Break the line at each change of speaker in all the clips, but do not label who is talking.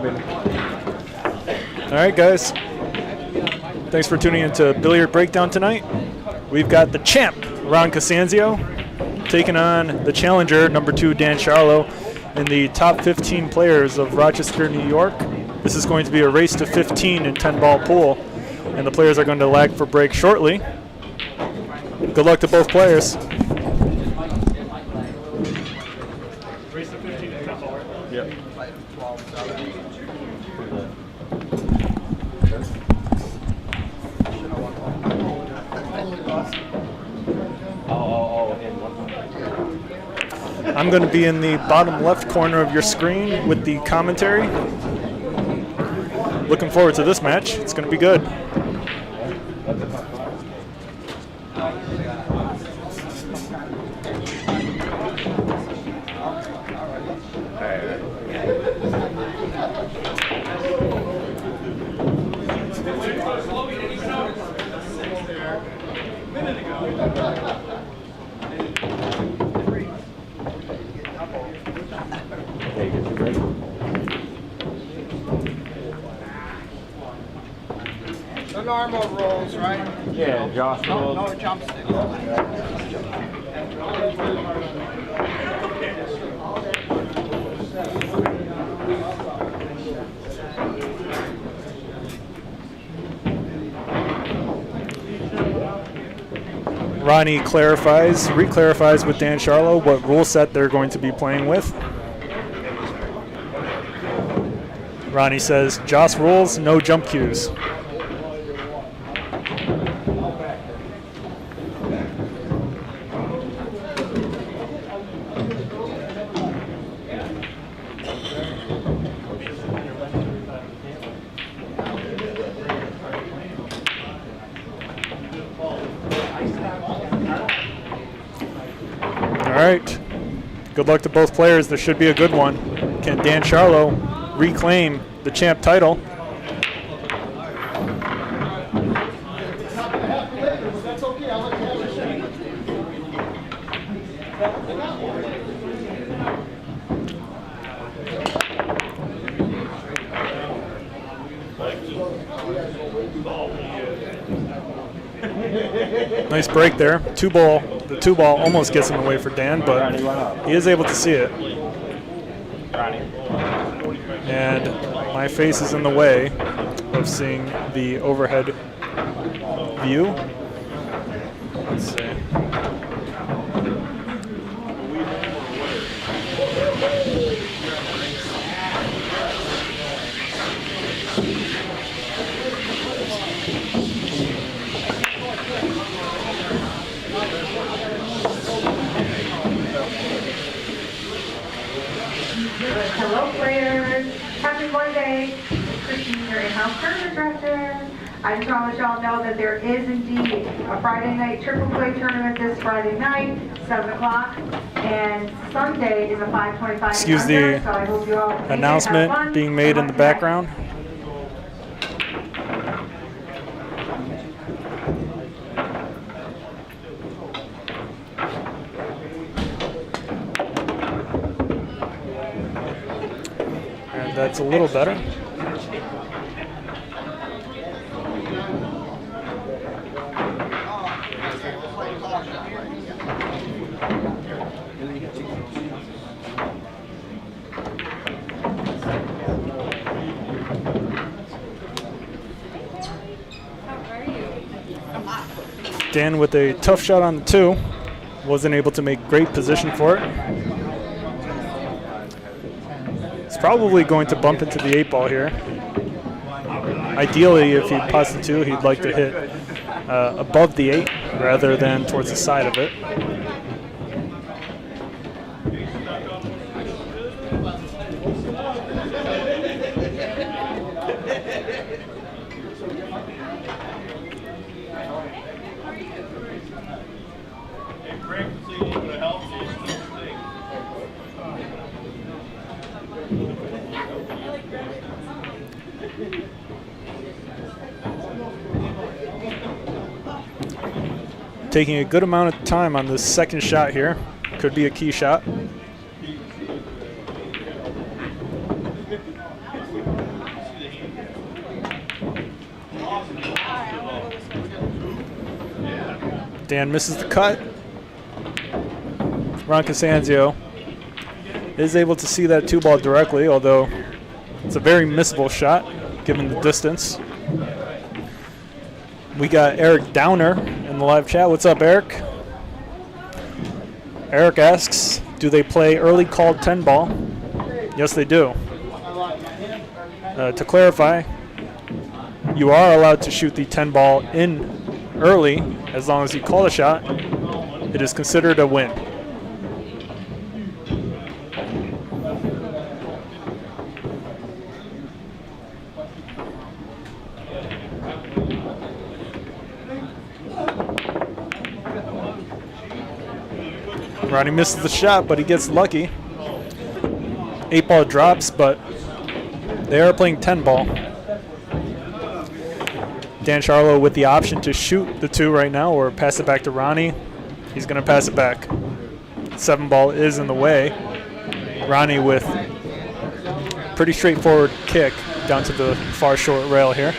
All right, guys. Thanks for tuning into Billiard Breakdown tonight. We've got the champ, Ron Casanzio, taking on the challenger, number 2, Dan Sharlow, in the top 15 players of Rochester, New York. This is going to be a race to 15 in 10-ball pool, and the players are going to lag for break shortly. Good luck to both players. Race to 15 in 10-ball, right? Yep. I'm going to be in the bottom left corner of your screen with the commentary. Looking forward to this match. It's going to be good.
The normal rolls, right?
Yeah, Josh rolls.
No jump stick.
Ronnie reclarifies with Dan Sharlow what rule set they're going to be playing with. Ronnie says, Joss rules, no jump cues. All right, good luck to both players. This should be a good one. Can Dan Sharlow reclaim the champ title? Nice break there. The two ball almost gets him away for Dan, but he is able to see it. And my face is in the way of seeing the overhead view. Let's see.
Hello, players. Happy Monday. Christine here, in-house tournament director. I just want to let y'all know that there is indeed a Friday night triple play tournament this Friday night, 7 o'clock, and Sunday is a 525.
Excuse the
so I hope you all
announcement being made in the background. And that's a little better. Dan with a tough shot on the 2. Wasn't able to make great position for it. He's probably going to bump into the 8 ball here. Ideally, if he pots the 2, he'd like to hit above the 8 rather than towards the side of it. Taking a good amount of time on this second shot here. Could be a key shot. Dan misses the cut. Ron CASANZIO is able to see that 2 ball directly, although it's a very missable shot given the distance. We got Eric Downer in the live chat. What's up, Eric? Eric asks, do they play early called 10 ball? Yes, they do. To clarify, you are allowed to shoot the 10 ball in early as long as you call the shot. It is considered a win. Ronnie misses the shot, but he gets lucky. 8 ball drops, but they are playing 10 ball. Dan Sharlow with the option to shoot the 2 right now or pass it back to Ronnie. He's going to pass it back. 7 ball is in the way. Ronnie with pretty straightforward kick down to the far short rail here.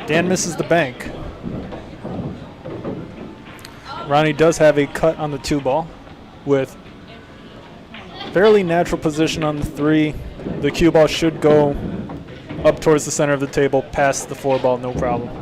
Dan misses the bank. Ronnie does have a cut on the 2 ball with fairly natural position on the 3. The cue ball should go up towards the center of the table past the 4 ball, no problem.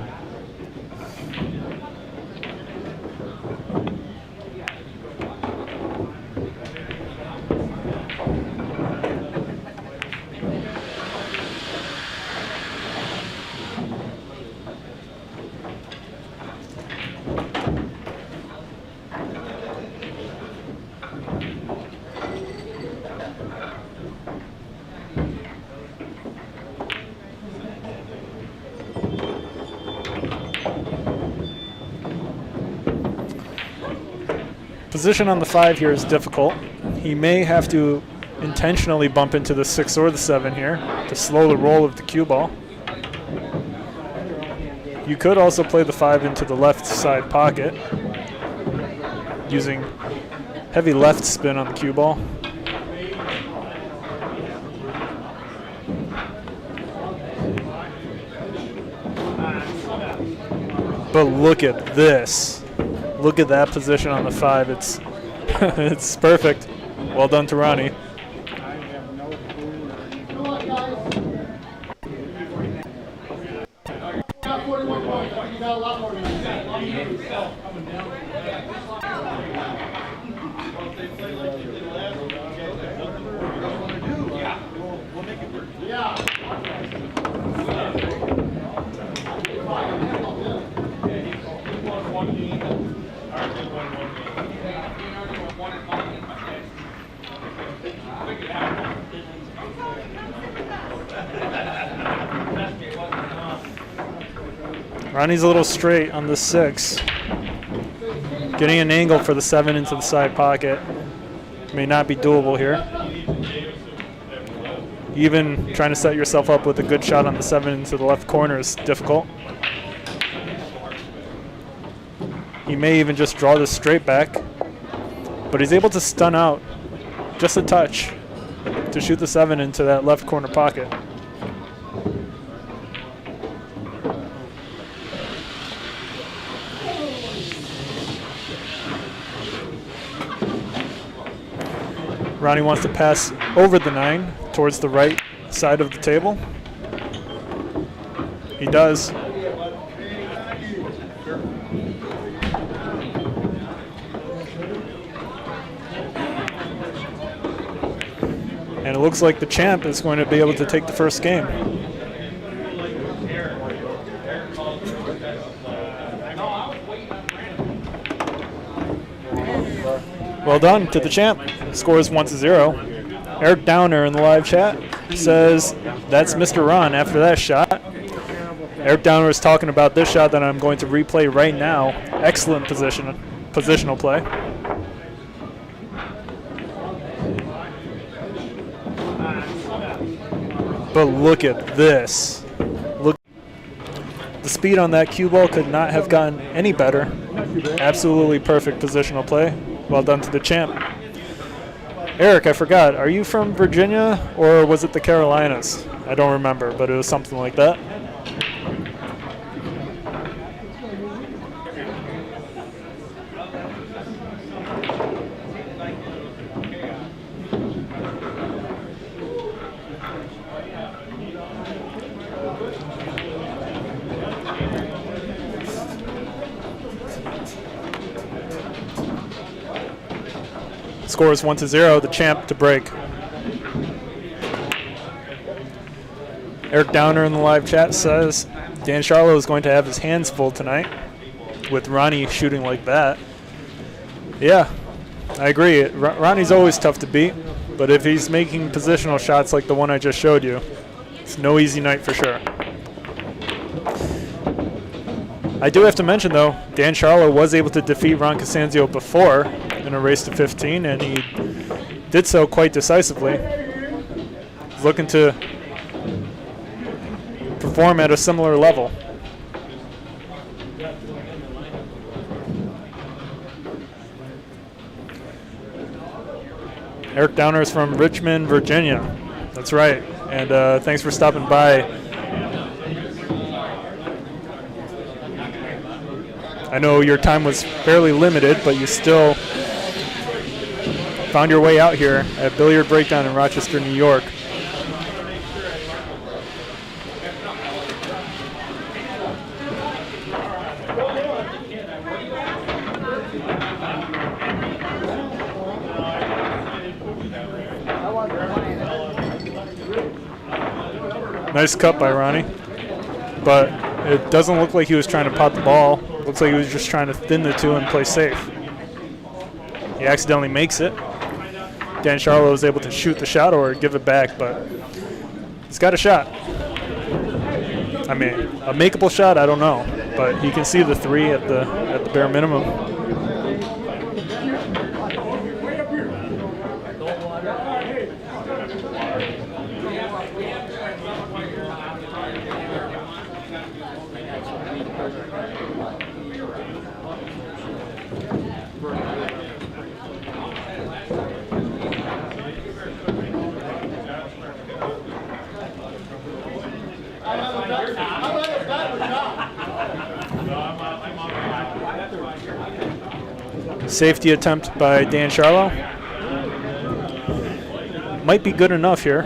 Position on the 5 here is difficult. He may have to intentionally bump into the 6 or the 7 here to slow the roll of the cue ball. You could also play the 5 into the left side pocket using heavy left spin on the cue ball. But look at this. Look at that position on the 5. It's it's perfect. Well done to Ronnie. Ronnie's a little straight on the 6. Getting an angle for the 7 into the side pocket may not be doable here. Even trying to set yourself up with a good shot on the 7 into the left corner is difficult. He may even just draw this straight back, but he's able to stun out just a touch to shoot the 7 into that left corner pocket. Ronnie wants to pass over the 9 towards the right side of the table. He does. And it looks like the champ is going to be able to take the first game. Well done to the champ. Score is 1-0. Eric Downer in the live chat says that's Mr. Ron after that shot. Eric Downer was talking about this shot that I'm going to replay right now. Excellent positional play. But look at this. Look, the speed on that cue ball could not have gotten any better. Absolutely perfect positional play. Well done to the champ. Eric, I forgot, are you from Virginia or was it the Carolinas? I don't remember, but it was something like that. Score is 1-0, the champ to break. Eric Downer in the live chat says Dan Sharlow is going to have his hands full tonight with Ronnie shooting like that. Yeah, I agree. Ronnie's always tough to beat, but if he's making positional shots like the one I just showed you, it's no easy night for sure. I do have to mention, though, Dan Sharlow was able to defeat Ron CASANZIO before in a race to 15, and he did so quite decisively. He's looking to perform at a similar level. Eric Downer is from Richmond, Virginia. That's right. And thanks for stopping by. I know your time was fairly limited, but you still found your way out here at Billiard Breakdown in Rochester, New York. Nice cut by Ronnie, but it doesn't look like he was trying to pot the ball. Looks like he was just trying to thin the two and play safe. He accidentally makes it. Dan Sharlow was able to shoot the shot or give it back, but he's got a shot. I mean, a makeable shot, I don't know, but he can see the three at the bare minimum. Safety attempt by Dan Sharlow. Might be good enough here.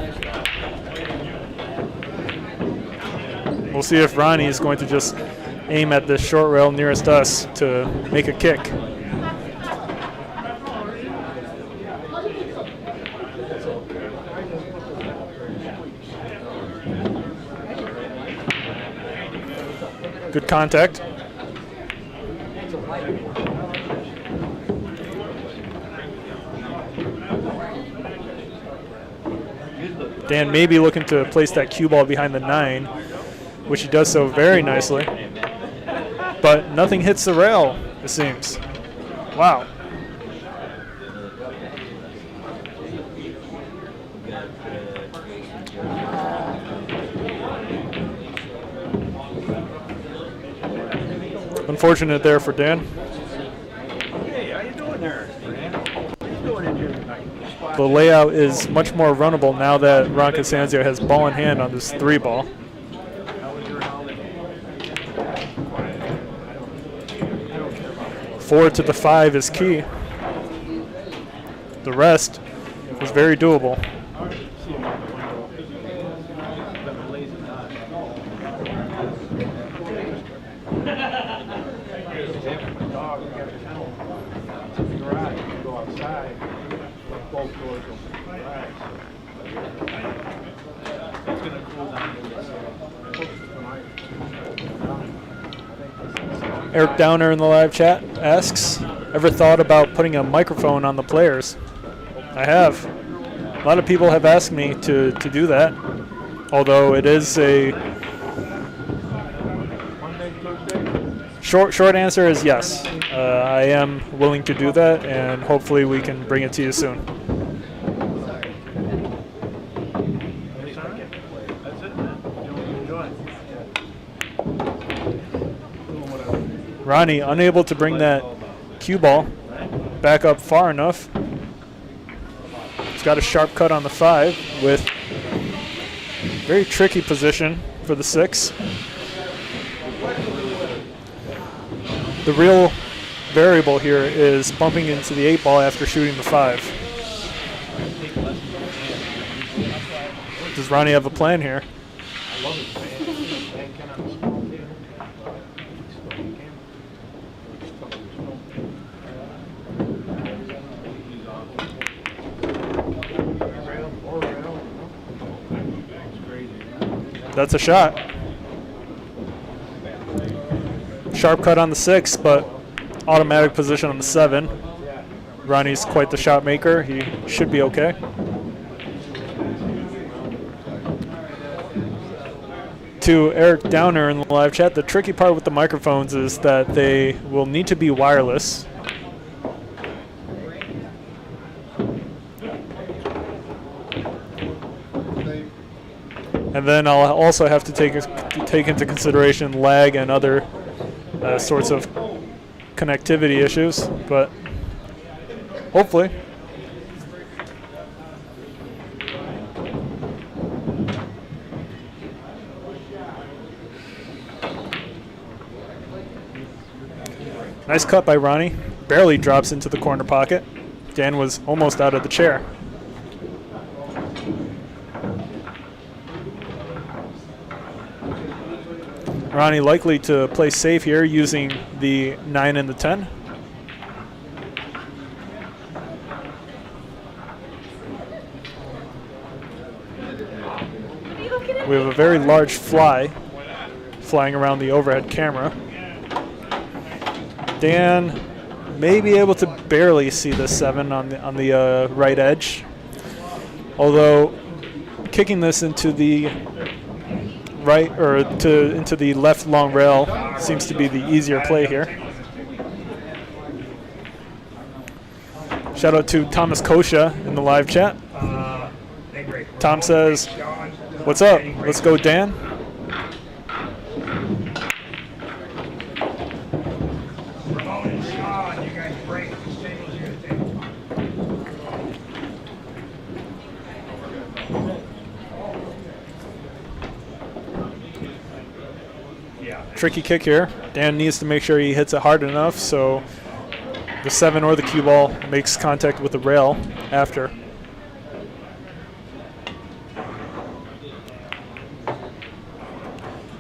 We'll see if Ronnie is going to just aim at the short rail nearest us to make a kick. Good contact. Dan may be looking to place that cue ball behind the 9, which he does so very nicely. But nothing hits the rail, it seems. Wow. Unfortunate there for Dan.
Hey, how you doing there, man? What are you doing in here tonight?
The layout is much more runnable now that Ron CASANZIO has ball in hand on this 3-ball.
How was your holiday?
4 to the 5 is key. The rest is very doable. Eric Downer in the live chat asks, ever thought about putting a microphone on the players. I have. A lot of people have asked me to do that, although it is a short answer is yes. I am willing to do that, and hopefully we can bring it to you soon. Ronnie unable to bring that cue ball back up far enough. He's got a sharp cut on the 5 with very tricky position for the 6. The real variable here is bumping into the 8 ball after shooting the 5. Does Ronnie have a plan here? That's a shot. Sharp cut on the 6, but automatic position on the 7. Ronnie's quite the shot maker. He should be okay. To Eric Downer in the live chat, the tricky part with the microphones is that they will need to be wireless. And then I'll also have to take into consideration lag and other sorts of connectivity issues, but hopefully. Nice cut by Ronnie. Barely drops into the corner pocket. Dan was almost out of the chair. Ronnie likely to play safe here using the 9 and the 10. We have a very large fly flying around the overhead camera. Dan may be able to barely see the 7 on the right edge, although kicking this into the right or into the left long rail seems to be the easier play here. Shout out to Thomas Kosha in the live chat. Tom says, "What's up? Let's go, Dan." Tricky kick here. Dan needs to make sure he hits it hard enough so the 7 or the cue ball makes contact with the rail after.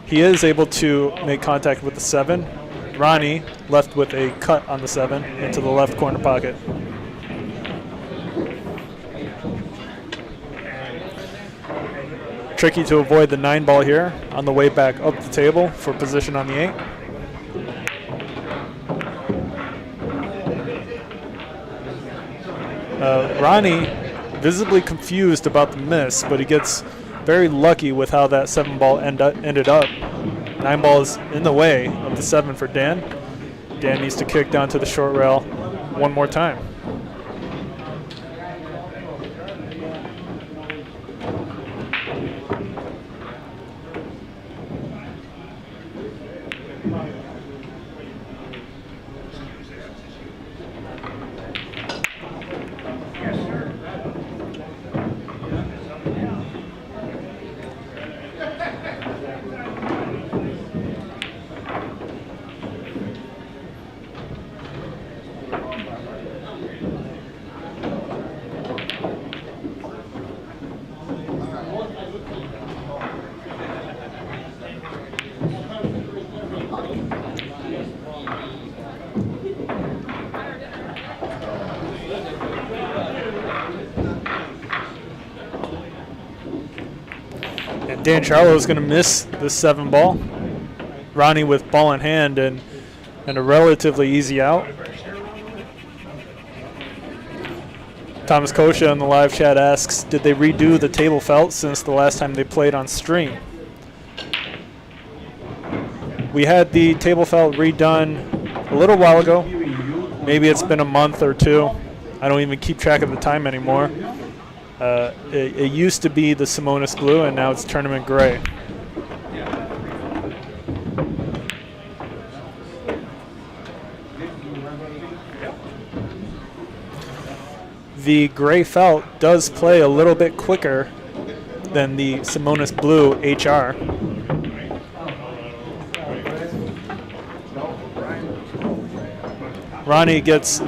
He is able to make contact with the 7. Ronnie left with a cut on the 7 into the left corner pocket. Tricky to avoid the 9 ball here on the way back up the table for position on the 8. Ronnie visibly confused about the miss, but he gets very lucky with how that 7 ball ended up. 9 ball is in the way of the 7 for Dan. Dan needs to kick down to the short rail one more time. Dan Sharlow is going to miss the 7 ball. Ronnie with ball in hand and a relatively easy out. Thomas Kosha in the live chat asks, did they redo the table felt since the last time they played on stream? We had the table felt redone a little while ago. Maybe it's been a month or two. I don't even keep track of the time anymore. It used to be the Simonis blue, and now it's tournament gray. The gray felt does play a little bit quicker than the Simonis blue HR. Ronnie gets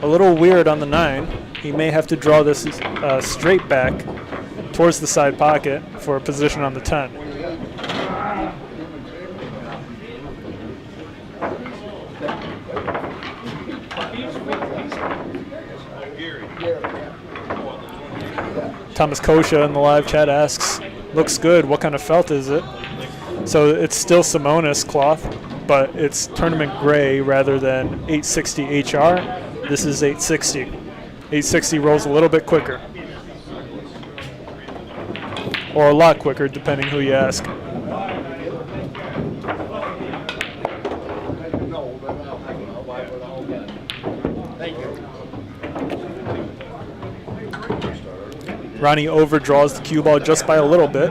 a little weird on the 9. He may have to draw this straight back towards the side pocket for a position on the 10. Thomas Kosha in the live chat asks, looks good, what kind of felt is it? So it's still Simonis cloth, but it's tournament gray rather than 860 HR. This is 860. 860 rolls a little bit quicker. Or a lot quicker, depending who you ask. Ronnie overdraws the cue ball just by a little bit.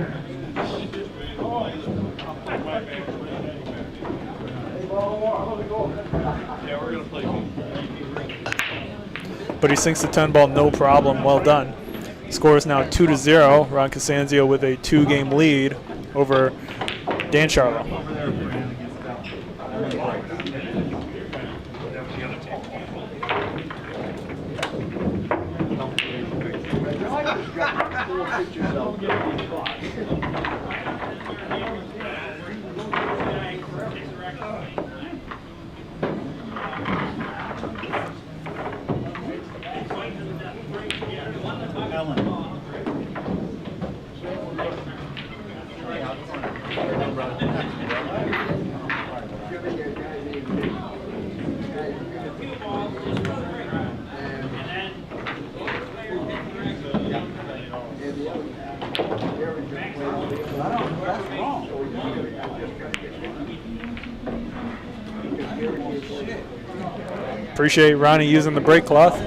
But he sinks the 10 ball no problem. Well done. Score is now 2-0. Ron CASANZIO with a 2-game lead over Dan Sharlow. Appreciate Ronnie using the break cloth.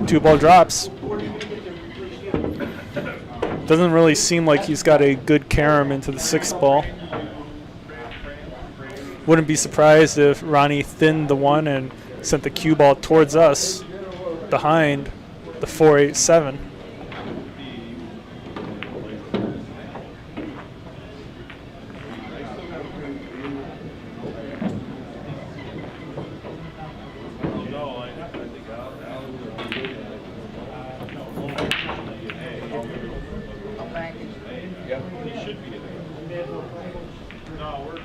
Two ball drops. Doesn't really seem like he's got a good carom into the 6th ball. Wouldn't be surprised if Ronnie thinned the 1 and sent the cue ball towards us behind the 4-8-7.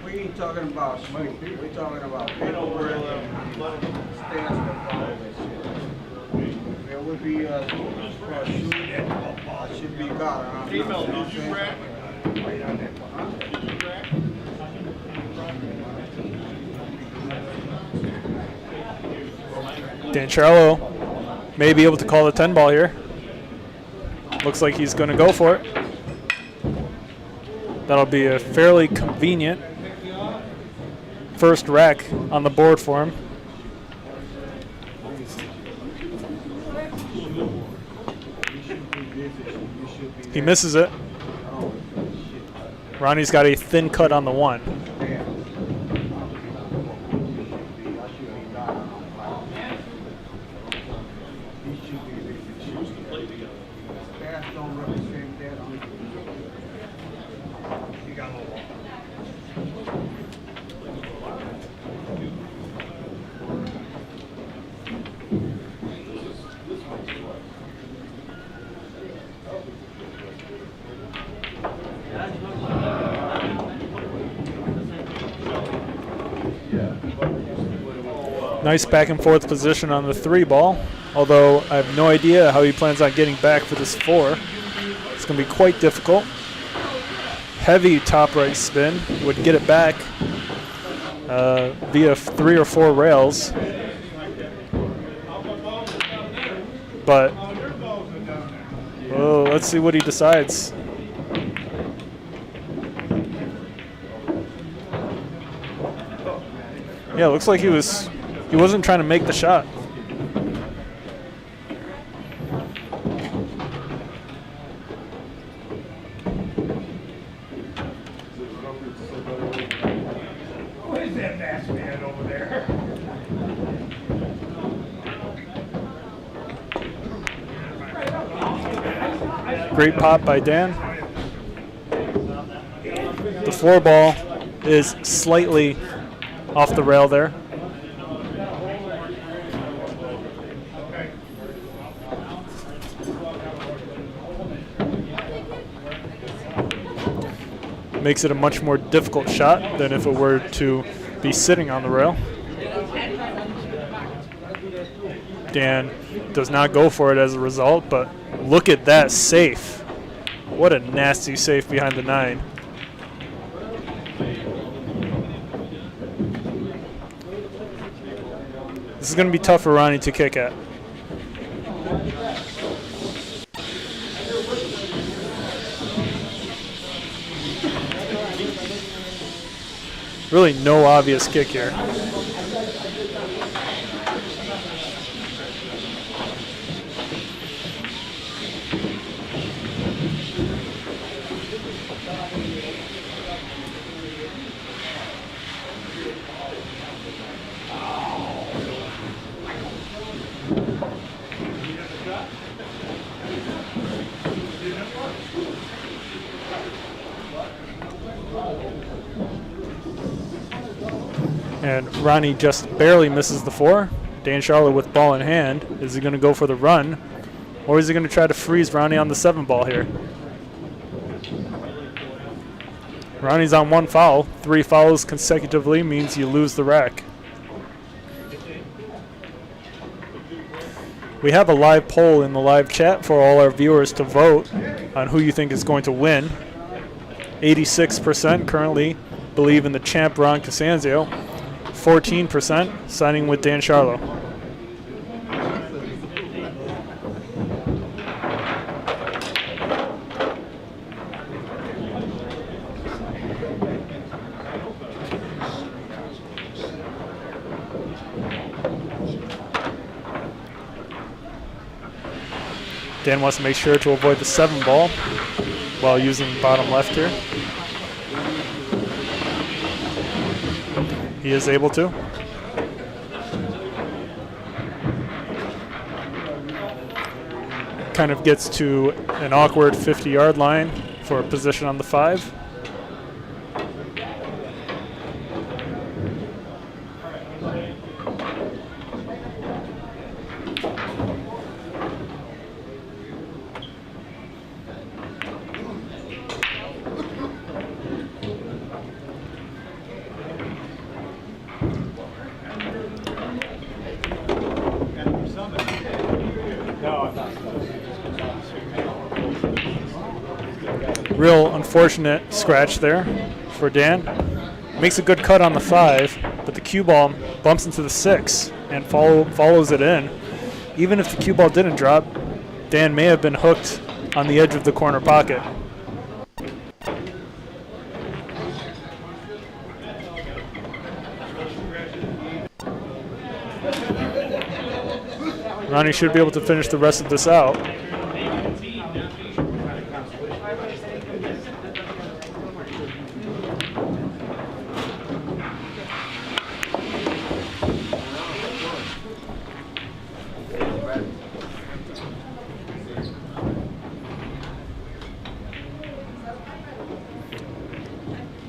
We ain't talking about smoke. We're talking about paperwork and stance and all that shit. There would be should be God.
Female, did you rack?
Dan Sharlow may be able to call the 10 ball here. Looks like he's going to go for it. That'll be a fairly convenient first rack on the board for him. He misses it. Ronnie's got a thin cut on the 1. Nice back and forth position on the 3 ball, although I have no idea how he plans on getting back for this 4. It's going to be quite difficult. Heavy top right spin would get it back via 3 or 4 rails. But, oh, let's see what he decides. Yeah, it looks like he wasn't trying to make the shot.
Who is that masked man over there?
Great pop by Dan. The 4 ball is slightly off the rail there. Makes it a much more difficult shot than if it were to be sitting on the rail. Dan does not go for it as a result, but look at that safe. What a nasty safe behind the 9. This is going to be tough for Ronnie to kick at. Really no obvious kick here. And Ronnie just barely misses the 4. Dan Sharlow with ball in hand. Is he going to go for the run? Or is he going to try to freeze Ronnie on the 7 ball here? Ronnie's on 1 foul. 3 fouls consecutively means you lose the rack. We have a live poll in the live chat for all our viewers to vote on who you think is going to win. 86% currently believe in the champ Ron CASANZIO. 14% signing with Dan Sharlow. Dan wants to make sure to avoid the 7 ball while using bottom left here. He is able to. Kind of gets to an awkward 50-yard line for a position on the 5. Real unfortunate scratch there for Dan. Makes a good cut on the 5, but the cue ball bumps into the 6 and follows it in. Even if the cue ball didn't drop, Dan may have been hooked on the edge of the corner pocket. Ronnie should be able to finish the rest of this out.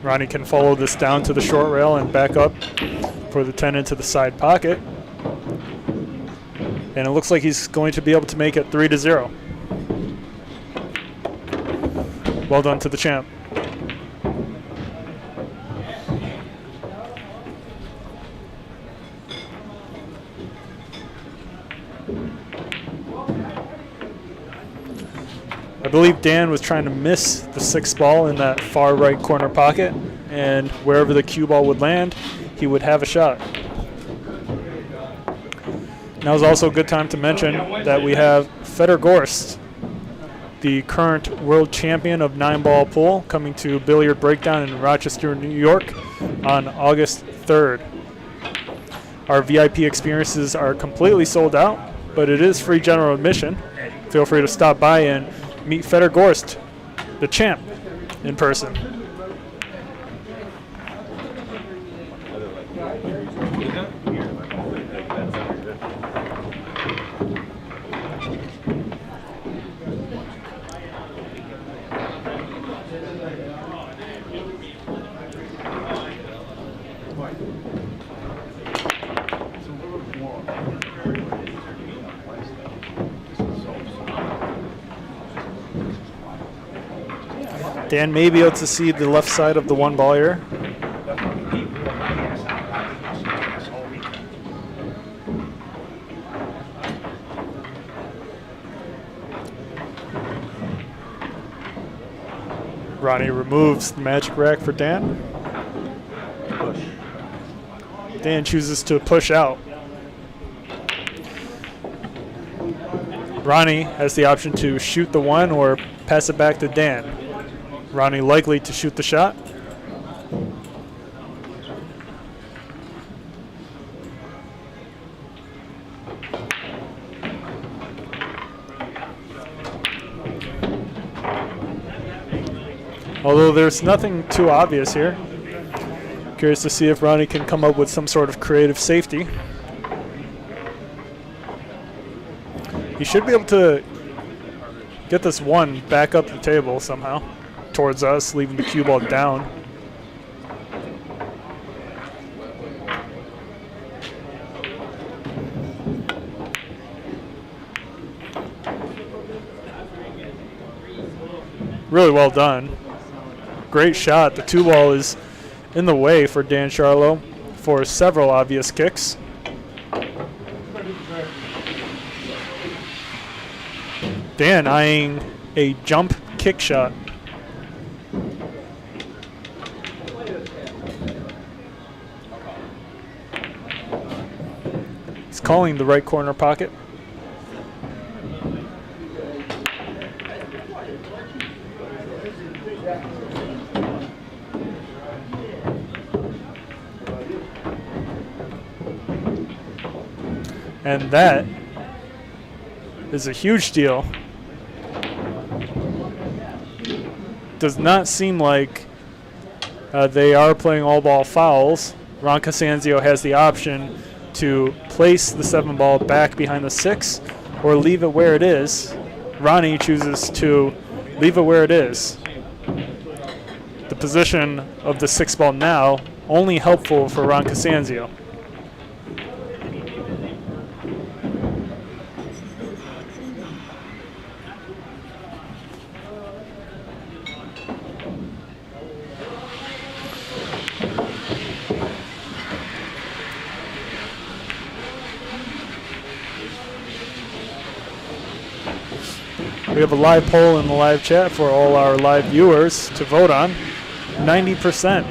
Ronnie can follow this down to the short rail and back up for the 10 into the side pocket. And it looks like he's going to be able to make it 3-0. Well done to the champ. I believe Dan was trying to miss the 6 ball in that far right corner pocket, and wherever the cue ball would land, he would have a shot. Now is also a good time to mention that we have Fedor Gorst, the current world champion of 9-ball pool, coming to Billiard Breakdown in Rochester, New York on August 3rd. Our VIP experiences are completely sold out, but it is free general admission. Feel free to stop by and meet Fedor Gorst, the champ, in person. Dan may be able to see the left side of the 1 ball here. Ronnie removes the magic rack for Dan. Dan chooses to push out. Ronnie has the option to shoot the 1 or pass it back to Dan. Ronnie likely to shoot the shot. Although there's nothing too obvious here. Curious to see if Ronnie can come up with some sort of creative safety. He should be able to get this 1 back up the table somehow towards us, leaving the cue ball down. Really well done. Great shot. The 2 ball is in the way for Dan Sharlow for several obvious kicks. Dan eyeing a jump kick shot. He's calling the right corner pocket. And that is a huge deal. Does not seem like they are playing all ball fouls. Ron CASANZIO has the option to place the 7 ball back behind the 6 or leave it where it is. Ronnie chooses to leave it where it is. The position of the 6 ball now only helpful for Ron CASANZIO. We have a live poll in the live chat for all our live viewers to vote on. 90%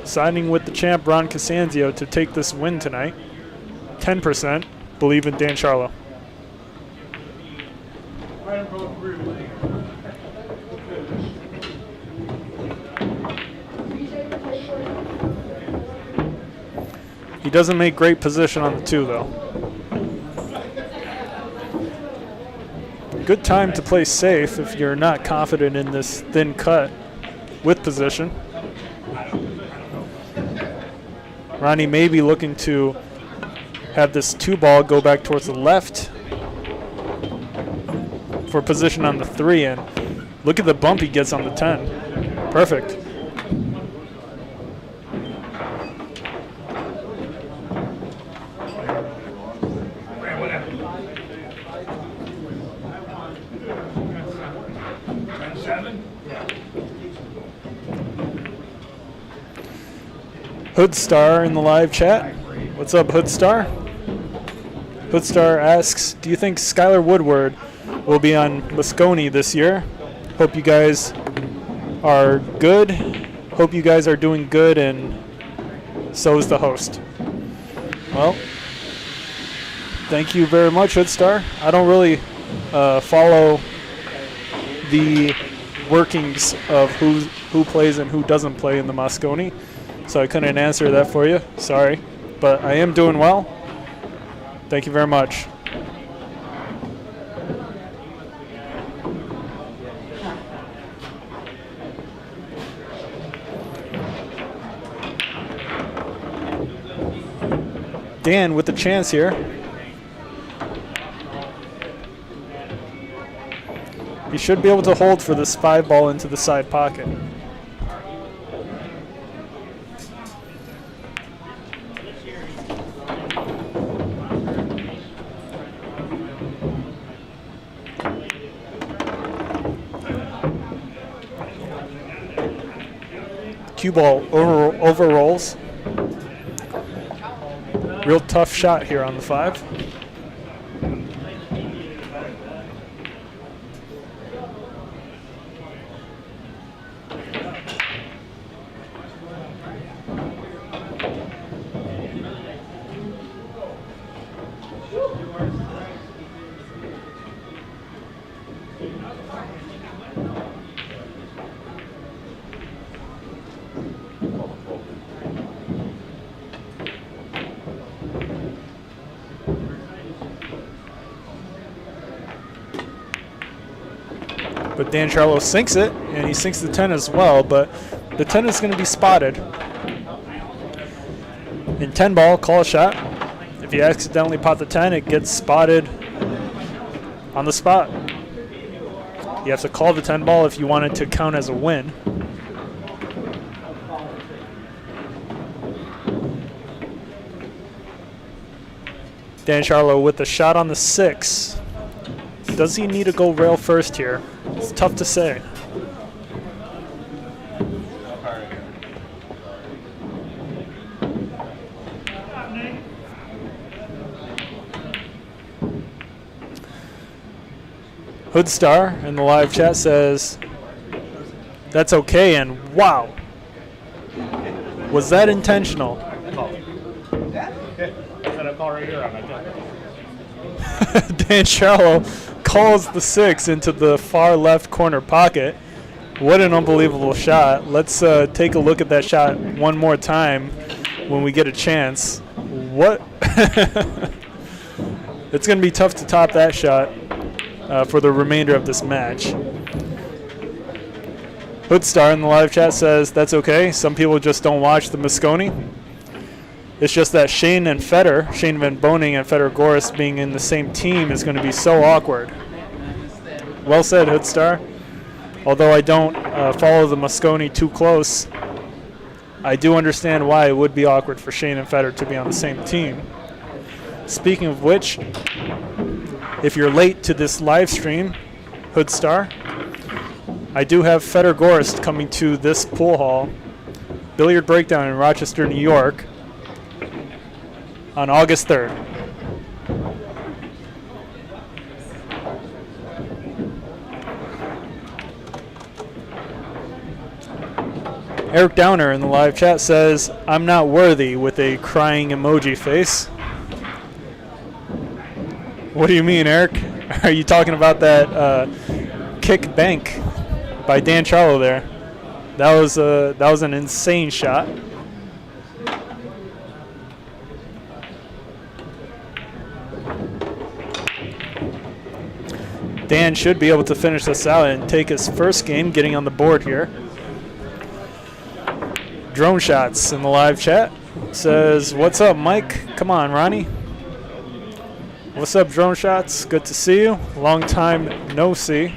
siding with the champ Ron CASANZIO to take this win tonight. 10% believe in Dan Sharlow. He doesn't make great position on the 2 though. Good time to play safe if you're not confident in this thin cut with position. Ronnie may be looking to have this 2 ball go back towards the left for position on the 3, and look at the bump he gets on the 10. Perfect. Hoodstar in the live chat. What's up, Hoodstar? Hoodstar asks, do you think Skylar Woodward will be on Moscone this year? Hope you guys are good. Hope you guys are doing good, and so is the host. Well, thank you very much, Hoodstar. I don't really follow the workings of who plays and who doesn't play in the Mosconi, so I couldn't answer that for you. Sorry, but I am doing well. Thank you very much. Dan with the chance here. He should be able to hold for this 5-ball into the side pocket. Cue ball over rolls. Real tough shot here on the 5. But Dan Sharlow sinks it, and he sinks the 10 as well, but the 10 is going to be spotted. In 10 ball, call a shot. If you accidentally pot the 10, it gets spotted on the spot. You have to call the 10 ball if you want it to count as a win. Dan Sharlow with the shot on the 6. Does he need to go rail first here? It's tough to say. Hoodstar in the live chat says, that's okay, and wow. Was that intentional? Dan Sharlow calls the 6 into the far left corner pocket. What an unbelievable shot. Let's take a look at that shot one more time when we get a chance. What? It's going to be tough to top that shot for the remainder of this match. Hoodstar in the live chat says, that's okay. Some people just don't watch the Mosconi. It's just that Shane Van Boning and Fedor Gorst being in the same team is going to be so awkward. Well said, Hoodstar. Although I don't follow the Mosconi too close, I do understand why it would be awkward for Shane and Fedor to be on the same team. Speaking of which, if you're late to this live stream, Hoodstar, I do have Fedor Gorst coming to this pool hall, Billiard Breakdown in Rochester, New York, on August 3rd. Eric Downer in the live chat says, I'm not worthy, with a crying emoji face. What do you mean, Eric? Are you talking about that kick bank by Dan Sharlow there? That was an insane shot. Dan should be able to finish this out and take his first game, getting on the board here. Drone Shots in the live chat says, what's up, Mike? Come on, Ronnie. What's up, Drone Shots? Good to see you. Long time no see.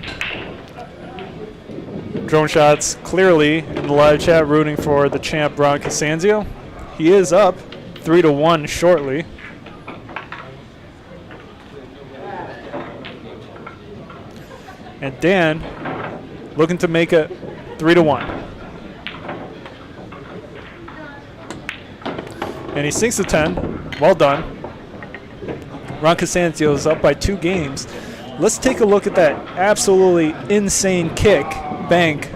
Drone Shots clearly in the live chat rooting for the champ, Ron CASANZIO. He is up 3-1 shortly. And Dan looking to make it 3-1. And he sinks the 10. Well done. Ron CASANZIO is up by 2 games. let's take a look at that absolutely insane kick bank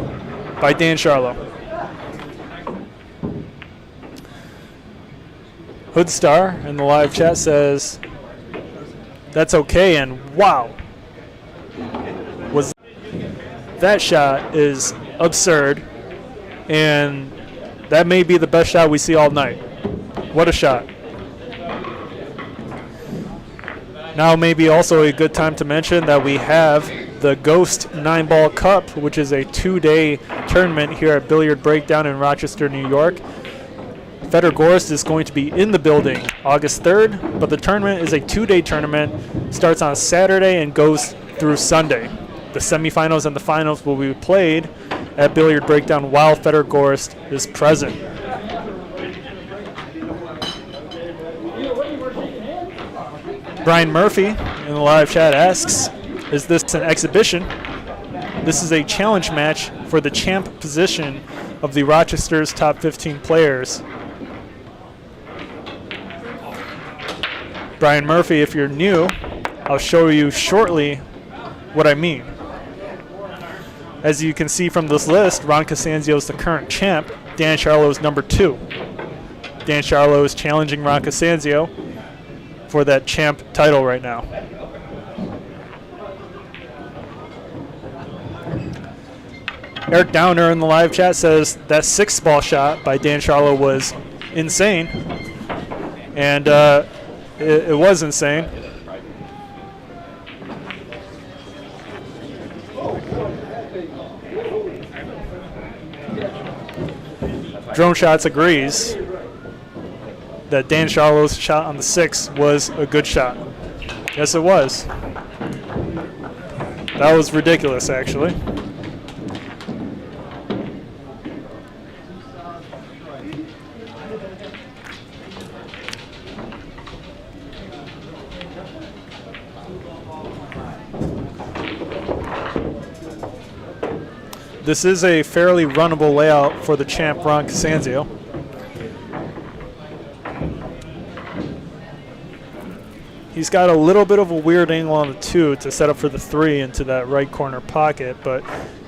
by Dan Sharlow. Hoodstar in the live chat says, that's okay, and wow. That shot is absurd, and that may be the best shot we see all night. What a shot. Now maybe also a good time to mention that we have the Ghost 9-Ball Cup, which is a 2-day tournament here at Billiard Breakdown in Rochester, New York. Fedor Gorst is going to be in the building August 3rd, but the tournament is a 2-day tournament, starts on Saturday and goes through Sunday. The semifinals and the finals will be played at Billiard Breakdown while Fedor Gorst is present. Brian Murphy in the live chat asks, is this an exhibition? This is a challenge match for the champ position of the Rochester's top 15 players. Brian Murphy, if you're new, I'll show you shortly what I mean. As you can see from this list, Ron CASANZIO is the current champ. Dan Sharlow is number 2. Dan Sharlow is challenging Ron CASANZIO for that champ title right now. Eric Downer in the live chat says that 6-ball shot by Dan Sharlow was insane, and it was insane. Drone Shots agrees that Dan Sharlow's shot on the 6 was a good shot. Yes, it was. That was ridiculous, actually. This is a fairly runnable layout for the champ, Ron CASANZIO. He's got a little bit of a weird angle on the 2 to set up for the 3 into that right corner pocket, but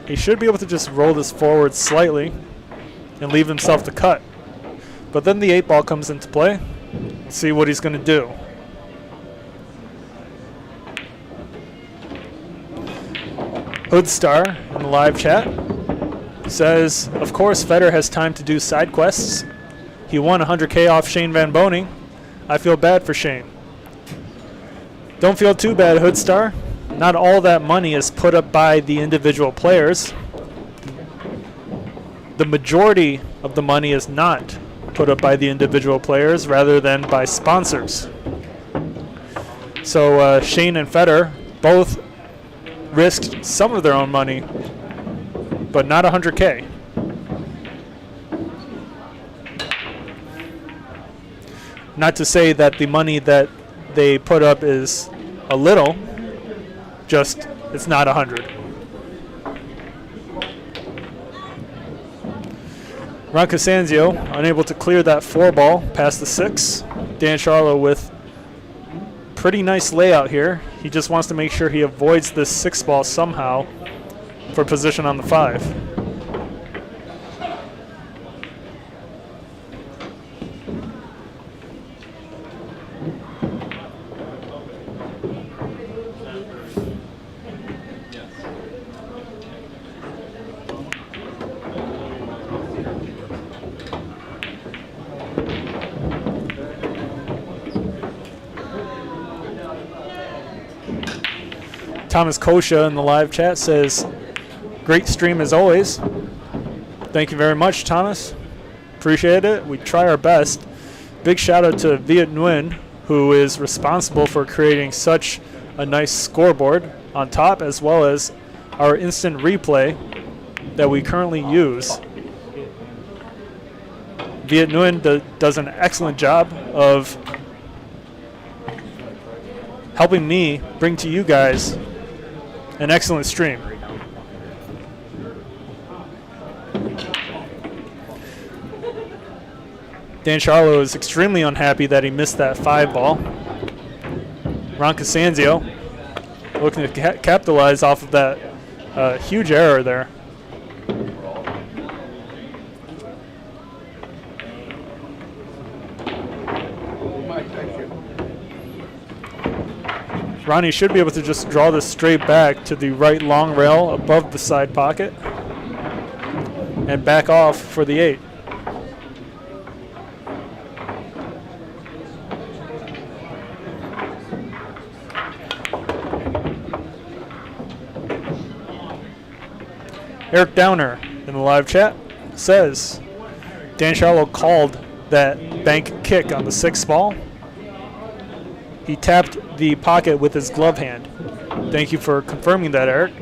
he should be able to just roll this forward slightly and leave himself the cut. But then the 8-ball comes into play. Let's see what he's going to do. Hoodstar in the live chat says, of course, Fedor has time to do side quests. He won 100K off Shane Van Boning. I feel bad for Shane. Don't feel too bad, Hoodstar. Not all that money is put up by the individual players. The majority of the money is not put up by the individual players rather than by sponsors. So Shane and Fedor both risked some of their own money, but not 100K. Not to say that the money that they put up is a little, just it's not 100. Ron CASANZIO unable to clear that 4-ball past the 6. Dan Sharlow with pretty nice layout here. He just wants to make sure he avoids this 6-ball somehow for position on the 5. Thomas Kosha in the live chat says, great stream as always. Thank you very much, Thomas. Appreciate it. We try our best. Big shout out to Viet Nguyen, who is responsible for creating such a nice scoreboard on top, as well as our instant replay that we currently use. Viet Nguyen does an excellent job of helping me bring to you guys an excellent stream. Dan Sharlow is extremely unhappy that he missed that 5-ball. Ron CASANZIO looking to capitalize off of that huge error there. Ronnie should be able to just draw this straight back to the right long rail above the side pocket and back off for the 8. Eric Downer in the live chat says Dan Sharlow called that bank kick on the 6th ball. He tapped the pocket with his glove hand. Thank you for confirming that, Eric.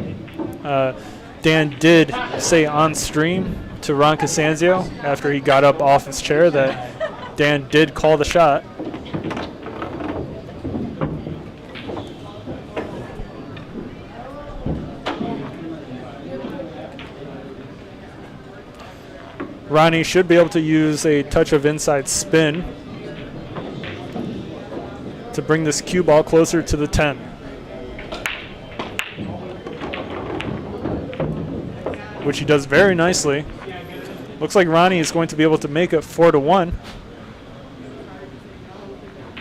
Dan did say on stream to Ron CASANZIO after he got up off his chair that Dan did call the shot. Ronnie should be able to use a touch of inside spin to bring this cue ball closer to the 10. Which he does very nicely. Looks like Ronnie is going to be able to make it 4-1.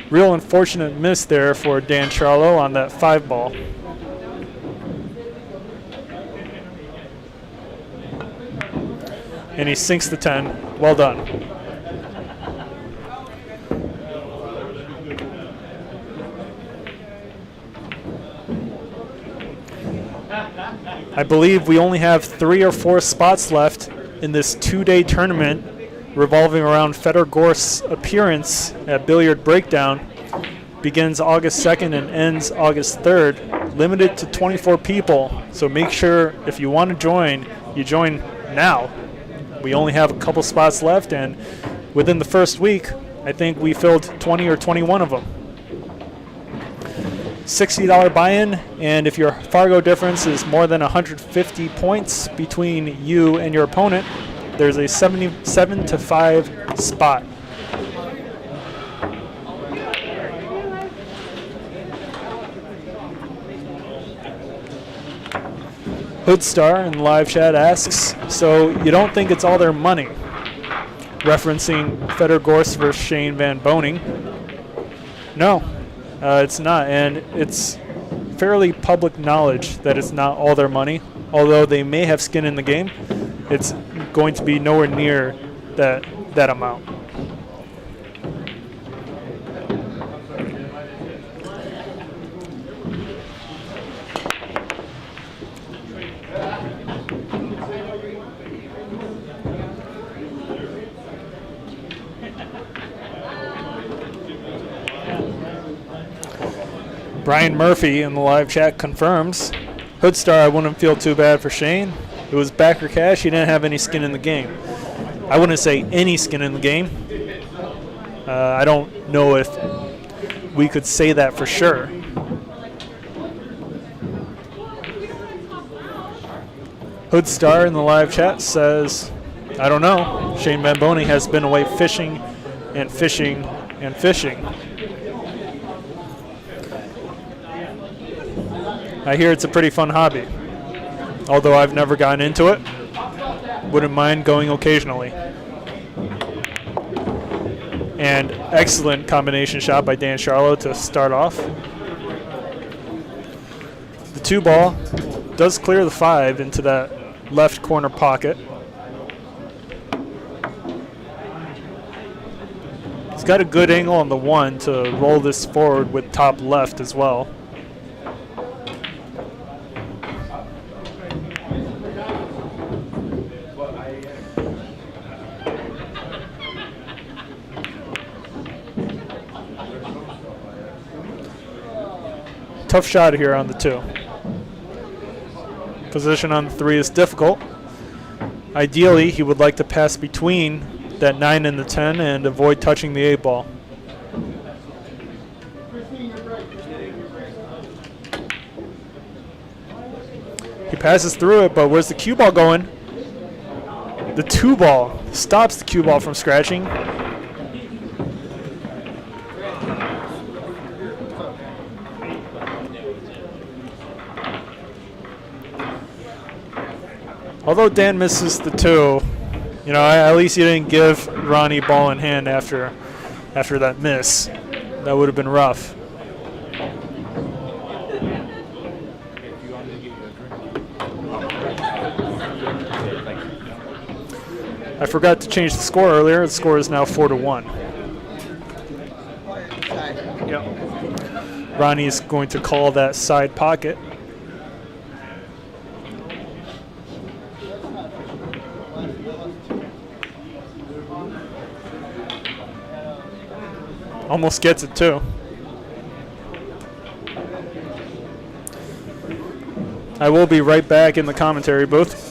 Real unfortunate miss there for Dan Sharlow on that 5 ball. And he sinks the 10. Well done. I believe we only have 3 or 4 spots left in this 2-day tournament revolving around Fedor Gorst's appearance at Billiard Breakdown. Begins August 2nd and ends August 3rd. Limited to 24 people, so make sure if you want to join, you join now. We only have a couple spots left, and within the first week, I think we filled 20 or 21 of them. $60 buy-in, and if your Fargo difference is more than 150 points between you and your opponent, there's a 7-5 spot. Hoodstar in the live chat asks, so you don't think it's all their money? Referencing Fedor Gorst versus Shane Van Boening. No, it's not, and it's fairly public knowledge that it's not all their money. Although they may have skin in the game, it's going to be nowhere near that amount. Brian Murphy in the live chat confirms, Hoodstar, I wouldn't feel too bad for Shane. It was backer cash. He didn't have any skin in the game. I wouldn't say any skin in the game. I don't know if we could say that for sure. Hoodstar in the live chat says, I don't know. Shane Van Boening has been away fishing and fishing and fishing. I hear it's a pretty fun hobby. Although I've never gotten into it, wouldn't mind going occasionally. And excellent combination shot by Dan Sharlow to start off. The 2 ball does clear the 5 into that left corner pocket. He's got a good angle on the 1 to roll this forward with top left as well. Tough shot here on the 2. Position on the 3 is difficult. Ideally, he would like to pass between that 9 and the 10 and avoid touching the 8 ball. He passes through it, but where's the cue ball going? The 2 ball stops the cue ball from scratching. Although Dan misses the 2, you know, at least he didn't give Ronnie ball in hand after that miss. That would have been rough. I forgot to change the score earlier. The score is now 4-1. Yep. Ronnie's going to call that side pocket. Almost gets it too. I will be right back in the commentary booth.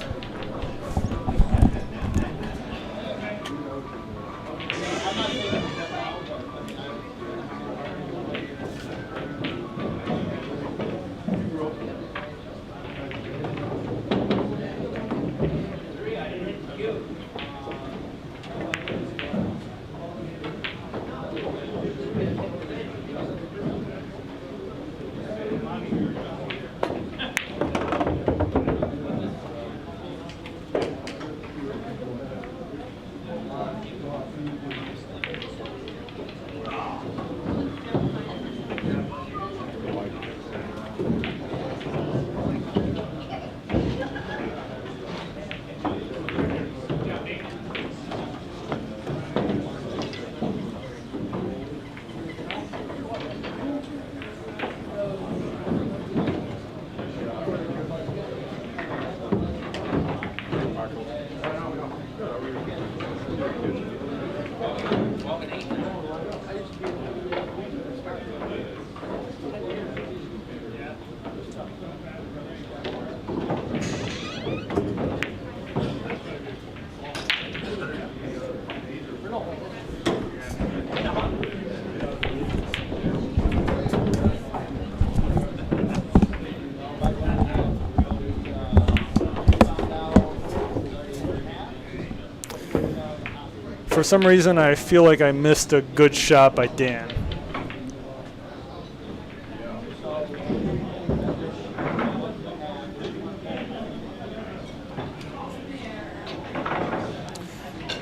For some reason, I feel like I missed a good shot by Dan.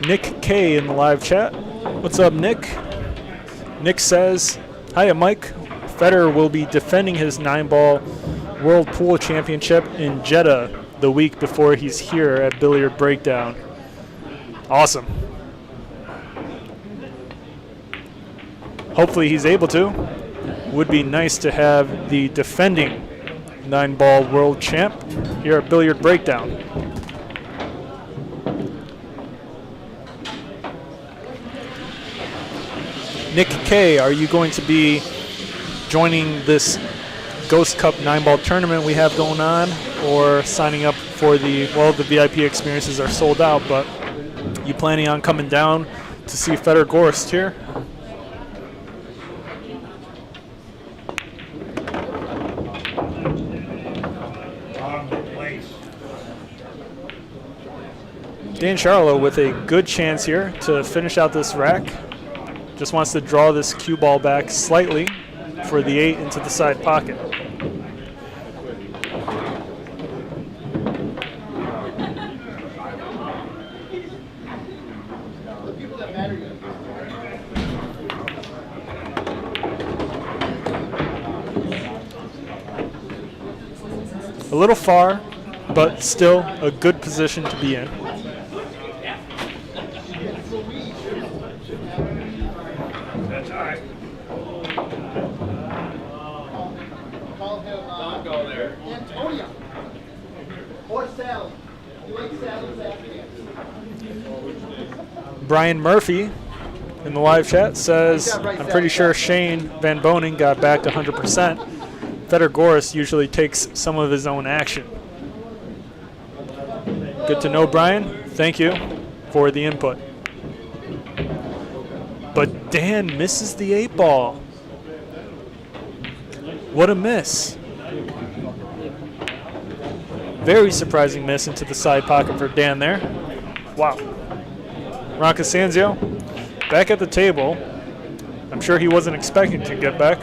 Nick K in the live chat. What's up, Nick? Nick says, "Hiya, Mike. Federer will be defending his 9-ball World Pool Championship in Jeddah the week before he's here at Billiard Breakdown." Awesome. Hopefully he's able to. Would be nice to have the defending 9-ball world champ here at Billiard Breakdown. Nick K, are you going to be joining this Ghost Cup 9-ball tournament we have going on, or signing up for the VIP experiences are sold out, but you planning on coming down to see Federer Gorst here? Dan Sharlow with a good chance here to finish out this rack. Just wants to draw this cue ball back slightly for the 8 into the side pocket. A little far, but still a good position to be in. Brian Murphy in the live chat says, "I'm pretty sure Shane Van Boning got back to 100%. Federer Gorst usually takes some of his own action." Good to know, Brian. Thank you for the input. But Dan misses the 8-ball. What a miss. Very surprising miss into the side pocket for Dan there. Wow. Ron CASANZIO back at the table. I'm sure he wasn't expecting to get back.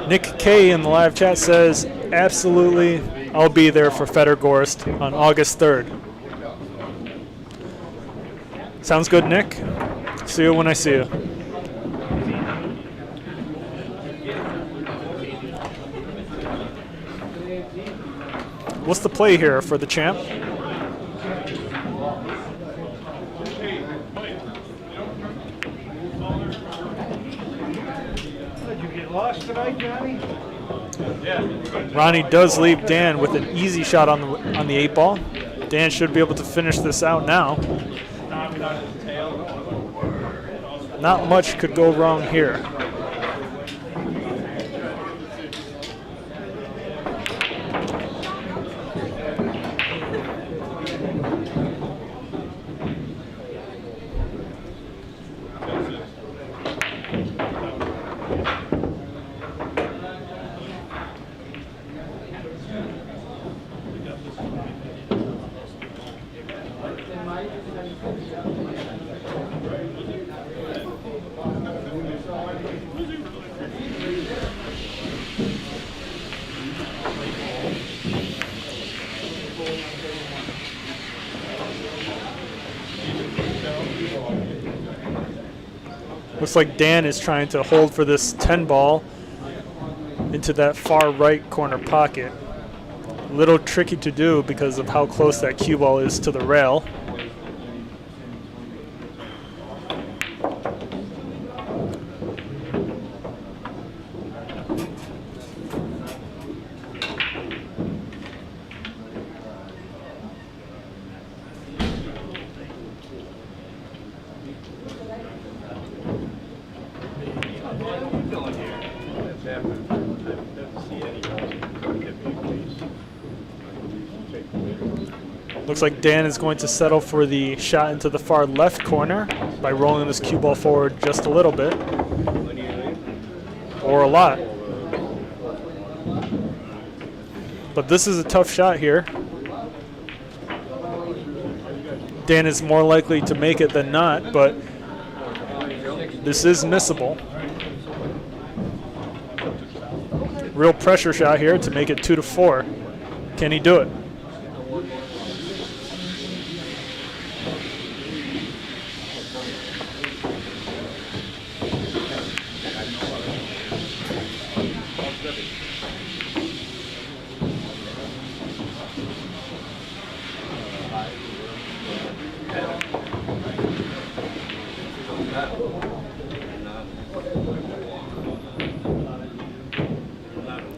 Nick K in the live chat says, absolutely, I'll be there for Feder Gorst on August 3rd. Sounds good, Nick. See you when I see you. What's the play here for the champ?
Did you get lost tonight, Johnny?
Ronnie does leave Dan with an easy shot on the 8-ball. Dan should be able to finish this out now. Not much could go wrong here. Looks like Dan is trying to hold for this 10 ball into that far right corner pocket. A little tricky to do because of how close that cue ball is to the rail. Looks like Dan is going to settle for the shot into the far left corner by rolling this cue ball forward just a little bit, or a lot. But this is a tough shot here. Dan is more likely to make it than not, but this is missable. Real pressure shot here to make it 2-4. Can he do it?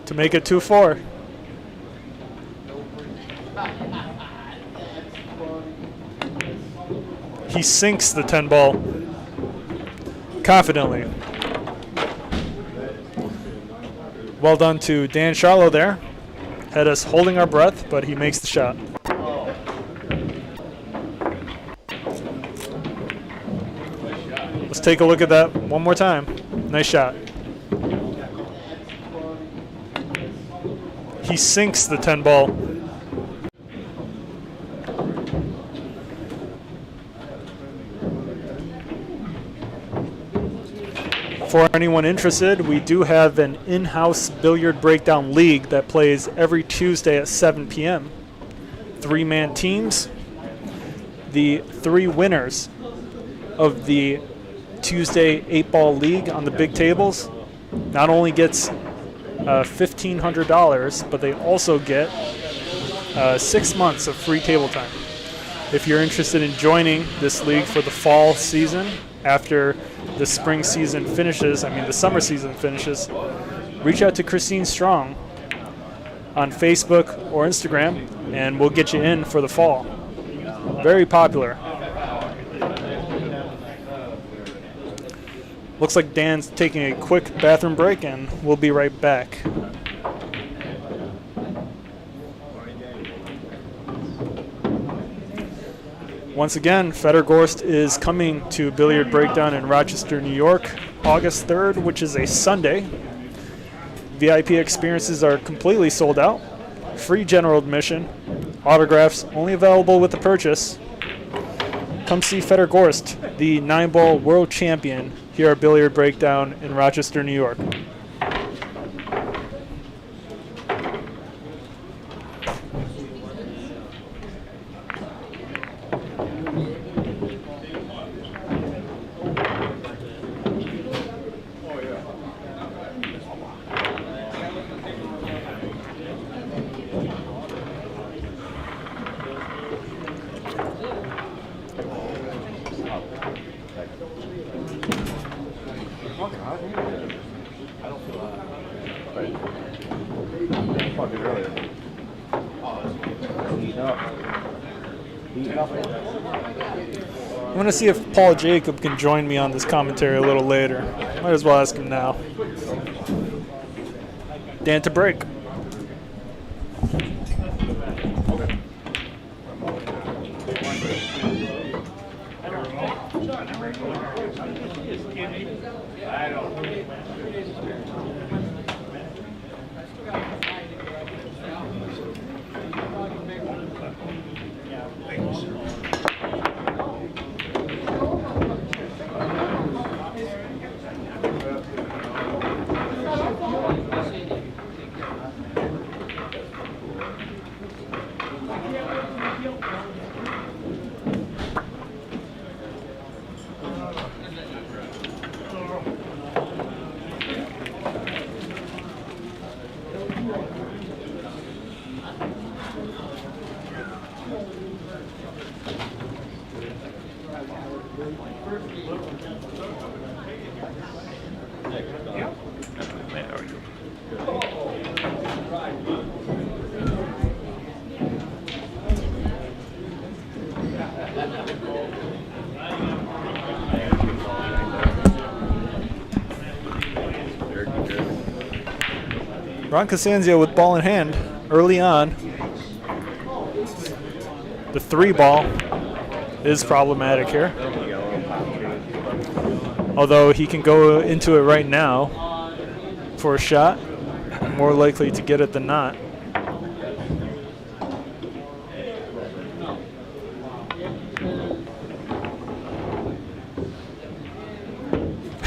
To make it 2-4. He sinks the 10 ball confidently. Well done to Dan Sharlow there. Had us holding our breath, but he makes the shot. Let's take a look at that one more time. Nice shot. He sinks the 10 ball. For anyone interested, we do have an in-house billiard breakdown league that plays every Tuesday at 7 p.m. 3-man teams. The 3 winners of the Tuesday 8-ball league on the big tables not only gets $1,500, but they also get 6 months of free table time. If you're interested in joining this league for the fall season, after the spring season finishes, the summer season finishes, reach out to Christine Strong on Facebook or Instagram, and we'll get you in for the fall. Very popular. Looks like Dan's taking a quick bathroom break, and we'll be right back. Once again, Feder Gorst is coming to Billiard Breakdown in Rochester, New York, August 3rd, which is a Sunday. VIP experiences are completely sold out. Free general admission. Autographs only available with the purchase. come see Fedor Gorst, the 9-ball world champion here at Billiard Breakdown in Rochester, New York. I'm going to see if Paul Jacob can join me on this commentary a little later. Might as well ask him now. Dan to break. Ron CASANZIO with ball in hand early on. The 3-ball is problematic here. Although he can go into it right now for a shot. More likely to get it than not.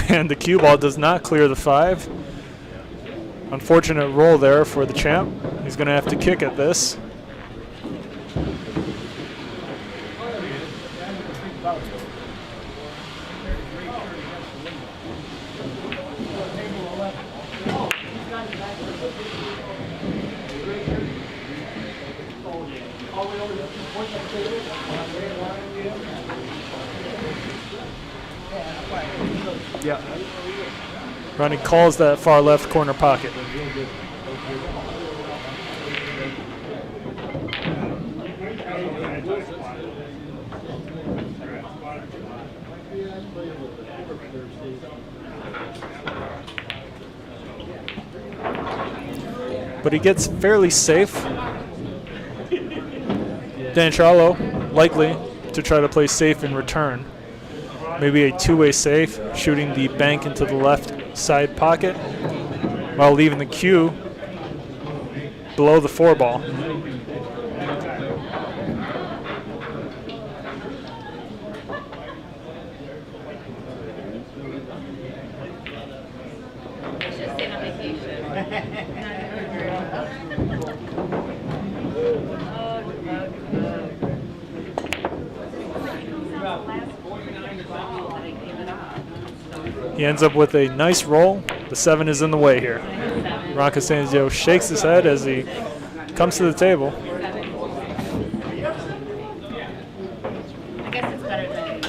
And the cue ball does not clear the 5. Unfortunate roll there for the champ. He's going to have to kick at this. Yeah. Ronnie calls that far left corner pocket. But he gets fairly safe. Dan Sharlow likely to try to play safe in return. Maybe a two-way safe, shooting the bank into the left side pocket while leaving the cue below the 4-ball. He ends up with a nice roll. The 7 is in the way here. Ron CASANZIO shakes his head as he comes to the table.
I guess it's better than.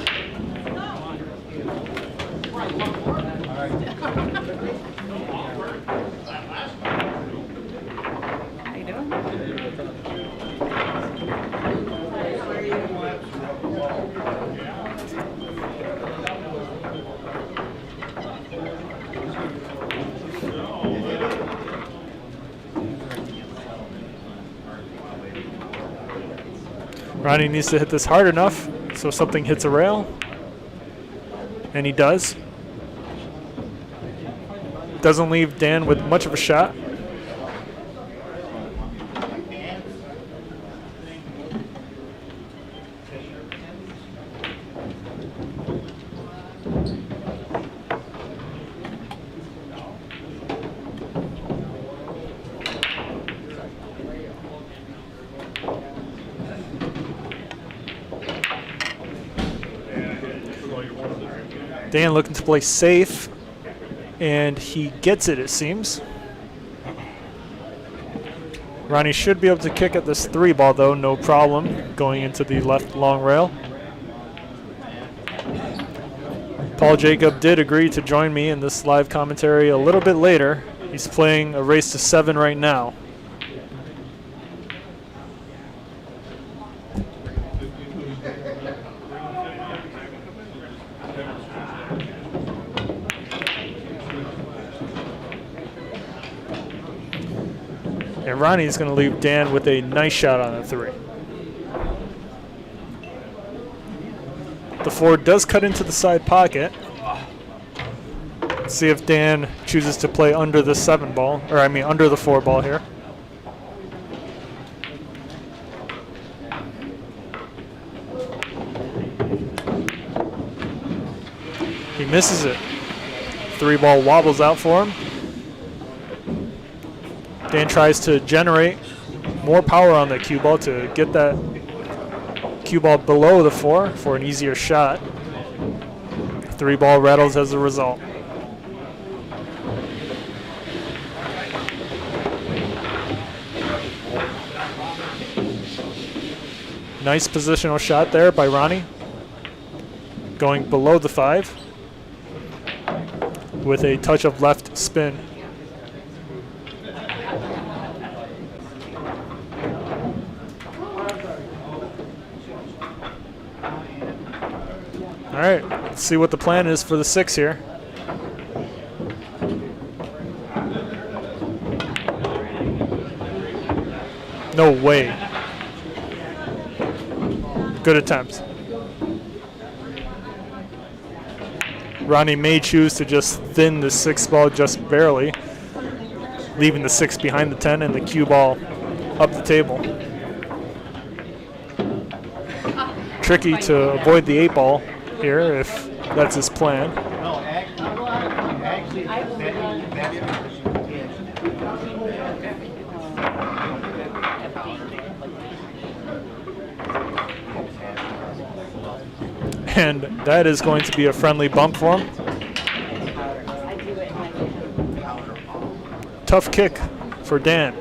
How you doing?
Ronnie needs to hit this hard enough so something hits a rail. And he does. Doesn't leave Dan with much of a shot. Dan looking to play safe, and he gets it, it seems. Ronnie should be able to kick at this 3-ball, though, no problem, going into the left long rail. Paul Jacob did agree to join me in this live commentary a little bit later. He's playing a race to 7 right now. And Ronnie's going to leave Dan with a nice shot on the 3. The 4 does cut into the side pocket. Let's see if Dan chooses to play under the 7-ball, or I mean under the 4-ball here. He misses it. 3-ball wobbles out for him. Dan tries to generate more power on that cue ball to get that cue ball below the 4 for an easier shot. 3-ball rattles as a result. Nice positional shot there by Ronnie. Going below the 5 with a touch of left spin. All right, let's see what the plan is for the 6 here. No way. Good attempt. Ronnie may choose to just thin the 6-ball just barely, leaving the 6 behind the 10 and the cue ball up the table. Tricky to avoid the 8-ball here if that's his plan.
No, actually,
And that is going to be a friendly bump for him. Tough kick for Dan.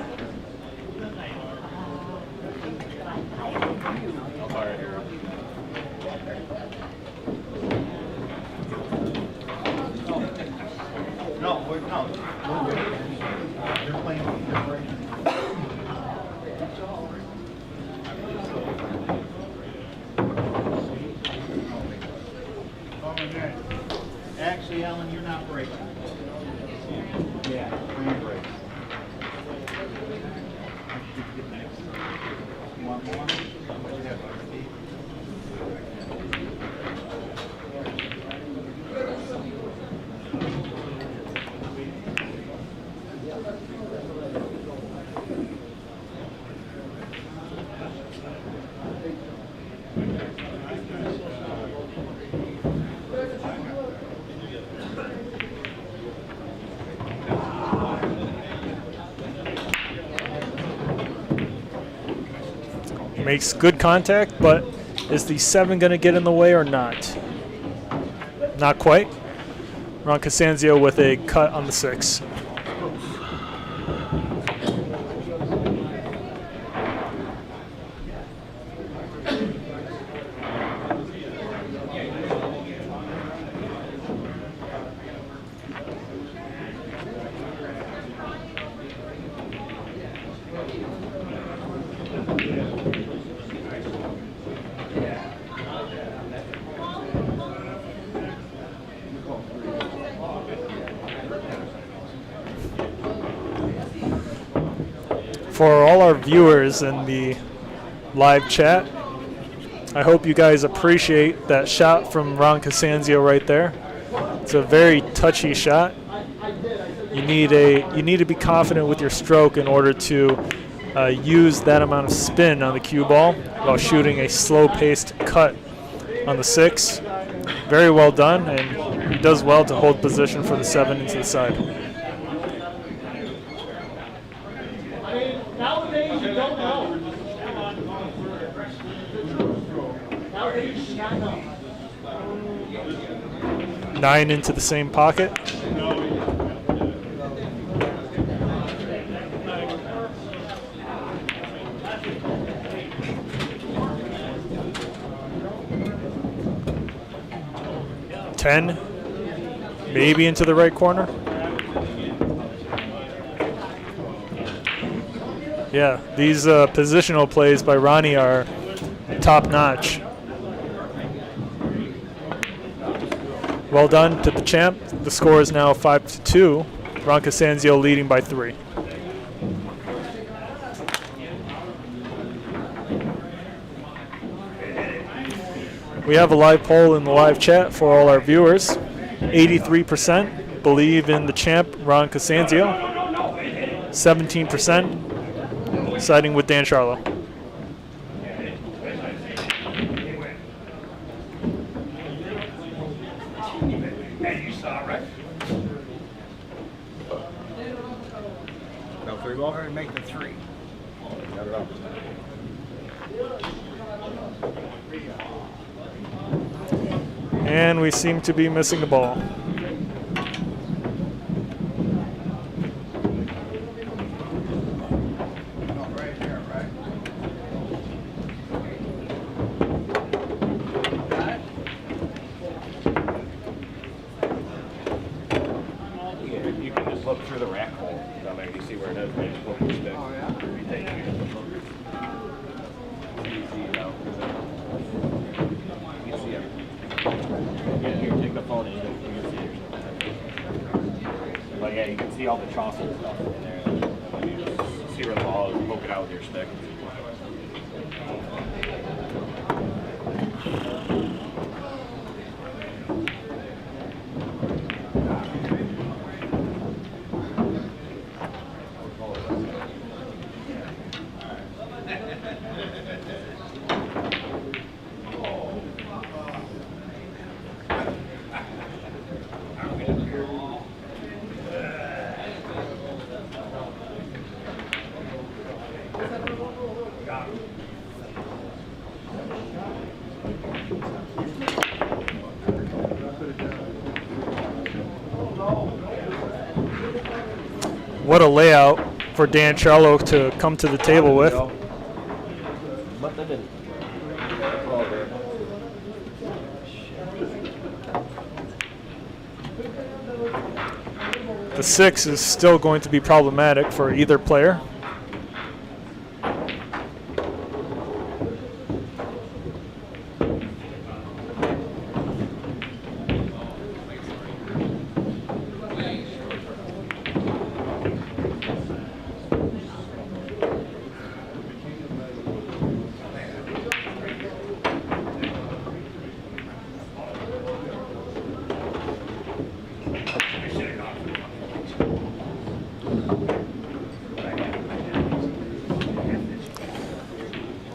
Actually, Alan, you're not breaking. Yeah, free break. You want more? What you have?
Makes good contact, but is the 7 going to get in the way or not? Not quite. Ron CASANZIO with a cut on the 6. For all our viewers in the live chat, I hope you guys appreciate that shot from Ron CASANZIO right there. It's a very touchy shot. You need to be confident with your stroke in order to use that amount of spin on the cue ball while shooting a slow-paced cut on the 6. Very well done, and he does well to hold position for the 7 into the side.
Nowadays, you don't know. Nowadays, you not know.
9 into the same pocket. Ten, maybe into the right corner. Yeah, these positional plays by Ronnie are top notch. Well done to the champ. The score is now 5-2. CASANZIO leading by 3. We have a live poll in the live chat for all our viewers. 83% believe in the champ, CASANZIO. 17% siding with Dan Sharlow.
Go ahead and make the 3.
And we seem to be missing the ball.
You can just look through the rack hole. That way you see where it is. You just look at the stick. Oh, yeah? You can see it. Here, take the phone and you can see it. But yeah, you can see all the chalk and stuff in there. You just see where the ball is, poke it out with your stick.
What a layout for Dan Sharlow to come to the table with. The 6 is still going to be problematic for either player.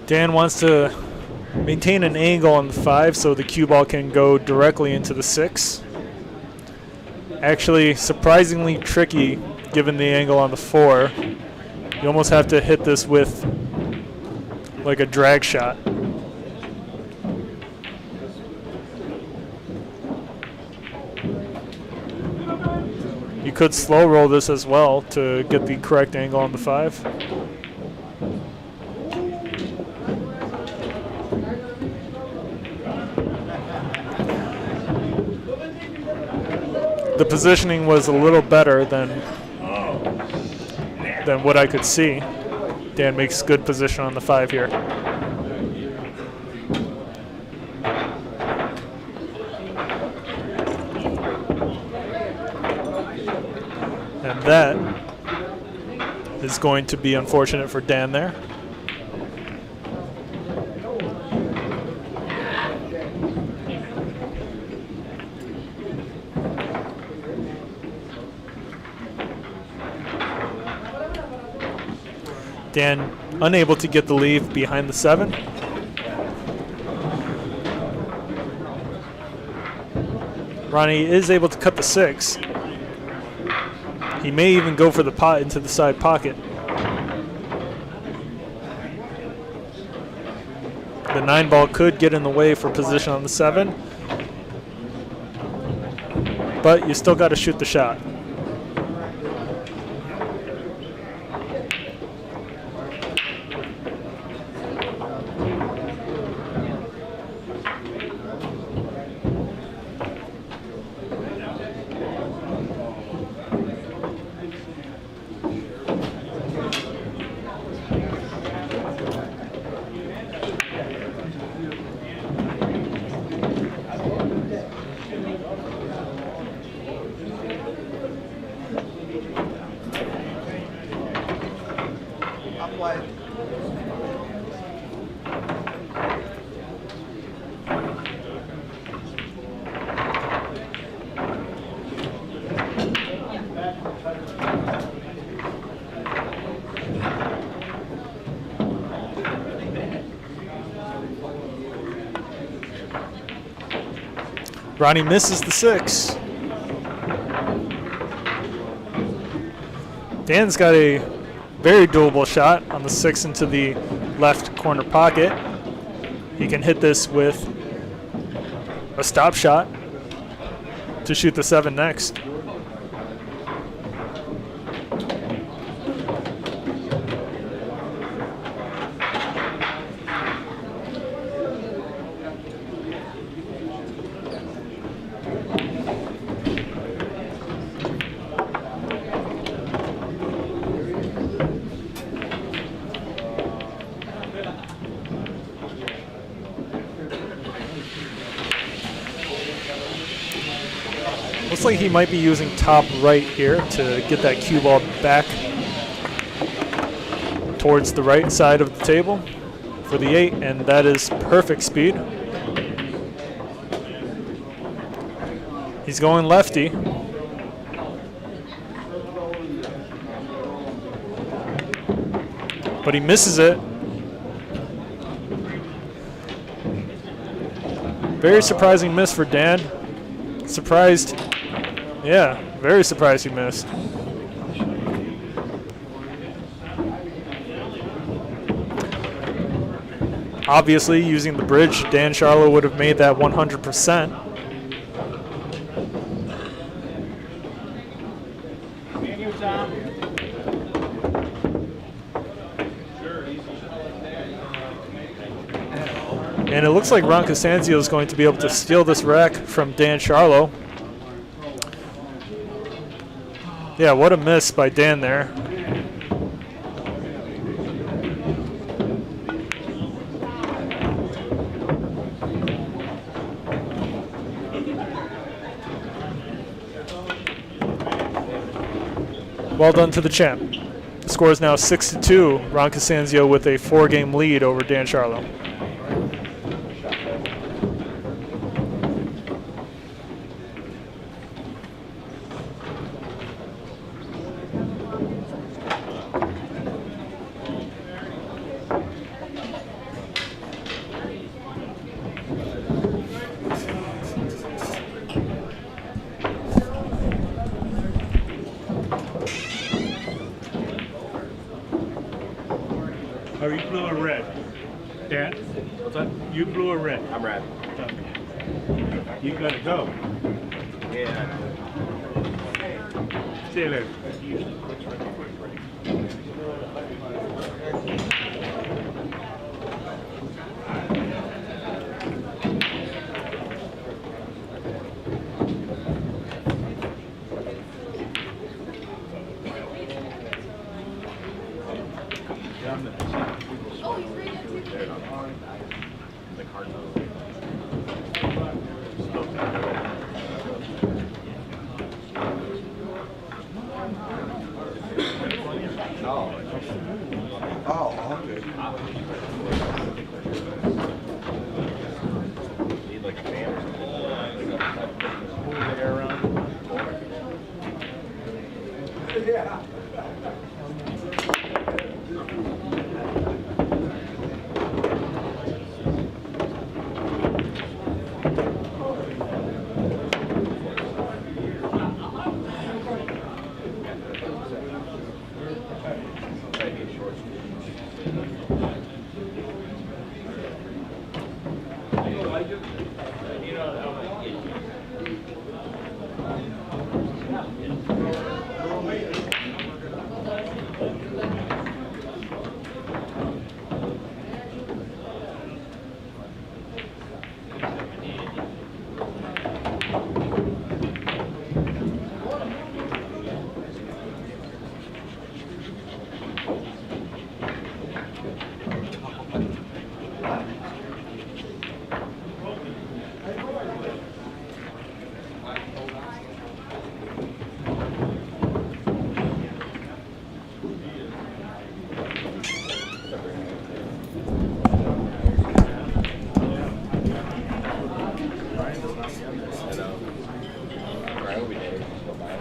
Dan wants to maintain an angle on the 5 so the cue ball can go directly into the 6. Actually, surprisingly tricky given the angle on the 4. You almost have to hit this with like a drag shot. You could slow roll this as well to get the correct angle on the 5. The positioning was a little better than what I could see. Dan makes good position on the 5 here. And that is going to be unfortunate for Dan there. Dan unable to get the leave behind the 7. Ronnie is able to cut the 6. He may even go for the pot into the side pocket. The 9 ball could get in the way for position on the 7. but you still got to shoot the shot. Ronnie misses the 6. Dan's got a very doable shot on the 6 into the left corner pocket. He can hit this with a stop shot to shoot the 7 next. Looks like he might be using top right here to get that cue ball back towards the right side of the table for the 8, and that is perfect speed. He's going lefty. But he misses it. Very surprising miss for Dan. Surprised. Yeah, very surprised he missed. Obviously, using the bridge, Dan Sharlow would have made that 100%. And it looks like Ron CASANZIO is going to be able to steal this rack from Dan Sharlow. Yeah, what a miss by Dan there. Well done to the champ. The score is now 6-2. Ron CASANZIO with a 4-game lead over Dan Sharlow.
Are you blue or red? Dan?
What's that?
You blue or red?
I'm red.
Okay. You gotta go.
Yeah.
See you later.
Oh, okay.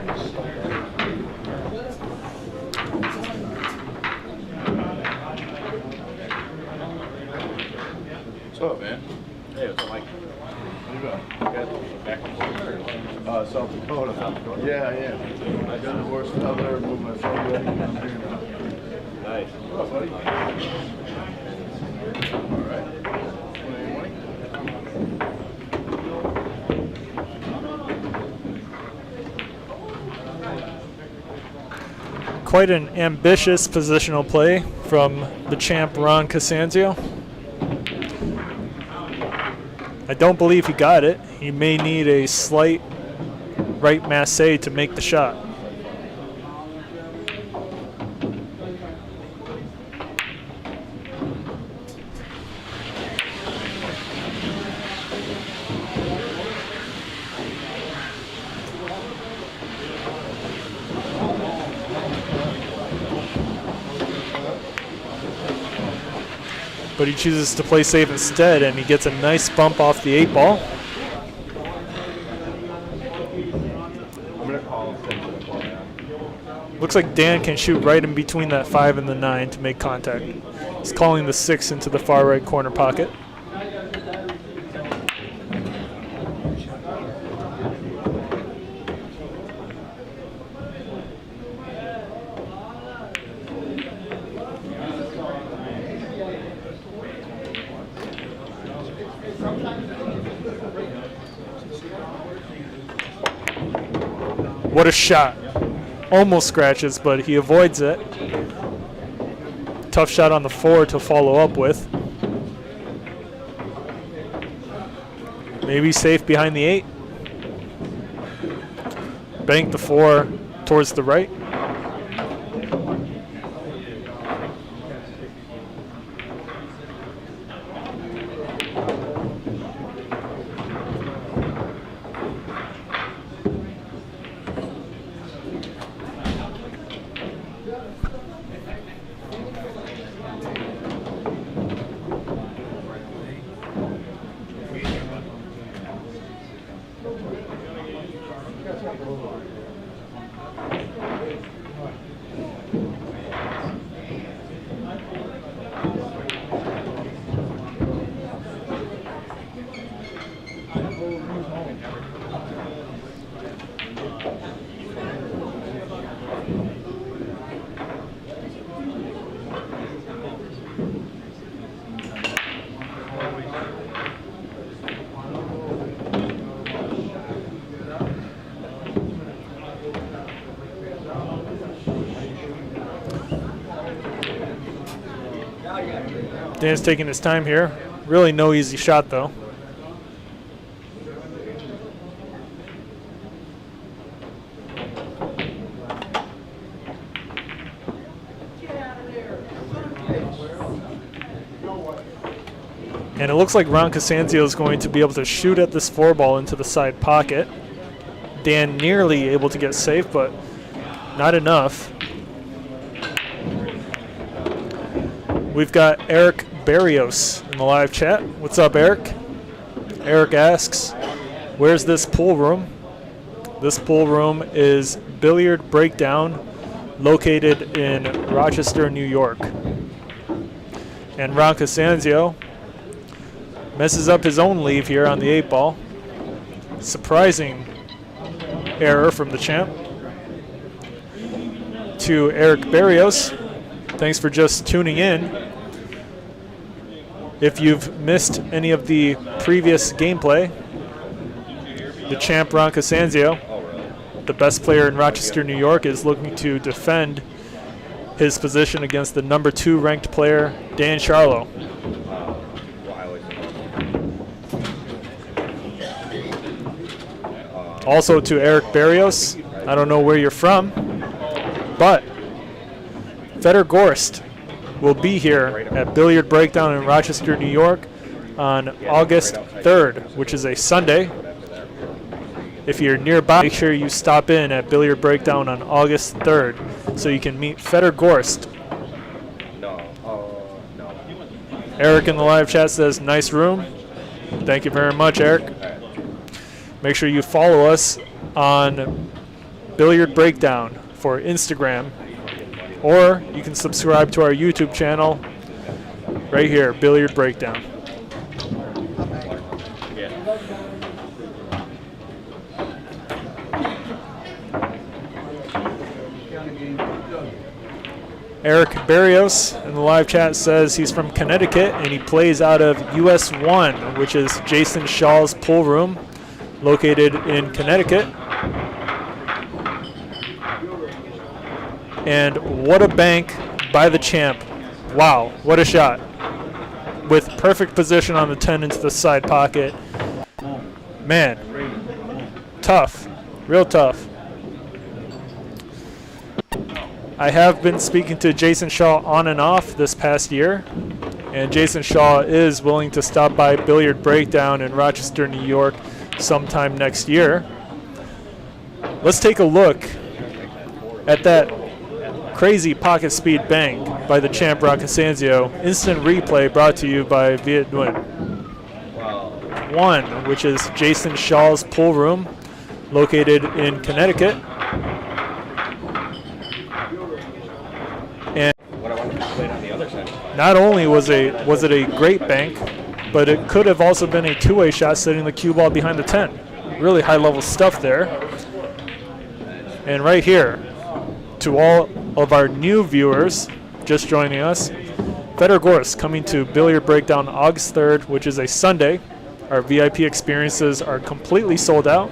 What's up, man?
Hey, what's up, Mike?
How you doing?
Back from Florida or what?
South Dakota. Yeah, yeah. I got divorced out there, moved my family. I'm here now.
Nice.
What's up, buddy? All right. Want any money?
Quite an ambitious positional play from the champ Ron CASANZIO. I don't believe he got it. He may need a slight right masse to make the shot. But he chooses to play safe instead, and he gets a nice bump off the 8-ball.
I'm going to call him.
Looks like Dan can shoot right in between that 5 and the 9 to make contact. He's calling the 6 into the far right corner pocket. What a shot. Almost scratches, but he avoids it. Tough shot on the 4 to follow up with. Maybe safe behind the 8. Bank the 4 towards the right. Dan's taking his time here. Really no easy shot, though. And it looks like Ron CASANZIO is going to be able to shoot at this 4-ball into the side pocket. Dan nearly able to get safe, but not enough. We've got Erik Barrios in the live chat. What's up, Erik? Erik asks, where's this pool room? This pool room is Billiard Breakdown, located in Rochester, New York. And Ron CASANZIO messes up his own leave here on the 8-ball. Surprising error from the champ. To Erik Barrios, thanks for just tuning in. If you've missed any of the previous gameplay, the champ Ron CASANZIO, the best player in Rochester, New York, is looking to defend his position against the number 2 ranked player, Dan Sharlow. Also to Erik Barrios, I don't know where you're from, but Fedor Gorst will be here at Billiard Breakdown in Rochester, New York on August 3rd, which is a Sunday. If you're nearby, make sure you stop in at Billiard Breakdown on August 3rd so you can meet Fedor Gorst. Eric in the live chat says, nice room. Thank you very much, Eric. Make sure you follow us on Billiard Breakdown for Instagram, or you can subscribe to our YouTube channel right here, Billiard Breakdown. Eric Barrios in the live chat says he's from Connecticut and he plays out of US 1, which is Jason Shaw's pool room located in Connecticut. And what a bank by the champ. Wow, what a shot. With perfect position on the 10 into the side pocket. Man, tough, real tough. I have been speaking to Jason Shaw on and off this past year, and Jason Shaw is willing to stop by Billiard Breakdown in Rochester, New York sometime next year. Let's take a look at that crazy pocket speed bang by the champ CASANZIO. Instant replay brought to you by Viet Nguyen. 1, which is Jason Shaw's pool room located in Connecticut. And not only was it a great bank, but it could have also been a two-way shot setting the cue ball behind the 10. Really high-level stuff there. And right here, to all of our new viewers just joining us, Fedor Gorst coming to Billiard Breakdown August 3rd, which is a Sunday. Our VIP experiences are completely sold out,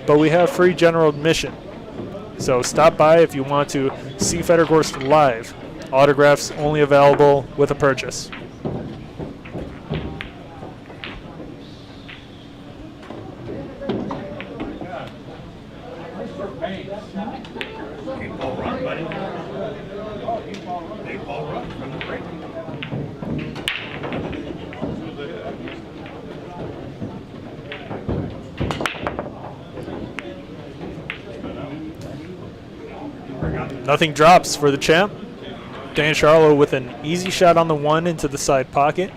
but we have free general admission. So stop by if you want to see Fedor Gorst live. Autographs only available with a purchase. Nothing drops for the champ. Dan Sharlow with an easy shot on the 1 into the side pocket,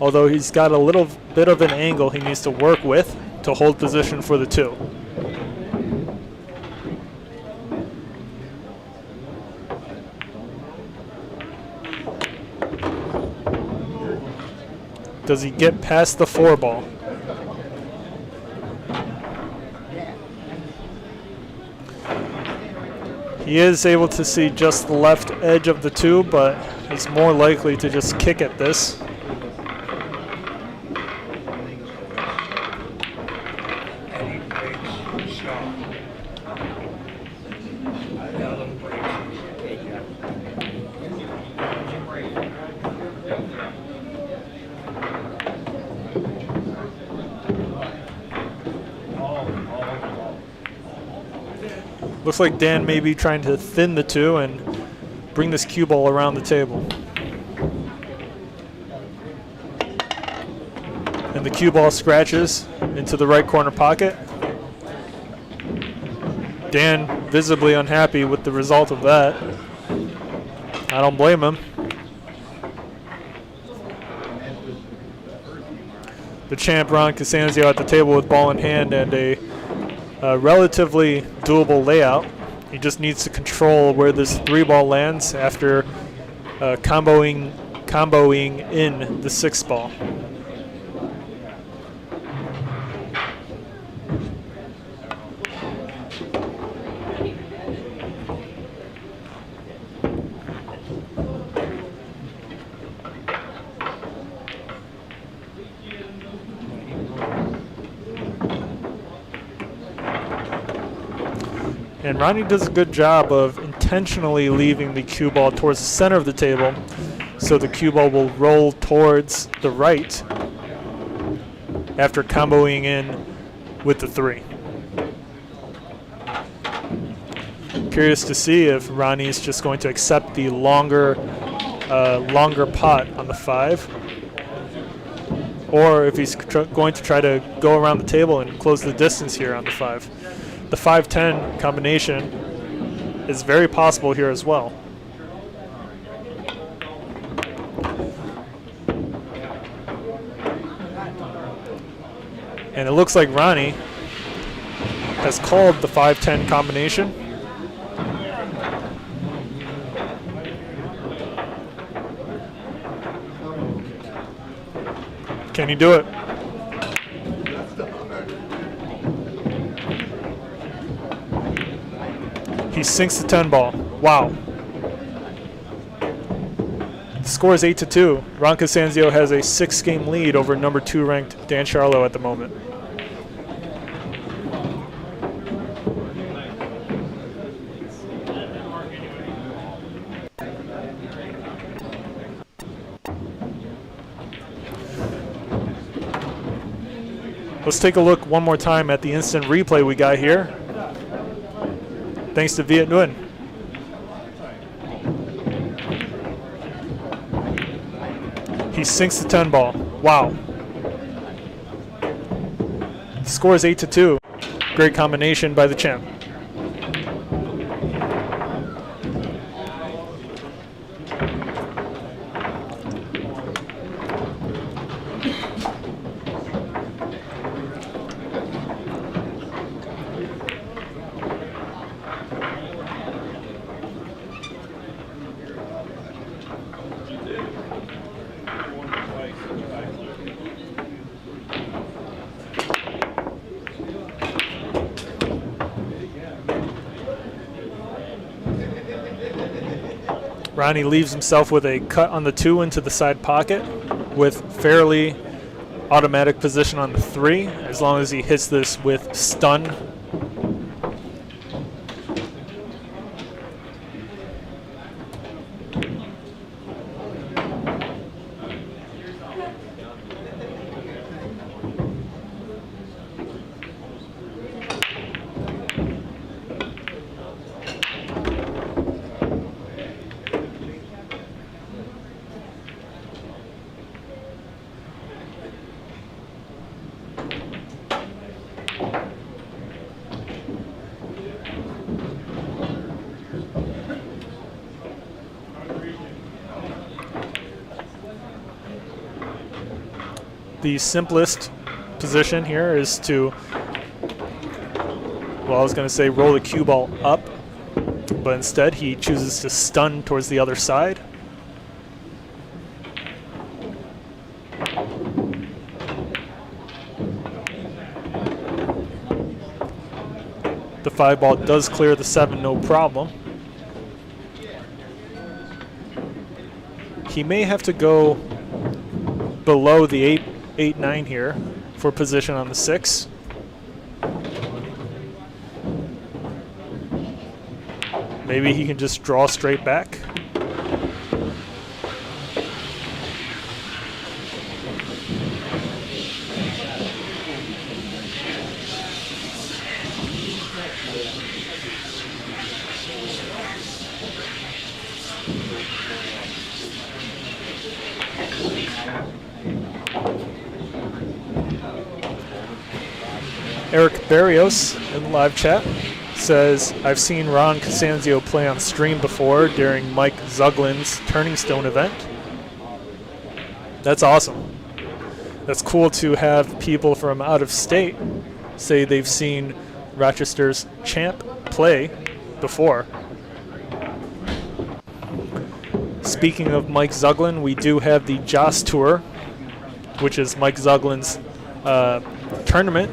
although he's got a little bit of an angle he needs to work with to hold position for the 2. Does he get past the 4 ball? He is able to see just the left edge of the 2, but he's more likely to just kick at this. Looks like Dan may be trying to thin the 2 and bring this cue ball around the table. And the cue ball scratches into the right corner pocket. Dan visibly unhappy with the result of that. I don't blame him. The champ CASANZIO at the table with ball in hand and a relatively doable layout. He just needs to control where this 3 ball lands after comboing in the 6 ball. And Ronnie does a good job of intentionally leaving the cue ball towards the center of the table so the cue ball will roll towards the right after comboing in with the 3. Curious to see if Ronnie's just going to accept the longer pot on the 5, or if he's going to try to go around the table and close the distance here on the 5. The 5-10 combination is very possible here as well. And it looks like Ronnie has called the 5-10 combination. Can he do it? He sinks the 10 ball. Wow. The score is 8-2. Ron CASANZIO has a 6-game lead over number 2 ranked Dan Sharlow at the moment. Let's take a look one more time at the instant replay we got here. Thanks to Viet Nguyen. He sinks the 10 ball. Wow. The score is 8-2. Great combination by the champ. Ronnie leaves himself with a cut on the 2 into the side pocket with fairly automatic position on the 3, as long as he hits this with stun. The simplest position here is to, well, I was going to say roll the cue ball up, but instead he chooses to stun towards the other side. The 5 ball does clear the 7, no problem. He may have to go below the 8-9 here for position on the 6. Maybe he can just draw straight back. Eric Barrios in the live chat says, I've seen Ron CASANZIO play on stream before during Mike Zuglin's Turning Stone event. That's awesome. That's cool to have people from out of state say they've seen Rochester's champ play before. Speaking of Mike Zuglin, we do have the Joss Tour, which is Mike Zuglin's tournament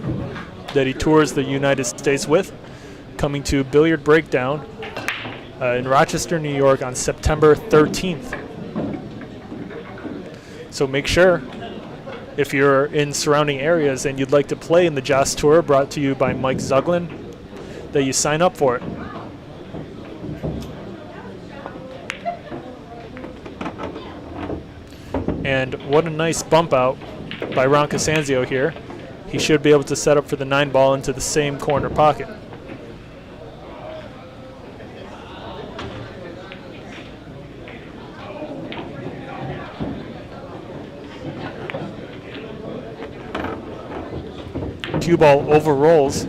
that he tours the United States with, coming to Billiard Breakdown in Rochester, New York on September 13th. So make sure, if you're in surrounding areas and you'd like to play in the Joss Tour brought to you by Mike Zuglin, that you sign up for it. And what a nice bump out by Ron CASANZIO here. He should be able to set up for the 9 ball into the same corner pocket. Cue ball overrolls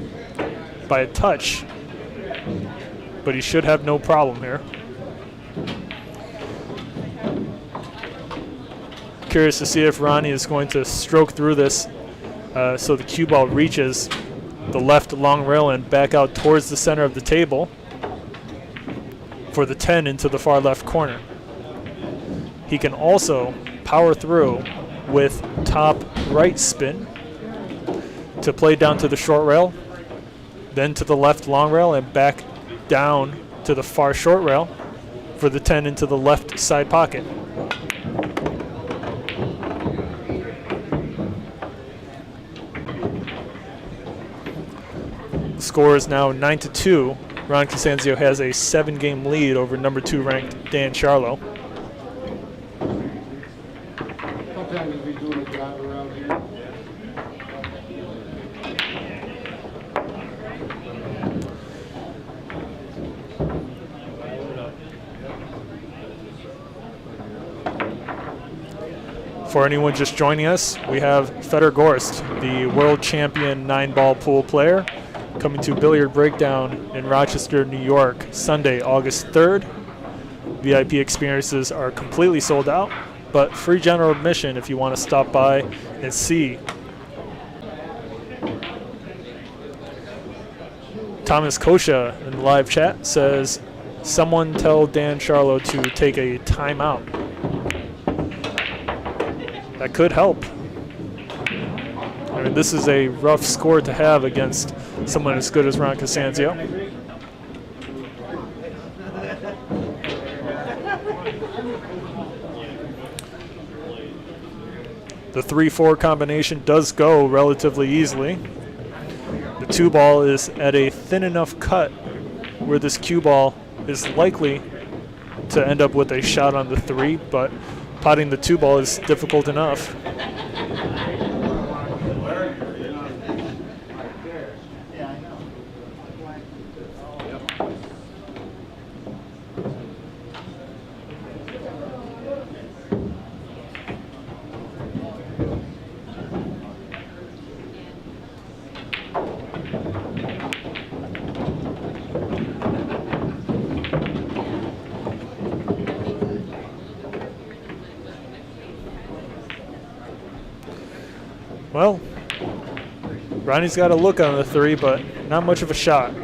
by a touch, but he should have no problem here. Curious to see if Ronnie is going to stroke through this so the cue ball reaches the left long rail and back out towards the center of the table for the 10 into the far left corner. He can also power through with top right spin to play down to the short rail, then to the left long rail, and back down to the far short rail for the 10 into the left side pocket. The score is now 9-2. Ron CASANZIO has a 7-game lead over number 2 ranked Dan Sharlow.
Sometimes we do a job around here.
For anyone just joining us, we have Fedor Gorst, the world champion 9-ball pool player, coming to Billiard Breakdown in Rochester, New York, Sunday, August 3rd. VIP experiences are completely sold out, but free general admission if you want to stop by and see. Thomas Kosha in the live chat says, someone tell Dan Sharlow to take a timeout. That could help. I mean, this is a rough score to have against someone as good as Ron CASANZIO. The 3-4 combination does go relatively easily. The 2-ball is at a thin enough cut where this cue ball is likely to end up with a shot on the 3, but potting the 2-ball is difficult enough. Well, Ronnie's got a look on the 3, but not much of a shot.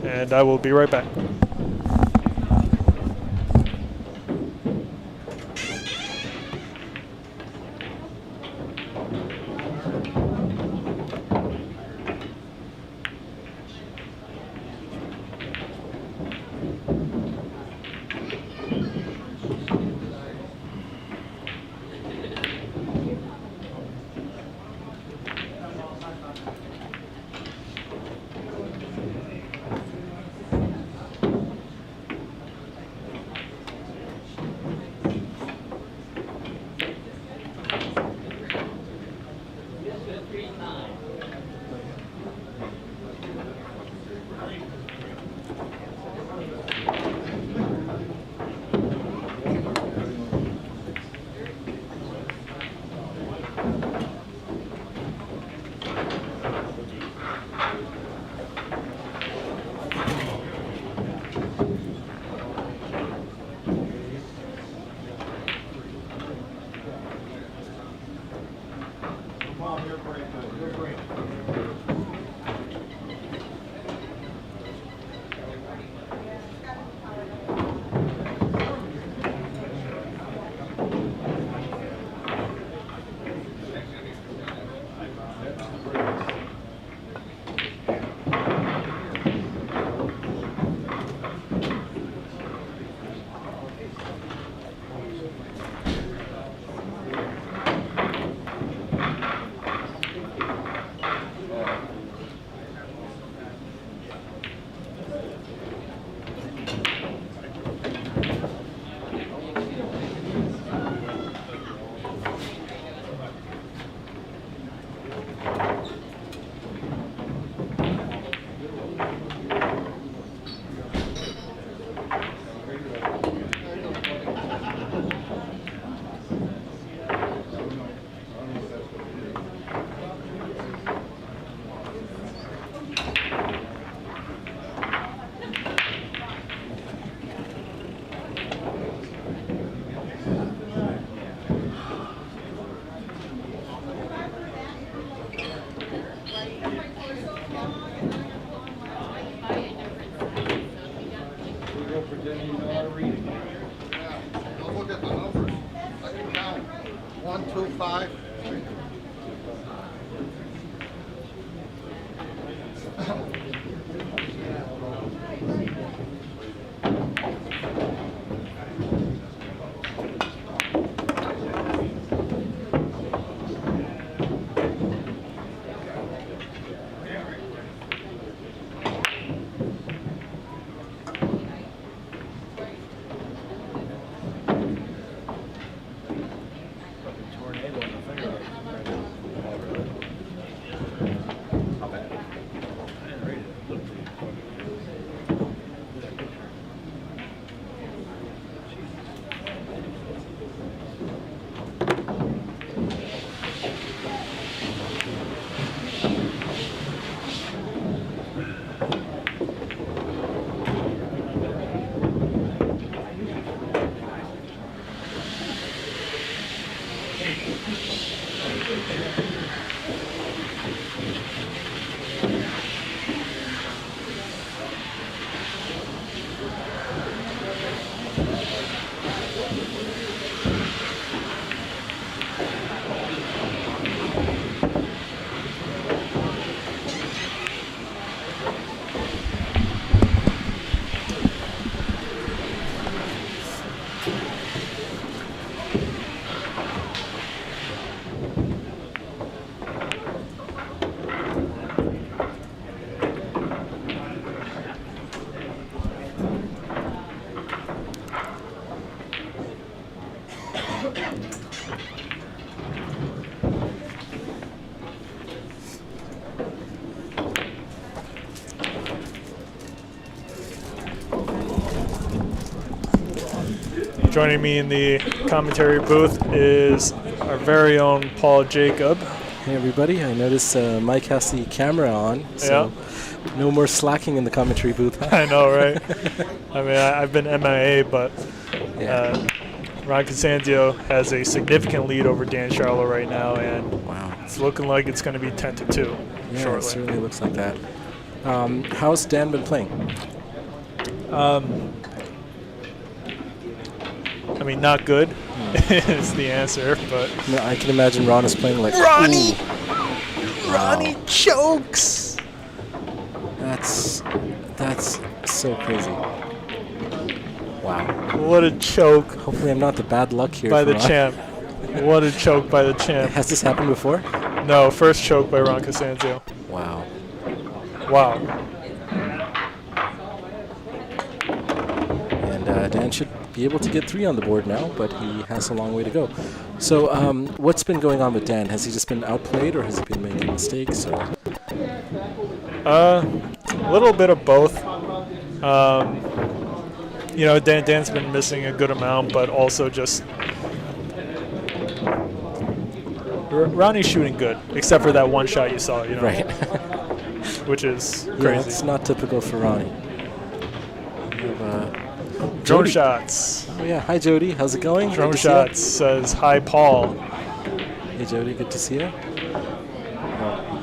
And I will be right back.
look at the numbers. I can count 1, 2, 5.
Joining me in the commentary booth is our very own Paul Jacob.
Hey everybody, I notice Mike has the camera on, so no more slacking in the commentary booth. Huh?
I know, right? I mean, I've been MIA, but Ron CASANZIO has a significant lead over Dan Sharlow right now, and it's looking like it's going to be 10-2
Yeah,
shortly.
it certainly looks like that. How's Dan been playing?
I mean, not good is the answer, but
I can imagine Ron is playing like
Ronnie!
Ooh.
Ronnie chokes!
That's so crazy. Wow.
What a choke
Hopefully I'm not the bad luck here
by
for
the
Ron.
champ. What a choke by the champ.
Has this happened before?
No, first choke by Ron CASANZIO.
Wow.
Wow.
And Dan should be able to get 3 on the board now, but he has a long way to go. So what's been going on with Dan? Has he just been outplayed, or has he been making mistakes? Or?
A little bit of both. You know, Dan's been missing a good amount, but also just Ronnie's shooting good, except for that one shot you saw. You know,
Right.
which is
Yeah,
crazy.
that's not typical for Ronnie. We have,
Drone
Jody.
shots.
Oh yeah, hi Jody, how's it going?
Drone
Good to see ya.
shots says hi Paul.
Hey Jody, good to see you.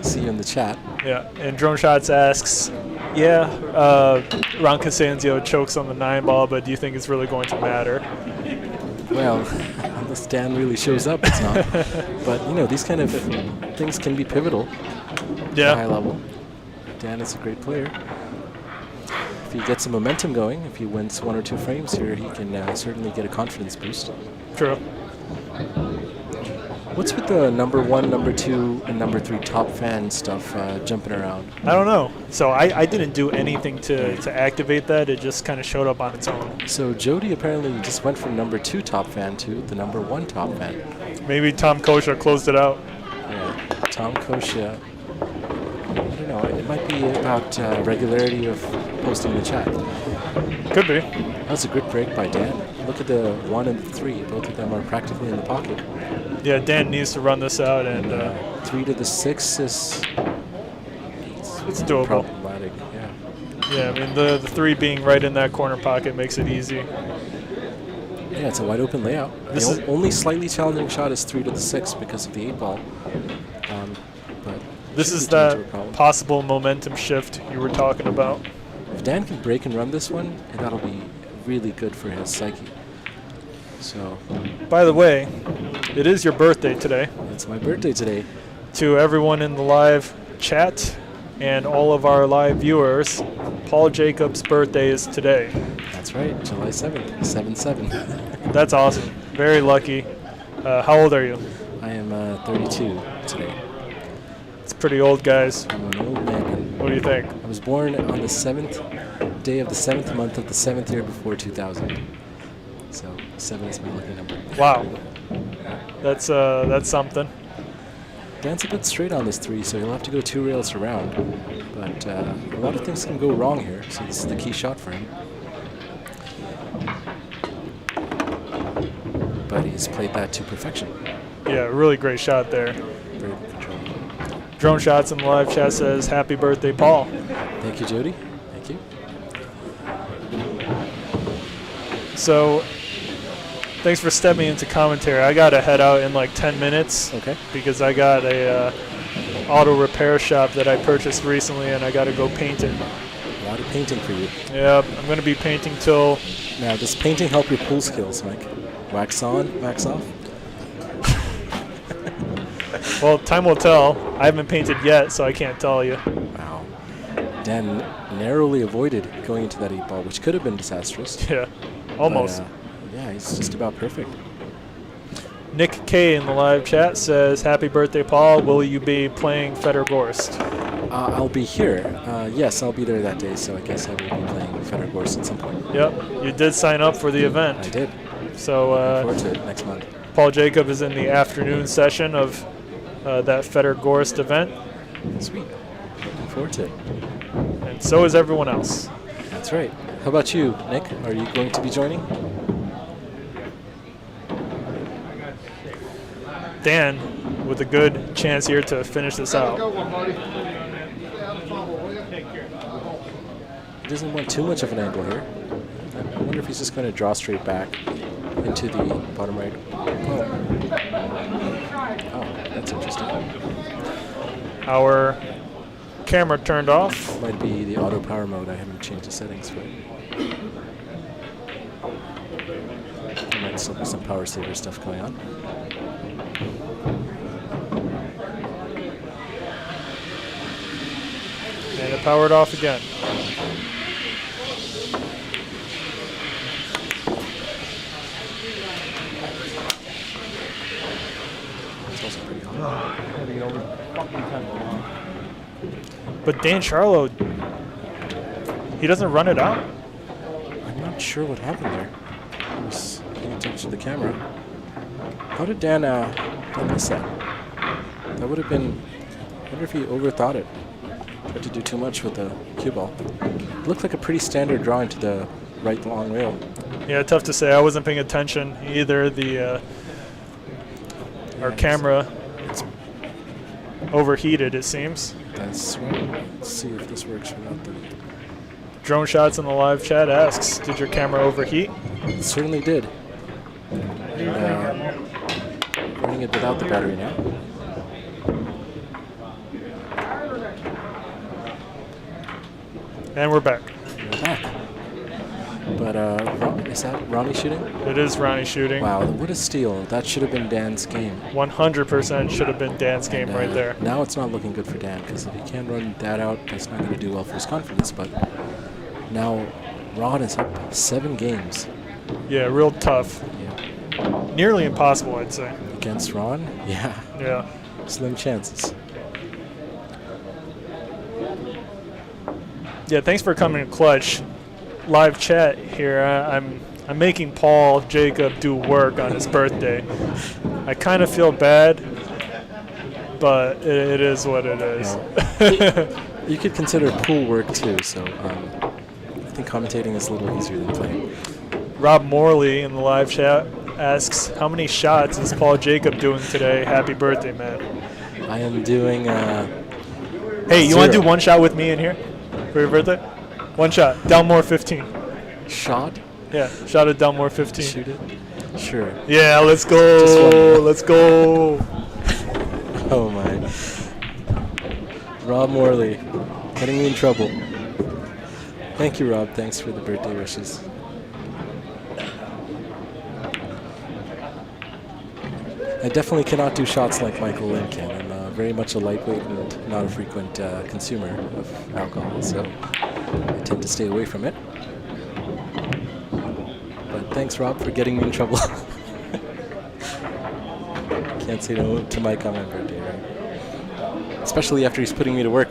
See you in the chat.
Yeah, and Drone Shots asks, Ron CASANZIO chokes on the 9-ball, but do you think it's really going to matter?
Well, unless Dan really shows up, it's not. But you know, these kind of things can be pivotal at a high level. Dan is a great player. If he gets some momentum going, if he wins 1 or 2 frames here, he can certainly get a confidence boost.
True.
What's with the number 1, number 2, and number 3 top fan stuff jumping around?
I don't know. So I didn't do anything to activate that. It just kind of showed up on its own.
So Jody apparently just went from number 2 top fan to the number 1 top fan.
Maybe Tom Kosha closed it out.
Yeah, Tom Kosha. I don't know. It might be about regularity of posting in the chat.
Could be.
That was a good break by Dan. Look at the 1 and the 3. Both of them are practically in the pocket.
Yeah, Dan needs to run this out, and
3 to the 6 is
it's doable.
problematic. Yeah.
Yeah, I mean the 3 being right in that corner pocket makes it easy.
Yeah, it's a wide open layout.
This
The only slightly challenging shot is 3 to the 6 because of the 8-ball. But
This
shouldn't
is
be too much of a
that
problem.
possible momentum shift you were talking about.
If Dan can break and run this one, and that'll be really good for his psyche. So,
By the way, it is your birthday today.
it's my birthday today.
To everyone in the live chat and all of our live viewers, Paul Jacobs' birthday is today.
That's right, July 7th, 7/7.
That's awesome. Very lucky. How old are you?
I am 32 today.
It's pretty old, guys.
I'm an old man.
What do you think?
I was born on the 7th day of the 7th month of the 7th year before 2000. So 7 is my lucky number.
Wow. That's something.
Dan's a bit straight on this 3, so he'll have to go 2 rails around. But a lot of things can go wrong here, so this is the key shot for him. But he's played that to perfection.
Yeah, really great shot there.
Very good control.
Drone Shots in the live chat says, happy birthday, Paul.
Thank you, Jody. Thank you.
So, thanks for stepping into commentary. I got to head out in like 10 minutes.
Okay.
Because I got a auto repair shop that I purchased recently, and I got to go paint it.
A lot of painting for you.
Yeah, I'm going to be painting till...
Now, does painting help your pool skills, Mike? Wax on, wax off?
Well, time will tell. I haven't painted yet, so I can't tell you.
Wow. Dan narrowly avoided going into that 8 ball, which could have been disastrous.
Yeah, almost.
But, yeah, he's just about perfect.
Nick K in the live chat says, happy birthday, Paul. Will you be playing Federgorst?
I'll be here. Yes, I'll be there that day, so I guess I will be playing Federgorst at some point.
Yep, you did sign up for the event.
I did.
So
Look forward to it next month.
Paul Jacob is in the afternoon session of that Federgorst event.
Sweet. Looking forward to it.
And so is everyone else.
That's right. How about you, Nick? Are you going to be joining?
Dan with a good chance here to finish this out.
He doesn't want too much of an angle here. I wonder if he's just going to draw straight back into the bottom right. Oh, that's interesting.
Our camera turned off.
Might be the auto power mode. I haven't changed the settings for it. There might still be some power saver stuff going on.
And it powered off again.
It's also pretty hot.
But Dan Sharlow, he doesn't run it out?
I'm not sure what happened there. I was paying attention to the camera. How did Dan miss that? That would have been... I wonder if he overthought it. Tried to do too much with the cue ball. It looked like a pretty standard drawing to the right long rail.
Yeah, tough to say. I wasn't paying attention either. Our camera overheated, it seems.
That's right. Let's see if this works without the...
Drone Shots in the live chat asks, did your camera overheat?
It certainly did. And, running it without the battery now.
And we're back.
We're back. But is that Ronnie shooting?
It is Ronnie shooting.
Wow, what a steal. That should have been Dan's game.
100% should have been Dan's game right there.
Now it's not looking good for Dan, because if he can't run that out, that's not going to do well for his confidence. But now Ron is up 7 games.
Yeah, real tough.
Yeah.
Nearly impossible, I'd say.
Against Ron? Yeah.
Yeah.
Slim chances.
Yeah, thanks for coming to Clutch. Live chat here. I'm making Paul Jacob do work on his birthday. I kind of feel bad, but it is what it is.
Yeah. You could consider pool work too, so I think commentating is a little easier than playing.
Rob Morley in the live chat asks, how many shots is Paul Jacob doing today? Happy birthday, man.
I am doing
Hey, you want to do one shot with me in here for your birthday? One shot. Delmore 15.
shot?
Yeah, shot at Delmore 15.
Shoot it? Sure.
Yeah, let's go. Let's go.
Oh my. Rob Morley, getting me in trouble. Thank you, Rob. Thanks for the birthday wishes. I definitely cannot do shots like Michael Lynn can. I'm very much a lightweight and not a frequent consumer of alcohol, so I tend to stay away from it. But thanks, Rob, for getting me in trouble. Can't say no to Mike on my birthday, right? Especially after he's putting me to work.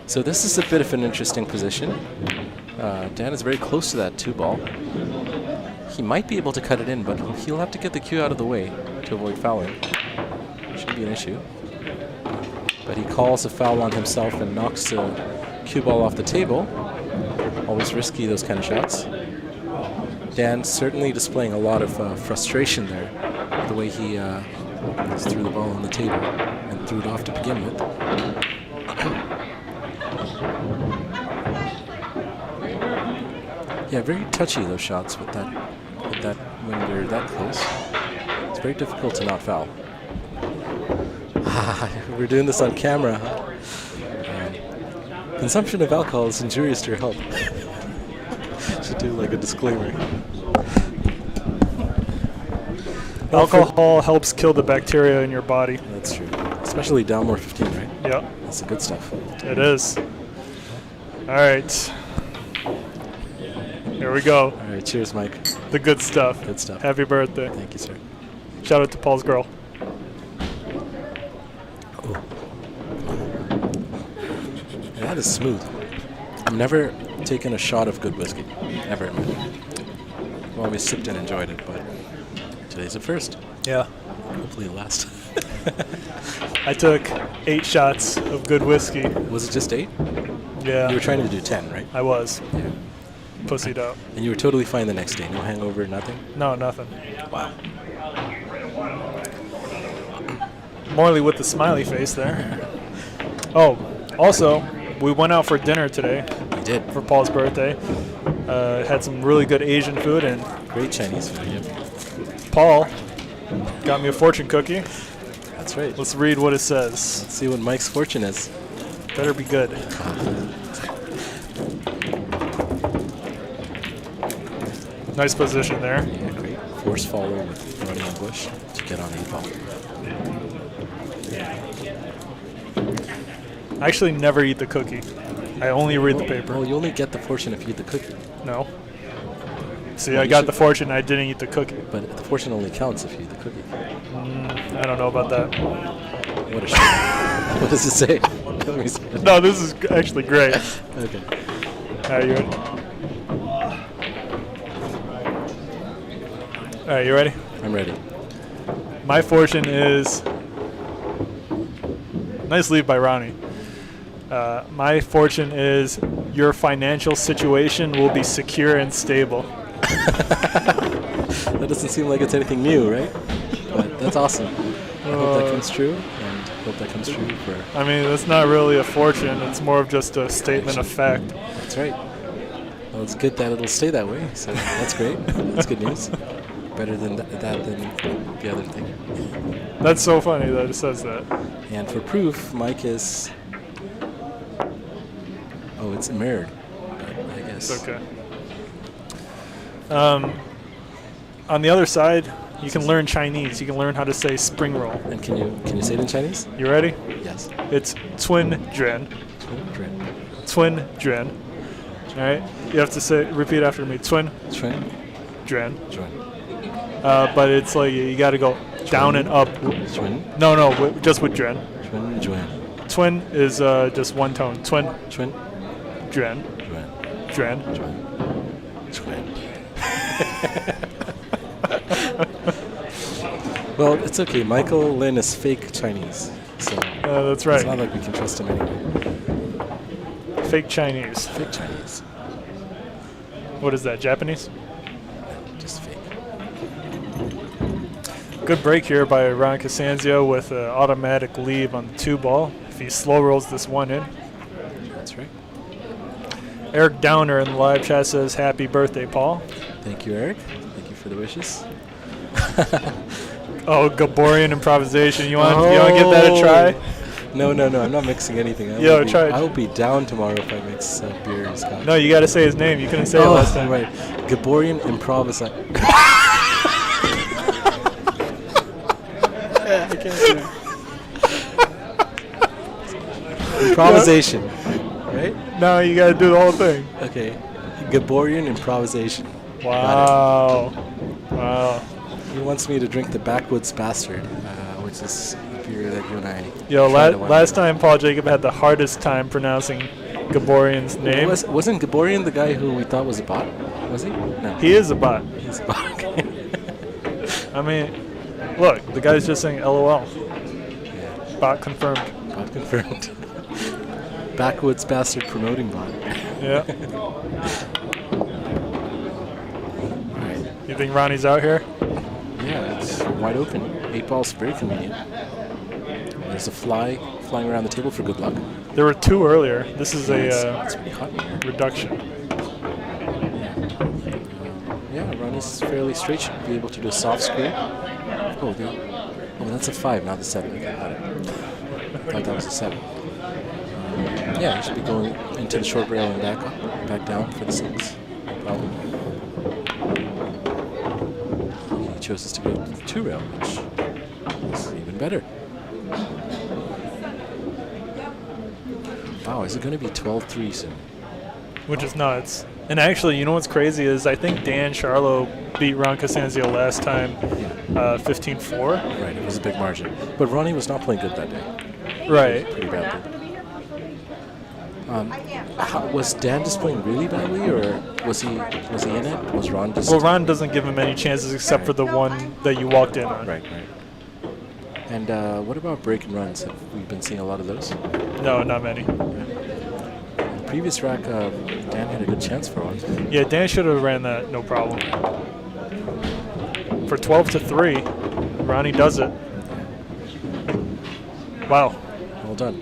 So this is a bit of an interesting position. Dan is very close to that 2-ball. He might be able to cut it in, but he'll have to get the cue out of the way to avoid fouling. Shouldn't be an issue. But he calls a foul on himself and knocks the cue ball off the table. Always risky, those kind of shots. Dan certainly displaying a lot of frustration there, the way he just threw the ball on the table and threw it off to begin with. Yeah, very touchy, those shots with that when they're that close. It's very difficult to not foul. We're doing this on camera. Consumption of alcohol is injurious to your health. Should do like a disclaimer.
Alcohol helps kill the bacteria in your body.
That's true. Especially Dalmore 15, right?
Yep.
That's the good stuff.
It is. All right. Here we go.
All right, cheers, Mike.
The good stuff.
Good stuff.
Happy birthday.
Thank you, sir.
Shout out to Paul's girl.
Oh. Yeah, that is smooth. I've never taken a shot of good whiskey. Ever. I've always sipped and enjoyed it, but today's a first.
Yeah.
Hopefully it'll last.
I took 8 shots of good whiskey.
Was it just 8?
Yeah.
You were trying to do 10, right?
I was.
Yeah.
Pussied out.
And you were totally fine the next day? No hangover, nothing?
No, nothing.
Wow.
Morley with the smiley face there. Oh, also, we went out for dinner today.
We did.
For Paul's birthday. Had some really good Asian food, and
great Chinese food, yeah.
Paul got me a fortune cookie.
That's right.
Let's read what it says.
Let's see what Mike's fortune is.
Better be good. Nice position there.
Yeah, great. Force follow with running on bush to get on 8-ball.
I actually never eat the cookie. I only read the paper.
Well, you only get the fortune if you eat the cookie.
No. See,
Well,
I got the fortune, I didn't eat the cookie.
But the fortune only counts if you eat the cookie.
I don't know about that.
What a shame. What does it say? Let me see.
No, this is actually great.
Okay.
Are you ready? All right, you ready?
I'm ready.
My fortune is... Nice lead by Ronnie. My fortune is your financial situation will be secure and stable.
That doesn't seem like it's anything new, right? But that's awesome. I hope that comes true, and hope that comes true for...
I mean, that's not really a fortune. It's more of just a statement of fact.
That's right. Well, it's good that it'll stay that way, so that's great. That's good news. Better than that than the other thing.
That's so funny that it says that.
And for proof, Mike is... Oh, it's mirrored. But I guess...
It's okay. On the other side, you can learn Chinese. You can learn how to say spring roll.
And can you say it in Chinese?
You ready?
Yes.
It's twin juan.
Twin Dren.
Twin juan. All right. You have to say repeat after me. Twin
Twin
juan.
Dren.
But it's like you got to go down and up.
Twin.
No, just with juan.
Twin Juan.
Twin is just one tone. Twin
Twin
juan.
Juan.
Juan.
Juan. Twin. Well, it's okay. Michael Lin is fake Chinese, so
That's right.
it's not like we can trust him anyway.
Fake Chinese.
Fake Chinese.
What is that? Japanese?
Just fake.
Good break here by Ron CASANZIO with an automatic lead on the 2-ball. If he slow rolls this one in.
That's right.
Eric Downer in the live chat says, "Happy birthday, Paul."
Thank you, Eric. Thank you for the wishes.
Oh, Gaborian improvisation. You want to give that a try?
No. I'm not mixing anything.
Try it.
I will be down tomorrow if I mix beer and scotch.
No, you got to say his name. You couldn't say it last time.
Right. Gaborian improvisation. Improvisation, right?
No, you gotta do the whole thing.
Okay. Gaborian improvisation.
Wow. Wow.
He wants me to drink the Backwoods Bastard, which is a beer that you and I.
Yo,
tried a while
last
ago.
time Paul Jacob had the hardest time pronouncing Gaborian's name.
Wasn't Gaborian the guy who we thought was a bot? Was he? No.
He is a bot.
He's a bot.
I mean, look, the guy's just saying LOL.
Yeah.
Bot confirmed.
Bot confirmed. Backwoods Bastard promoting bot.
Yeah.
Alright.
You think Ronnie's out here?
Yeah, it's wide open. 8 balls, very convenient. There's a fly flying around the table for good luck.
There were 2 earlier. This is
It's pretty hot in here.
reduction.
Yeah, Ronnie's fairly straight. Should be able to do a soft screw. Oh, that's a 5, not the 7. Okay, got it. I thought that was a 7. Yeah, he should be going into the short rail and back down for the 6. No problem. He chooses to go to the 2 rail, which is even better. Wow, is it going to be 12-3 soon?
Which is nuts. And actually, you know what's crazy is I think Dan Sharlow beat Ron CASANZIO last time 15-4.
Right, it was a big margin. But Ronnie was not playing good that day.
Right.
Pretty badly. Was Dan just playing really badly, or was he in it? Was Ron just...
Well, Ron doesn't give him any chances except for the one that you walked in on.
Right. And what about break and runs? Have we been seeing a lot of those?
No, not many.
The previous rack, Dan had a good chance for one.
Yeah, Dan should have ran that, no problem. For 12-3, Ronnie does it. Wow.
Well done.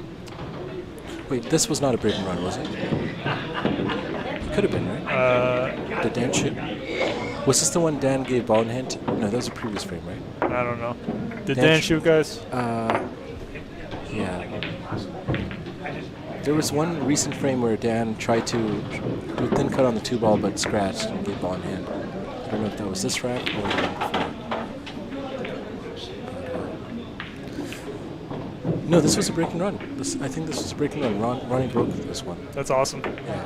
Wait, this was not a break and run, was it? It could have been, right? Did Dan shoot? Was this the one Dan gave ball in hand? No, that was a previous frame, right?
I don't know. Did Dan shoot, guys?
Yeah. There was one recent frame where Dan tried to do a thin cut on the 2 ball but scratched and gave ball in hand. I don't know if that was this rack or the one before. No, this was a break and run. I think this was a break and run. Ronnie broke this one.
That's awesome.
Yeah.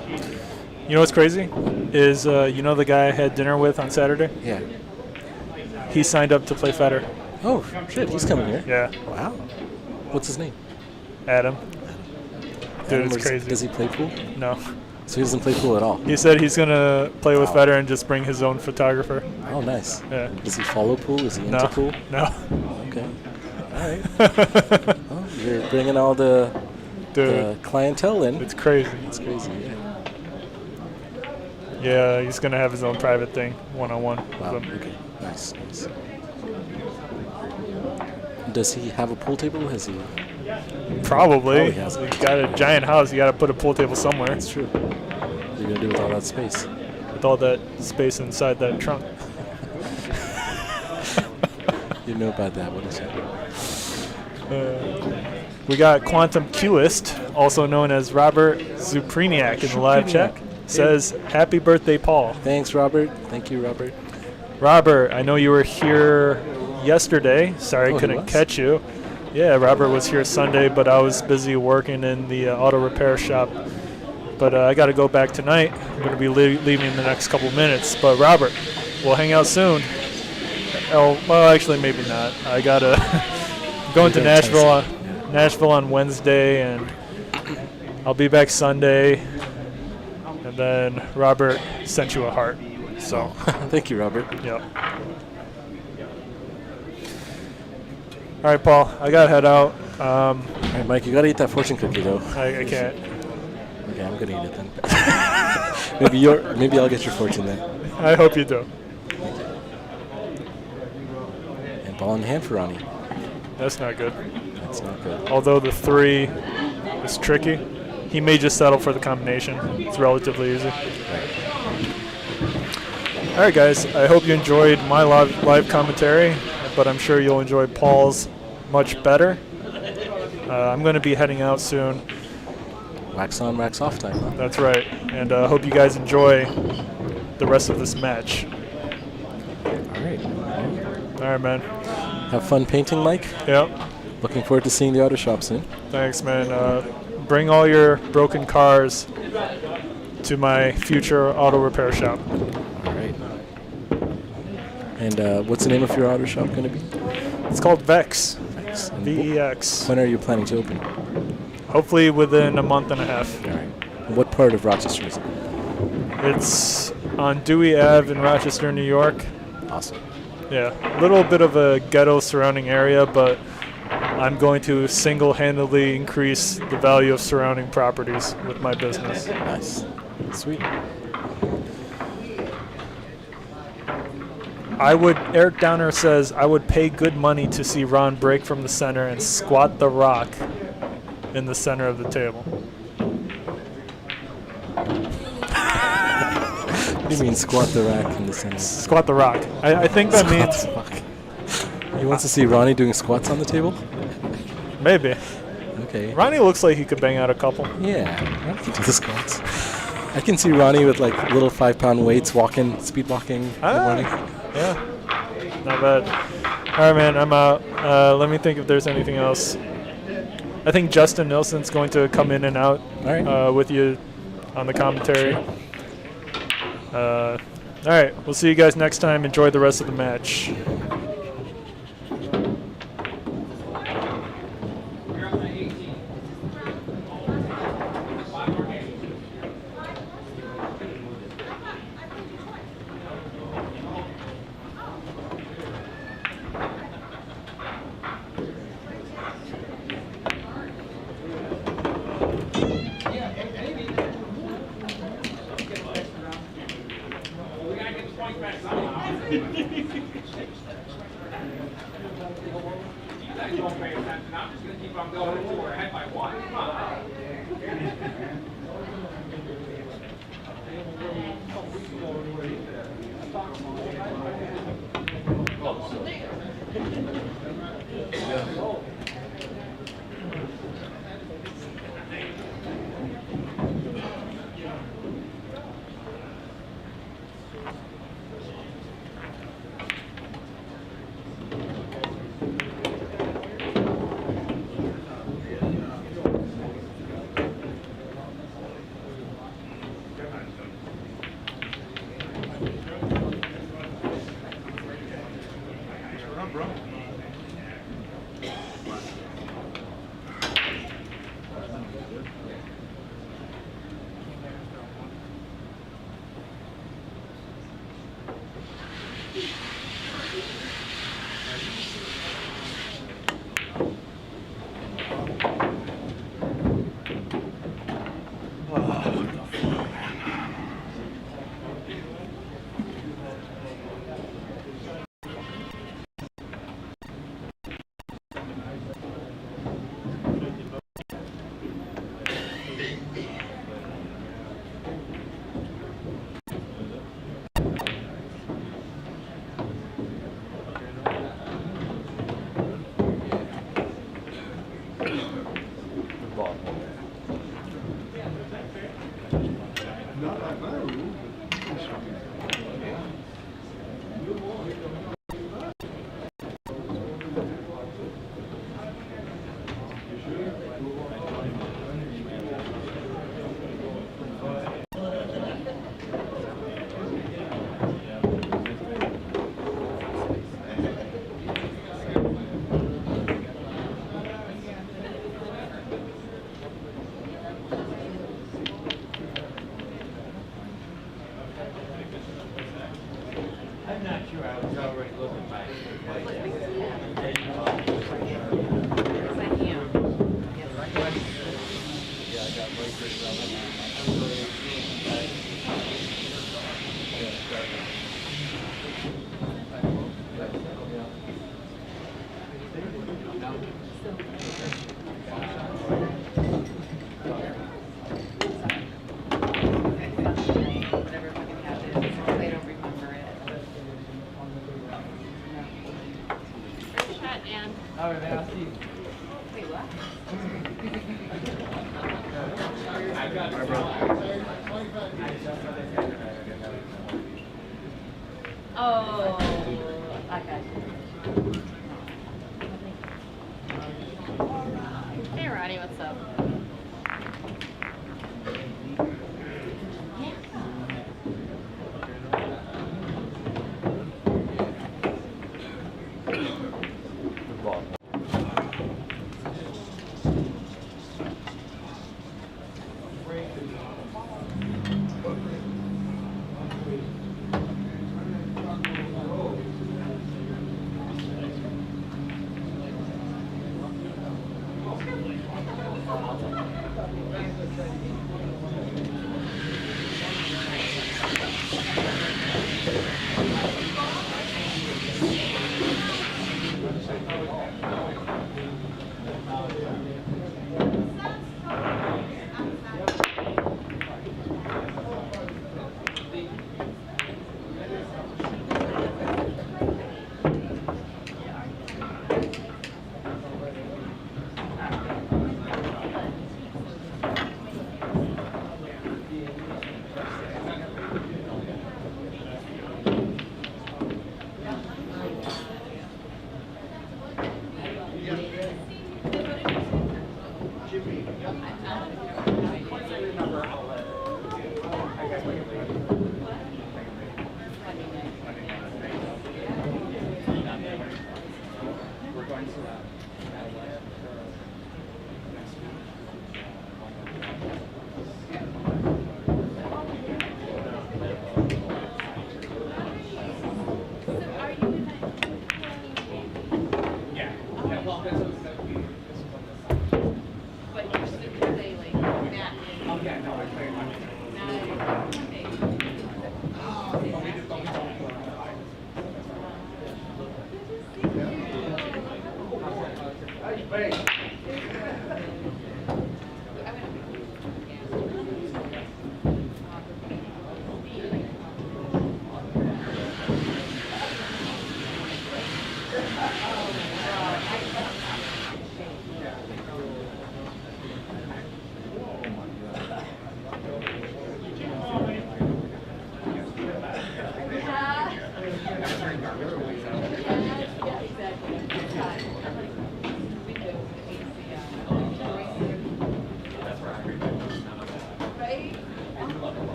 You know what's crazy? Is you know the guy I had dinner with on Saturday?
Yeah.
He signed up to play Feder.
Oh, shit, he's coming here.
Yeah.
Wow. What's his name?
Adam. Dude,
Adam,
it's crazy.
Does he play pool?
No.
So he doesn't play pool at all?
He said he's going to play with Feder and just bring his own photographer.
Oh, nice.
Yeah.
Does he follow pool? Is he into pool?
No.
Okay. All right. Well, you're bringing all the clientele in.
It's crazy.
It's crazy, yeah.
Yeah, he's going to have his own private thing, one-on-one.
Wow, okay. Nice. Does he have a pool table? Has he?
Probably.
Has
He's got a giant house. You got to put a pool table somewhere.
That's true. What are you going to do with all that space?
With all that space inside that trunk.
You know about that. What is it?
We got Quantum Qist, also known as Robert Zupriniak in the live chat. Says, happy birthday, Paul.
Thanks, Robert. Thank you, Robert.
Robert, I know you were here yesterday. Sorry I couldn't catch you. Yeah, Robert was here Sunday, but I was busy working in the auto repair shop. But I got to go back tonight. I'm going to be leaving in the next couple minutes. But Robert, we'll hang out soon. Oh, well, actually, maybe not. I got to going to Nashville on Wednesday, and I'll be back Sunday. And then Robert sent you a heart. So
thank you, Robert.
Yep. All right, Paul. I gotta head out.
All right, Mike. You gotta eat that fortune cookie, though.
I can't.
Okay, I'm gonna eat it then. maybe I'll get your fortune then.
I hope you do.
And ball in hand for Ronnie.
That's not good.
That's not good.
Although the 3 is tricky, he may just settle for the combination. It's relatively easy. All right, guys. I hope you enjoyed my live commentary, but I'm sure you'll enjoy Paul's much better. I'm going to be heading out soon.
Wax on, wax off time. Huh?
That's right. And I hope you guys enjoy the rest of this match.
All right.
All right, man.
Have fun painting, Mike.
Yep.
Looking forward to seeing the auto shop soon.
Thanks, man. Bring all your broken cars to my future auto repair shop.
All right. And what's the name of your auto shop going to be?
It's called Vex.
Vex. And
VEX.
When are you planning to open?
Hopefully within a month and a half.
All right. And what part of Rochester is it?
It's on Dewey Ave in Rochester, New York.
Awesome.
Yeah, a little bit of a ghetto surrounding area, but I'm going to single-handedly increase the value of surrounding properties with my business.
Nice. Sweet.
Eric Downer says, I would pay good money to see Ron break from the center and squat the rock in the center of the table.
What do you mean squat the rack in the center?
Squat the rock. I think that means...
He wants to see Ronnie doing squats on the table?
Maybe.
Okay.
Ronnie looks like he could bang out a couple.
Yeah, Ronnie can do the squats. I can see Ronnie with like little 5-pound weights walking, speed walking in the morning.
Yeah. Not bad. All right, man, I'm out. Let me think if there's anything else. I think Justin Nilsson's going to come in and out with you on the commentary. All right, we'll see you guys next time. Enjoy the rest of the match.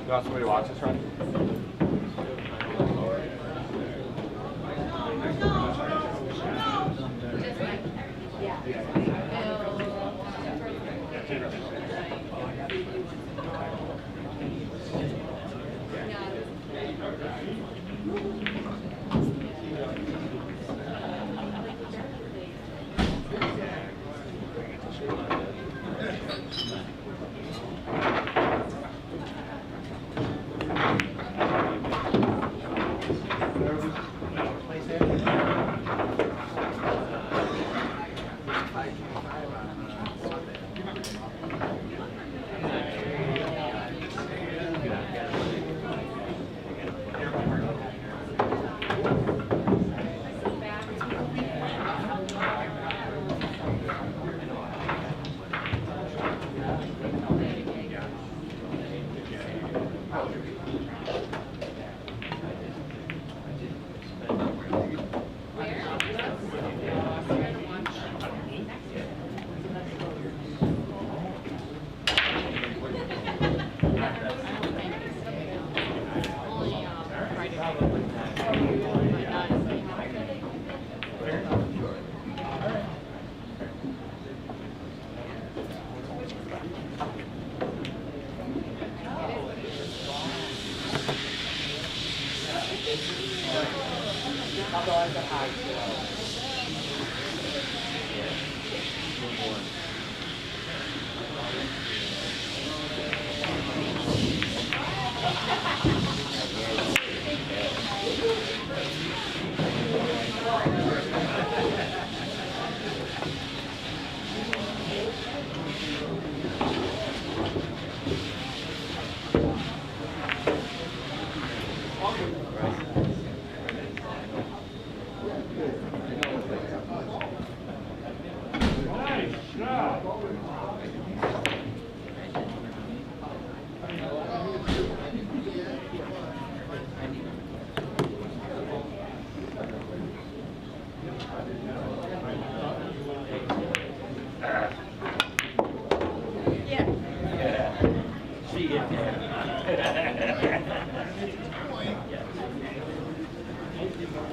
You want somebody to watch us, right?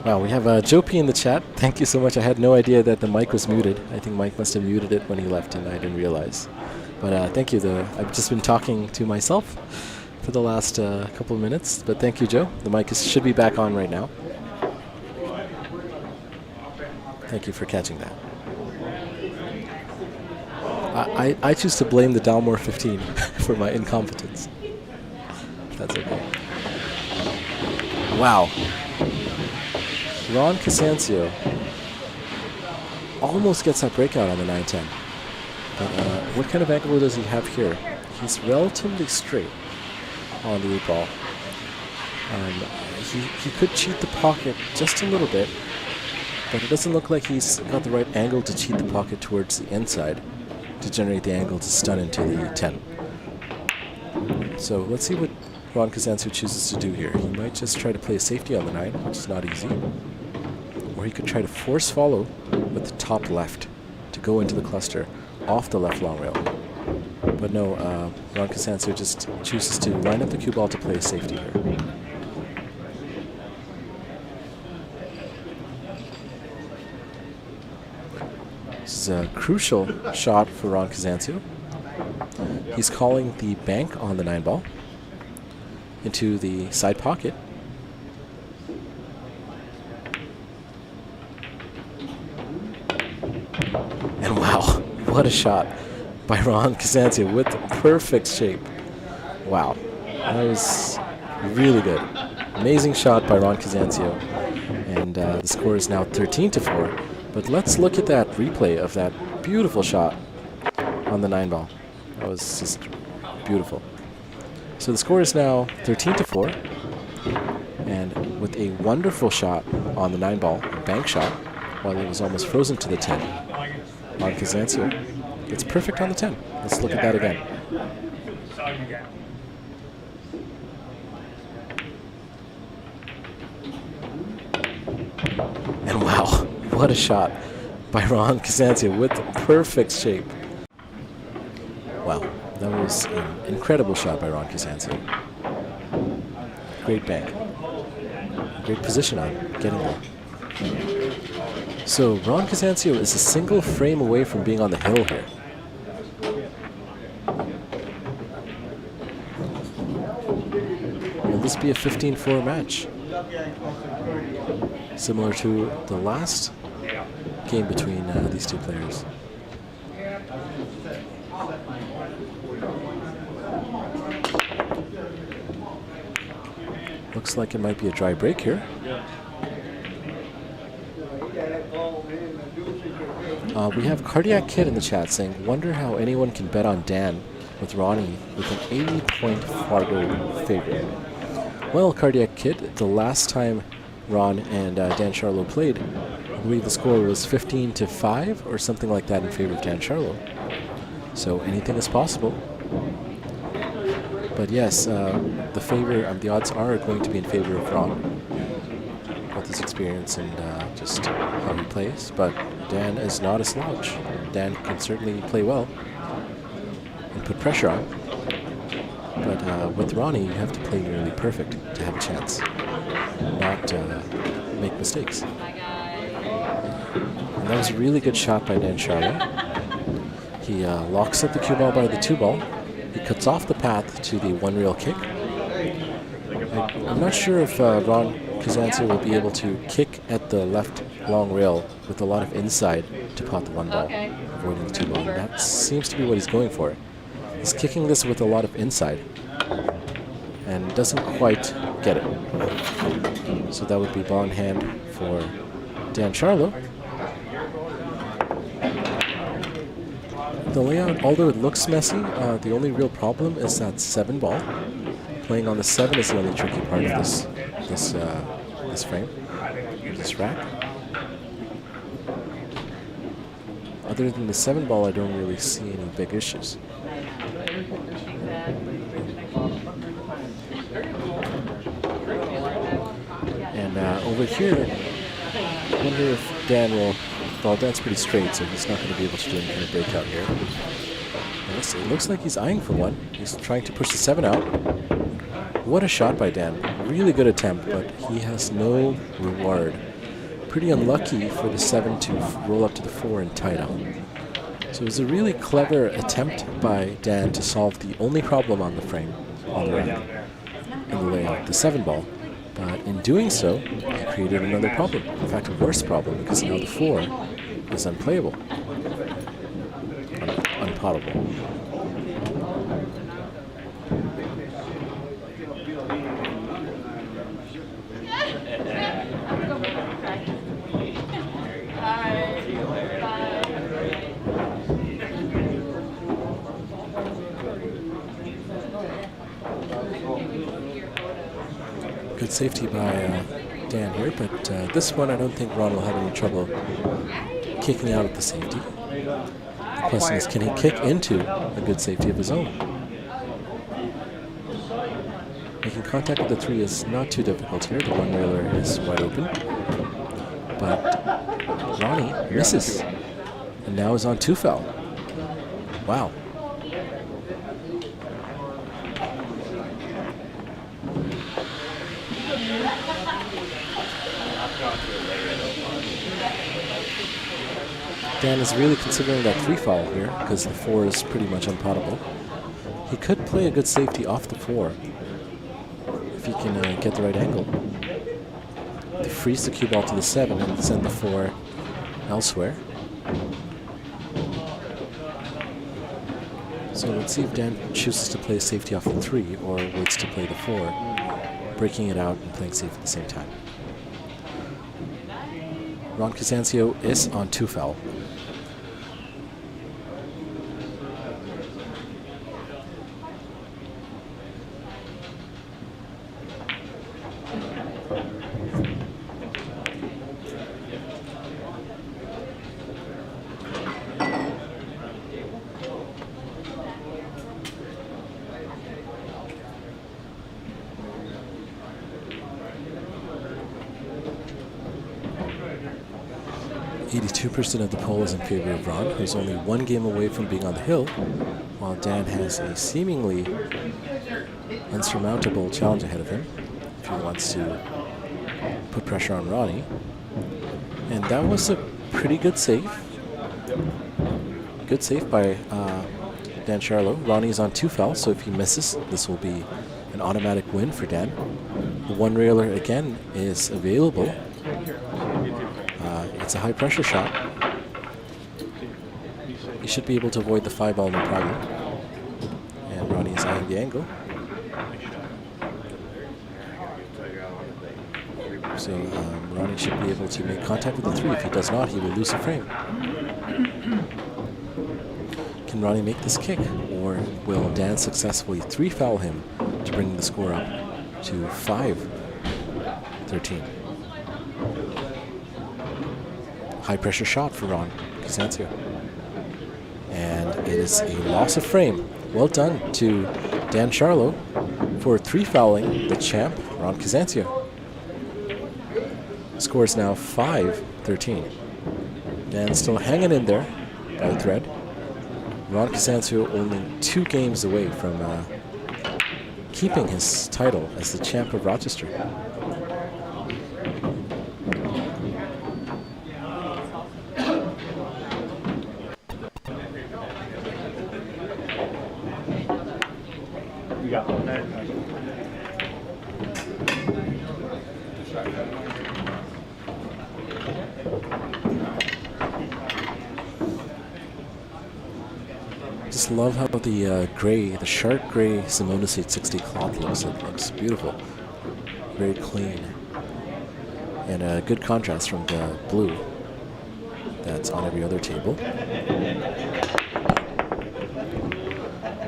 Wow, we have Joe P in the chat. Thank you so much. I had no idea that the mic was muted. I think Mike must have muted it when he left and I didn't realize. But thank you. I've just been talking to myself for the last couple of minutes. But thank you, Joe. The mic should be back on right now. Thank you for catching that. I choose to blame the Dalmore 15 for my incompetence. That's okay. Wow. Ron CASANZIO almost gets that breakout on the 910. But what kind of angle does he have here? He's relatively straight on the 8 ball. he could cheat the pocket just a little bit, but it doesn't look like he's got the right angle to cheat the pocket towards the inside to generate the angle to stun into the 10. So let's see what Ron CASANZIO chooses to do here. He might just try to play a safety on the 9, which is not easy. Or he could try to force follow with the top left to go into the cluster off the left long rail. But no, Ron CASANZIO just chooses to line up the cue ball to play a safety here. This is a crucial shot for Ron CASANZIO. He's calling the bank on the 9 ball into the side pocket. And wow, what a shot by Ron CASANZIO with perfect shape. Wow, that was really good. Amazing shot by Ron CASANZIO. And the score is now 13-4. But let's look at that replay of that beautiful shot on the 9 ball. That was just beautiful. So the score is now 13-4. And with a wonderful shot on the 9 ball, a bank shot, while it was almost frozen to the 10, Ron CASANZIO gets perfect on the 10. Let's look at that again. And wow, what a shot by Ron CASANZIO with perfect shape. Wow, that was an incredible shot by Ron CASANZIO. Great bank. Great position on getting there. So Ron CASANZIO is a single frame away from being on the hill here. Will this be a 15-4 match? Similar to the last game between these two players. Looks like it might be a dry break here. We have Cardiac Kid in the chat saying, wonder how anyone can bet on Dan with Ronnie with an 80-point Fargo favorite. Well, Cardiac Kid, the last time Ron and Dan Sharlow played, I believe the score was 15-5 or something like that in favor of Dan Sharlow. So anything is possible. But yes, the odds are going to be in favor of Ron with his experience and just how he plays. But Dan is not a slouch. Dan can certainly play well and put pressure on. But with Ronnie, you have to play nearly perfect to have a chance, not make mistakes. And that was a really good shot by Dan Sharlow. He locks up the cue ball by the 2 ball. He cuts off the path to the 1 rail kick. I'm not sure if Ron CASANZIO will be able to kick at the left long rail with a lot of inside to pot the 1 ball, avoiding the 2 ball. That seems to be what he's going for. He's kicking this with a lot of inside and doesn't quite get it. So that would be ball in hand for Dan Sharlow. The layout, although it looks messy, the only real problem is that 7 ball. Playing on the 7 is the only tricky part of this frame, this rack. Other than the 7 ball, I don't really see any big issues. And over here, I wonder if Dan will. Well, Dan's pretty straight, so he's not going to be able to do any kind of breakout here. Yes, it looks like he's eyeing for one. He's trying to push the 7 out. What a shot by Dan. Really good attempt, but he has no reward. Pretty unlucky for the 7 to roll up to the 4 and tie it up. So it was a really clever attempt by Dan to solve the only problem on the frame, on the rack, in the layout, the 7 ball. But in doing so, he created another problem. In fact, a worse problem, because now the 4 is unplayable. Unpottable. Good safety by Dan here, but this one I don't think Ron will have any trouble kicking out of the safety. The question is, can he kick into a good safety of his own? Making contact with the 3 is not too difficult here. The one railer is wide open, but Ronnie misses, and now is on 2 foul. Wow. Dan is really considering that 3 foul here because the 4 is pretty much unputtable. He could play a good safety off the 4 if he can get the right angle to freeze the cue ball to the 7 and send the 4 elsewhere. So let's see if Dan chooses to play safety off the 3 or waits to play the 4, breaking it out and playing safe at the same time. Ron CASANZIO is on 2 foul. Percent of the poll is in favor of Ron, who's only 1 game away from being on the hill, while Dan has a seemingly insurmountable challenge ahead of him if he wants to put pressure on Ronnie. And that was a pretty good save. Good save by Dan Sharlow. Ronnie is on 2 foul, so if he misses, this will be an automatic win for Dan. The 1 railer again is available. It's a high pressure shot. He should be able to avoid the 5 ball no problem. And Ronnie is eyeing the angle. So Ronnie should be able to make contact with the 3. If he does not, he will lose a frame. Can Ronnie make this kick? Or will Dan successfully 3 foul him to bring the score up to 5-13? High pressure shot for Ron CASANZIO. And it is a loss of frame. Well done to Dan Sharlow for 3 fouling the champ, Ron CASANZIO. Score is now 5-13. Dan still hanging in there by a thread. Ron CASANZIO only 2 games away from keeping his title as the champ of Rochester. Just love how the gray, the sharp gray Simonis 860 cloth looks. It looks beautiful, very clean, and a good contrast from the blue that's on every other table.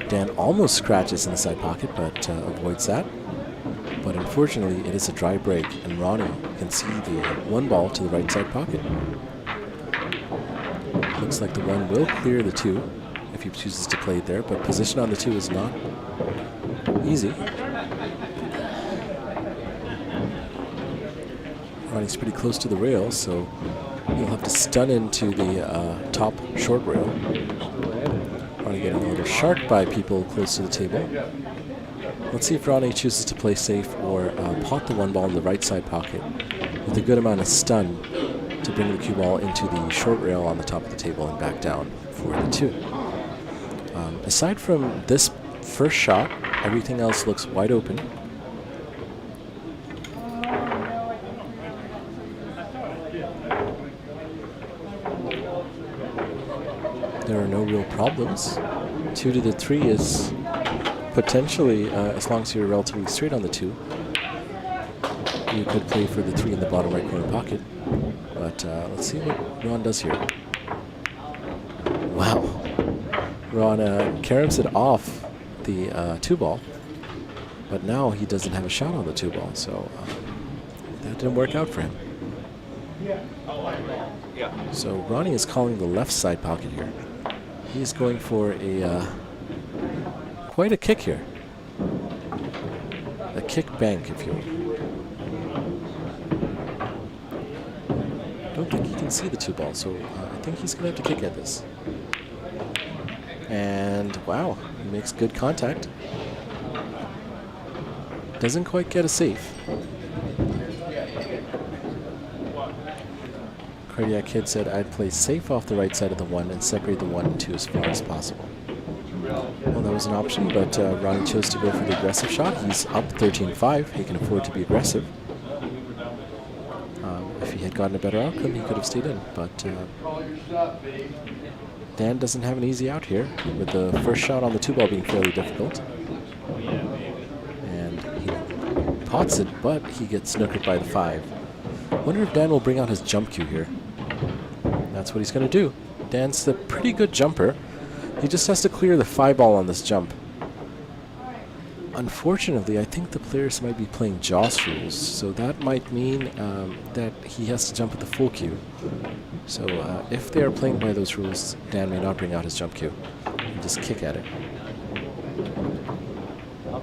Dan almost scratches in the side pocket, but avoids that. But unfortunately, it is a dry break, and Ronnie can see the 1 ball to the right side pocket. Looks like the 1 will clear the 2 if he chooses to play it there, but position on the 2 is not easy. Ronnie's pretty close to the rail, so he'll have to stun into the top short rail. Ronnie getting a little sharked by people close to the table. Let's see if Ronnie chooses to play safe or pot the 1 ball in the right side pocket with a good amount of stun to bring the cue ball into the short rail on the top of the table and back down for the 2. Aside from this first shot, everything else looks wide open. There are no real problems. 2 to the 3 is potentially, as long as you're relatively straight on the 2, you could play for the 3 in the bottom right corner pocket. But let's see what Ron does here. Wow. Ron caroms it off the 2 ball. But now he doesn't have a shot on the 2-ball, so that didn't work out for him. So Ronnie is calling the left side pocket here. He's going for a quite a kick here. A kick bank, if you will. Don't think he can see the 2-ball, so I think he's going to have to kick at this. And wow, he makes good contact. Doesn't quite get a safe. Cardiac Kid said, I'd play safe off the right side of the 1 and separate the 1 and 2 as far as possible. Well, that was an option, but Ronnie chose to go for the aggressive shot. He's up 13-5. He can afford to be aggressive. If he had gotten a better outcome, he could have stayed in. But Dan doesn't have an easy out here, with the first shot on the 2-ball being fairly difficult. And he pots it, but he gets snookered by the 5. Wonder if Dan will bring out his jump cue here. That's what he's going to do. Dan's a pretty good jumper. He just has to clear the 5-ball on this jump. Unfortunately, I think the players might be playing Joss rules, so that might mean that he has to jump at the full cue. So if they are playing by those rules, Dan may not bring out his jump cue and just kick at it.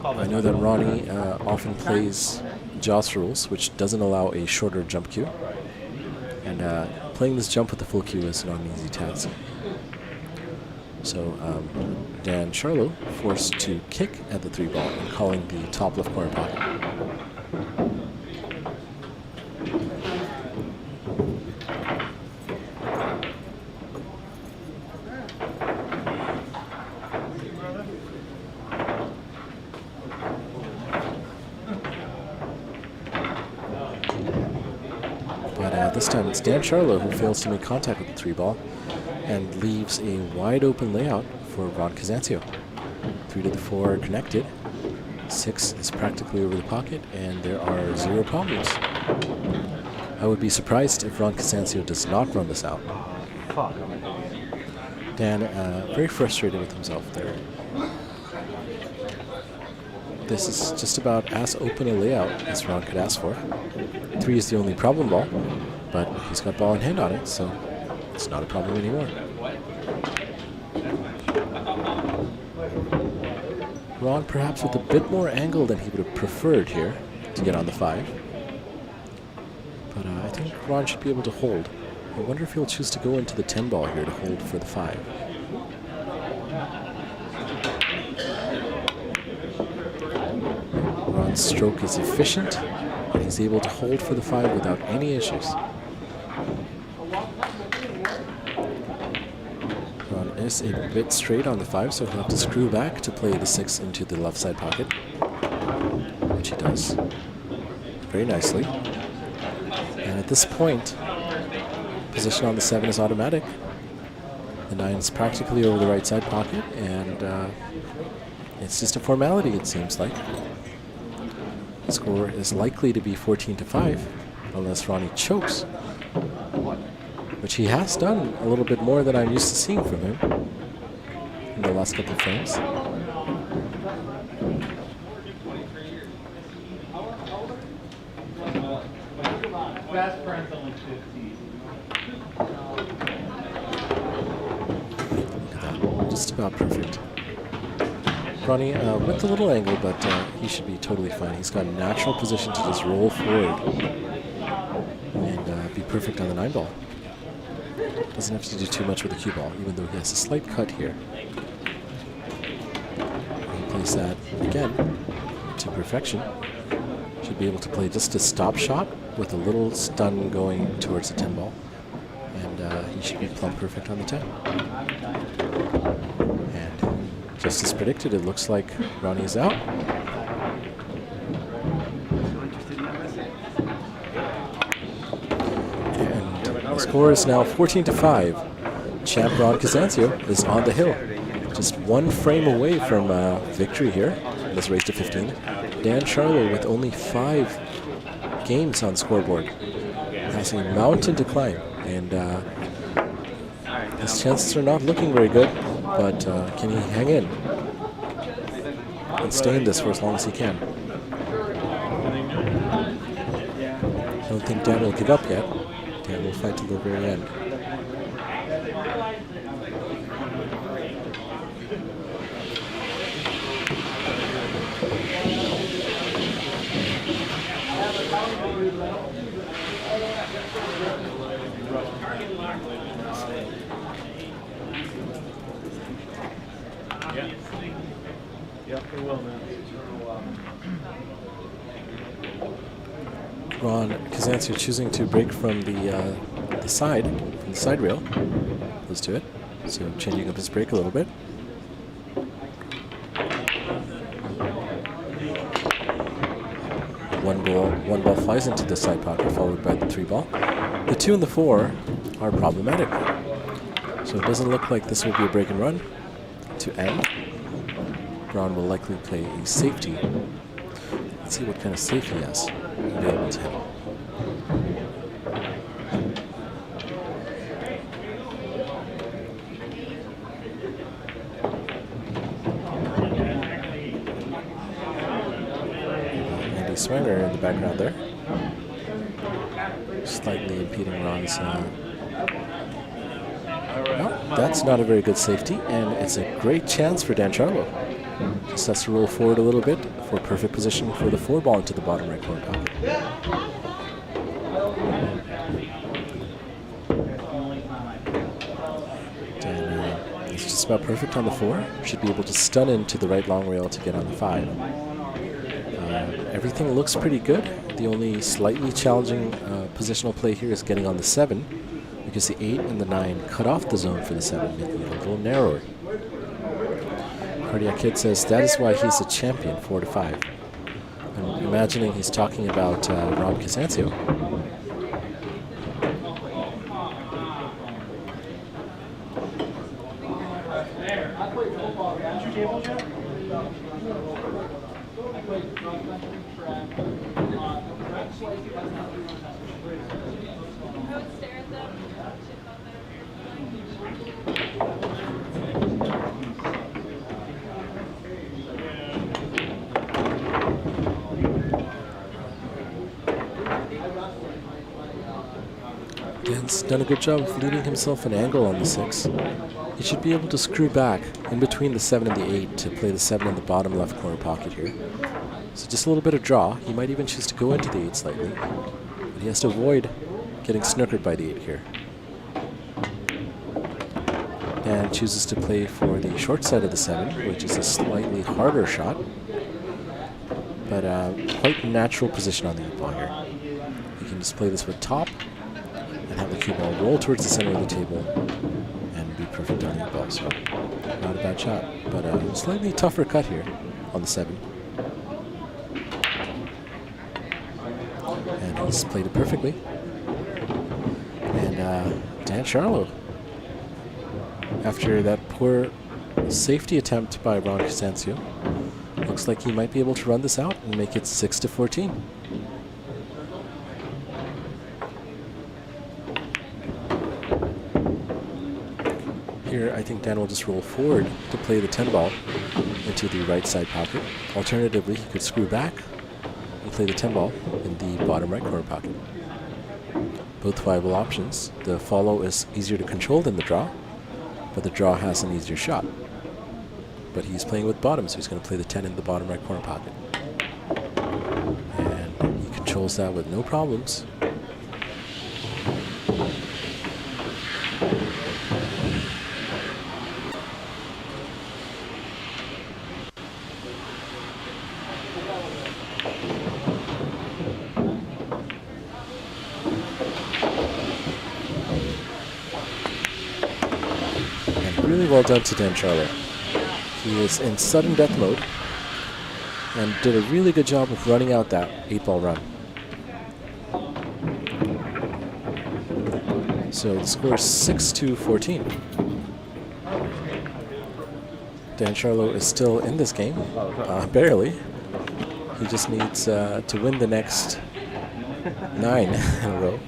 I know that Ronnie often plays Joss rules, which doesn't allow a shorter jump cue. And playing this jump with the full cue is not an easy task. So Dan Sharlow forced to kick at the 3-ball and calling the top left corner pocket. But this time it's Dan Sharlow who fails to make contact with the 3-ball and leaves a wide open layout for Ron CASANZIO. 3 to the 4 connected. 6 is practically over the pocket, and there are 0 problems. I would be surprised if Ron CASANZIO does not run this out. Dan, very frustrated with himself there. This is just about as open a layout as Ron could ask for. 3 is the only problem ball, but he's got ball in hand on it, so it's not a problem anymore. Ron perhaps with a bit more angle than he would have preferred here to get on the 5. But I think Ron should be able to hold. I wonder if he'll choose to go into the 10 ball here to hold for the 5. Ron's stroke is efficient, and he's able to hold for the 5 without any issues. Ron is a bit straight on the 5, so he'll have to screw back to play the 6 into the left side pocket, which he does very nicely. And at this point, position on the 7 is automatic. The 9 is practically over the right side pocket, and it's just a formality, it seems like. The score is likely to be 14-5, unless Ronnie chokes, which he has done a little bit more than I'm used to seeing from him in the last couple of frames. Look at that, just about perfect. Ronnie with a little angle, but he should be totally fine. He's got a natural position to just roll forward and be perfect on the 9 ball. Doesn't have to do too much with the cue ball, even though he has a slight cut here. He plays that again to perfection. Should be able to play just a stop shot with a little stun going towards the 10 ball. And he should be plumb perfect on the 10. And just as predicted, it looks like Ronnie is out. And the score is now 14-5. Champ Ron CASANZIO is on the hill. Just 1 frame away from victory here in this race to 15. Dan Sharlow with only 5 games on scoreboard has a mountain to climb, and his chances are not looking very good, but can he hang in? and stay in this for as long as he can. I don't think Dan will give up yet. Dan will fight till the very end. Ron CASANZIO choosing to break from the side rail. Let's do it. So changing up his break a little bit. One ball flies into the side pocket, followed by the 3 ball. The 2 and the 4 are problematic. So it doesn't look like this will be a break and run to end. Ron will likely play a safety. Let's see what kind of safety he has available to him. Andy Swinger in the background there. Slightly impeding Ron's. No, that's not a very good safety, and it's a great chance for Dan Sharlow. Just has to roll forward a little bit for perfect position for the 4 ball into the bottom right corner pocket. Dan is just about perfect on the 4. Should be able to stun into the right long rail to get on the 5. Everything looks pretty good. The only slightly challenging positional play here is getting on the 7, because the 8 and the 9 cut off the zone for the 7, making it a little narrower. Cardiac Kid says that is why he's a champion, 4 to 5. I'm imagining he's talking about Ron CASANZIO. Dan's done a good job of leaving himself an angle on the 6. He should be able to screw back in between the 7 and the 8 to play the 7 in the bottom left corner pocket here. So just a little bit of draw. He might even choose to go into the 8 slightly, but he has to avoid getting snookered by the 8 here. Dan chooses to play for the short side of the 7, which is a slightly harder shot, but quite natural position on the 8 ball here. He can just play this with top and have the cue ball roll towards the center of the table and be perfect on the 8 ball. So not a bad shot, but a slightly tougher cut here on the 7. And he's played it perfectly. And Dan Sharlow, after that poor safety attempt by Ron CASANZIO, looks like he might be able to run this out and make it 6 to 14. Here, I think Dan will just roll forward to play the 10 ball into the right side pocket. Alternatively, he could screw back and play the 10 ball in the bottom right corner pocket. Both viable options. The follow is easier to control than the draw, but the draw has an easier shot. But he's playing with bottom, so he's going to play the 10 in the bottom right corner pocket. And he controls that with no problems. Really well done to Dan Sharlow. He is in sudden death mode and did a really good job of running out that 8 ball run. So the score is 6 to 14. Dan Sharlow is still in this game, barely. He just needs to win the next 9 in a row.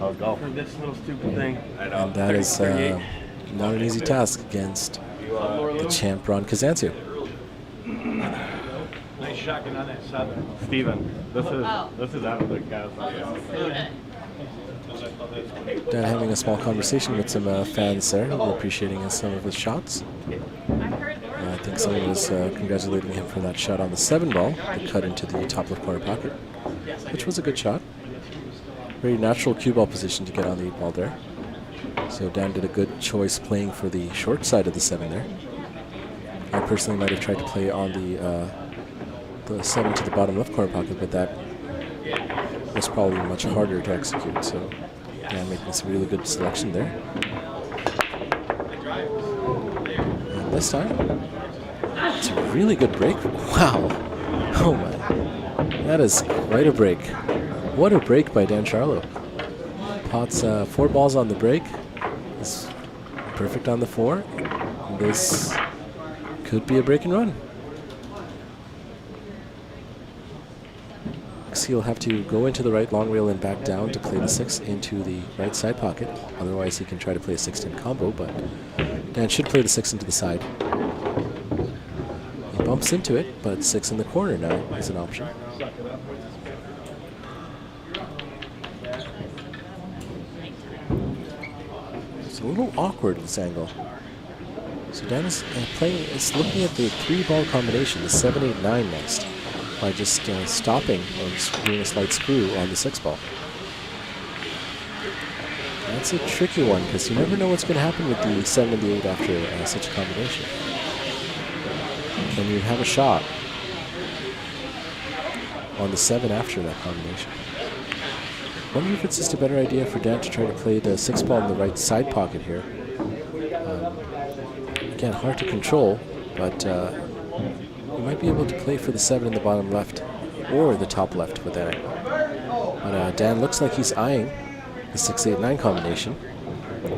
I was golfing this little stupid thing.
And that is not an easy task against the champ Ron CASANZIO.
Nice shotgun on that 7. Steven, this is out of the CASANZIO.
Dan having a small conversation with some fans there who were appreciating some of his shots. I think someone was congratulating him for that shot on the 7 ball that cut into the top left corner pocket, which was a good shot. Very natural cue ball position to get on the 8 ball there. So Dan did a good choice playing for the short side of the 7 there. I personally might have tried to play on the 7 to the bottom left corner pocket, but that was probably much harder to execute. So Dan making some really good selection there. And this time, it's a really good break. Wow. Oh my. That is quite a break. What a break by Dan Sharlow. Pots 4 balls on the break. Is perfect on the 4. And this could be a break and run. He'll have to go into the right long rail and back down to play the 6 into the right side pocket. Otherwise, he can try to play a 6-10 combo, but Dan should play the 6 into the side. He bumps into it, but 6 in the corner now is an option. It's a little awkward, this angle. So Dan is looking at the 3-ball combination, the 7-8-9 next, by just stopping or doing a slight screw on the 6 ball. That's a tricky one because you never know what's going to happen with the 7 and the 8 after such a combination. Can you have a shot on the 7 after that combination? I wonder if it's just a better idea for Dan to try to play the 6 ball in the right side pocket here. Again, hard to control, but you might be able to play for the 7 in the bottom left or the top left with that angle. But Dan looks like he's eyeing the 6-8-9 combination.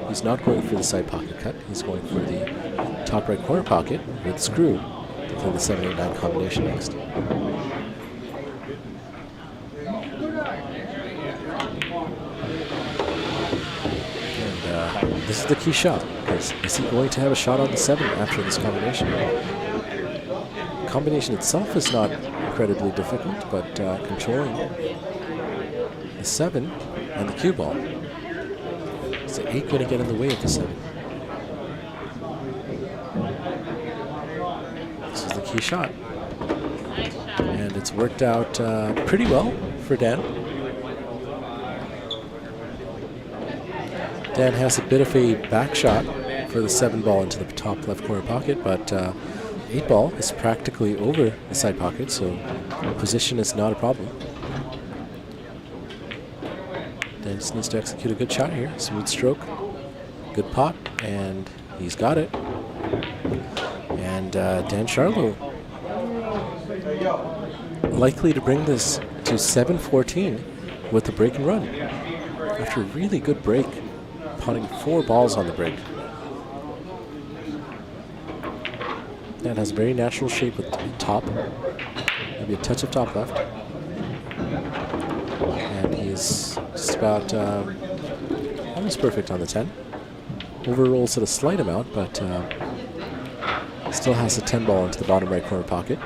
He's not going for the side pocket cut. He's going for the top right corner pocket with screw to play the 7-8-9 combination next. And this is the key shot. Is he going to have a shot on the 7 after this combination? The combination itself is not incredibly difficult, but controlling the 7 and the cue ball. Is the 8 going to get in the way of the 7? This is the key shot. And it's worked out pretty well for Dan. Dan has a bit of a back shot for the 7 ball into the top left corner pocket, but 8 ball is practically over the side pocket, so position is not a problem. Dan just needs to execute a good shot here. Smooth stroke, good pot, and he's got it. And Dan Sharlow likely to bring this to 7-14 with a break and run. After a really good break, potting 4 balls on the break. Dan has a very natural shape with top, maybe a touch of top left. And he's just about almost perfect on the 10. Overrolls it a slight amount, but still has a 10 ball into the bottom right corner pocket.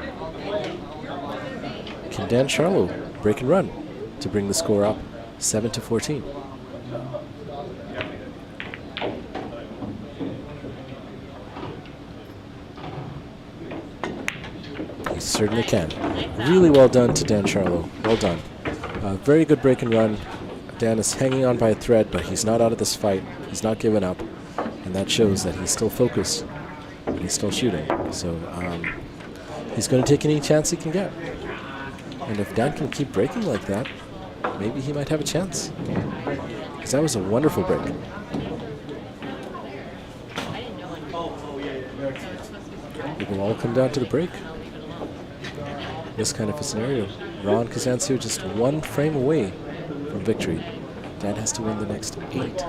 Can Dan Sharlow break and run to bring the score up 7-14? He certainly can. Really well done to Dan Sharlow. Well done. Very good break and run. Dan is hanging on by a thread, but he's not out of this fight. He's not giving up. And that shows that he's still focused and he's still shooting. So he's going to take any chance he can get. And if Dan can keep breaking like that, maybe he might have a chance. Because that was a wonderful break. It will all come down to the break. This kind of a scenario. Ron CASANZIO just 1 frame away from victory. Dan has to win the next 8.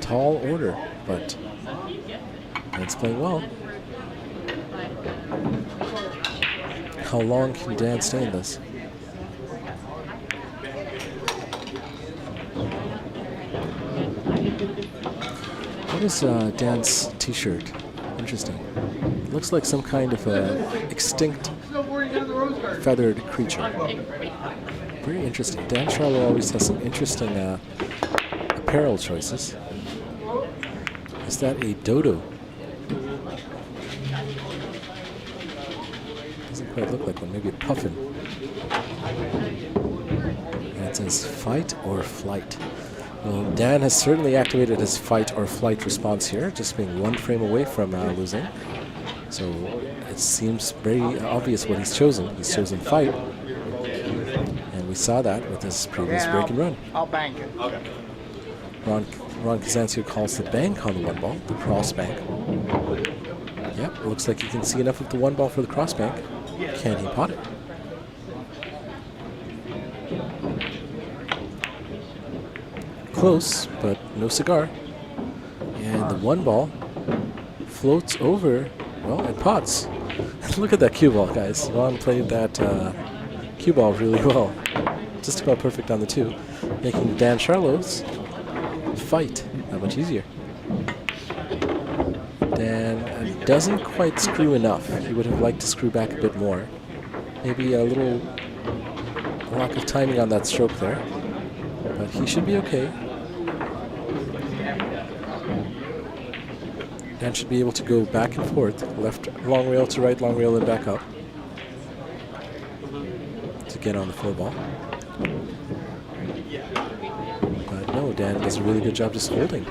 Tall order, but Dan's playing well. How long can Dan stay in this? What is Dan's t-shirt? Interesting. Looks like some kind of extinct feathered creature. Very interesting. Dan Sharlow always has some interesting apparel choices. Is that a dodo? Doesn't quite look like one. Maybe a puffin. And it says fight or flight. Well, Dan has certainly activated his fight or flight response here, just being 1 frame away from losing. So it seems very obvious what he's chosen. He's chosen fight. And we saw that with his previous break and run.
I'll bank it. Okay.
Ron CASANZIO calls the bank on the 1 ball, the cross bank. Yep, looks like he can see enough of the 1 ball for the cross bank. Can he pot it? Close, but no cigar. And the 1 ball floats over, well, and pots. Look at that cue ball, guys. Ron played that cue ball really well. Just about perfect on the 2, making Dan Sharlow's fight that much easier. Dan doesn't quite screw enough. He would have liked to screw back a bit more. Maybe a little lack of timing on that stroke there. But he should be okay. Dan should be able to go back and forth, left long rail to right long rail and back up to get on the 4 ball. But no, Dan does a really good job just holding,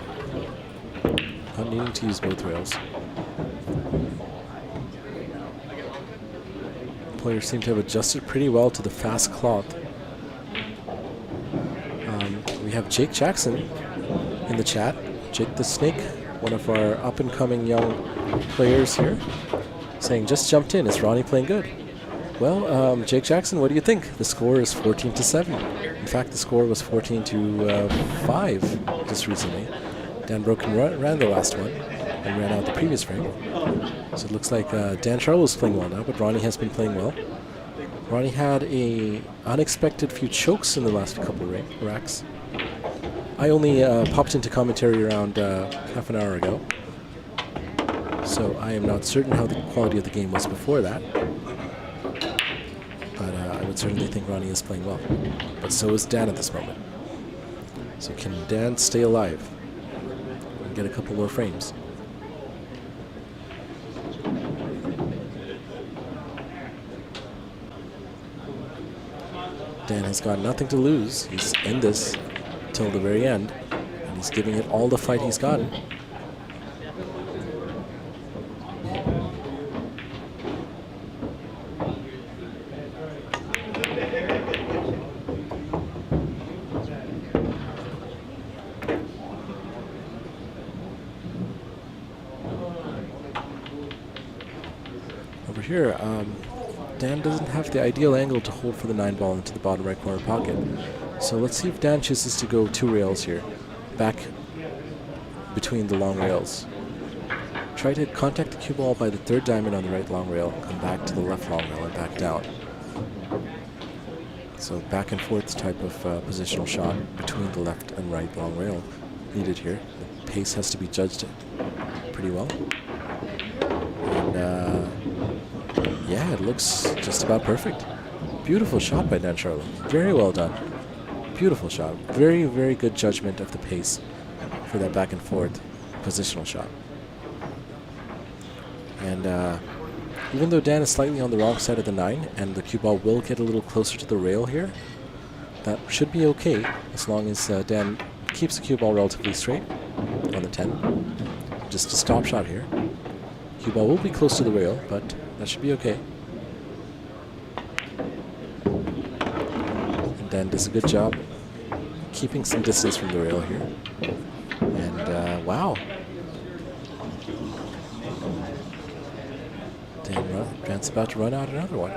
not needing to use both rails. Players seem to have adjusted pretty well to the fast cloth. We have Jake Jackson in the chat. Jake the Snake, one of our up-and-coming young players here, saying, just jumped in. Is Ronnie playing good? Well, Jake Jackson, what do you think? The score is 14-7. In fact, the score was 14-5 just recently. Dan Broken ran the last one and ran out the previous frame. So it looks like Dan Sharlow is playing well now, but Ronnie has been playing well. Ronnie had a unexpected few chokes in the last couple racks. I only popped into commentary around half an hour ago, so I am not certain how the quality of the game was before that. But I would certainly think Ronnie is playing well. But so is Dan at this moment. So can Dan stay alive and get a couple more frames? Dan has got nothing to lose. He's in this till the very end, and he's giving it all the fight he's gotten. Over here, Dan doesn't have the ideal angle to hold for the 9 ball into the bottom right corner pocket. So let's see if Dan chooses to go 2 rails here, back between the long rails. Try to contact the cue ball by the 3rd diamond on the right long rail, come back to the left long rail and back down. So back and forth type of positional shot between the left and right long rail needed here. The pace has to be judged pretty well. And yeah, it looks just about perfect. Beautiful shot by Dan Sharlow. Very well done. Beautiful shot. Very, very good judgment of the pace for that back and forth positional shot. And even though Dan is slightly on the wrong side of the 9 and the cue ball will get a little closer to the rail here, that should be okay as long as Dan keeps the cue ball relatively straight on the 10. Just a stop shot here. Cue ball will be close to the rail, but that should be okay. And Dan does a good job keeping some distance from the rail here. And wow. Dan's about to run out another one.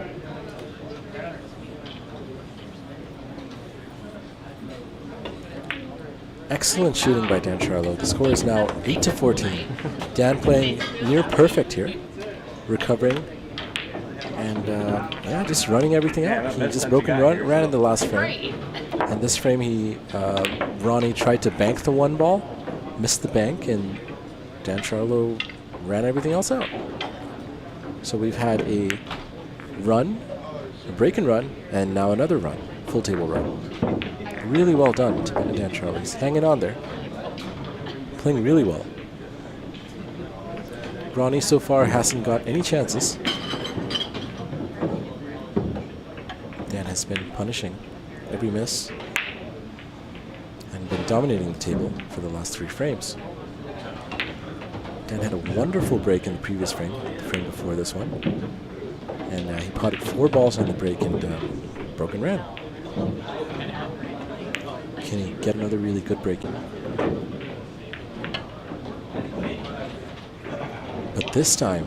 Excellent shooting by Dan Sharlow. The score is now 8-14. Dan playing near perfect here, recovering, and yeah, just running everything out. He just ran in the last frame. And this frame, Ronnie tried to bank the 1 ball, missed the bank, and Dan Sharlow ran everything else out. So we've had a run, a break and run, and now another run, full table run. Really well done to Dan Sharlow. He's hanging on there, playing really well. Ronnie so far hasn't got any chances. Dan has been punishing every miss and been dominating the table for the last 3 frames. Dan had a wonderful break in the previous frame, the frame before this one. And he potted 4 balls on the break and broke and ran. Can he get another really good break in? But this time,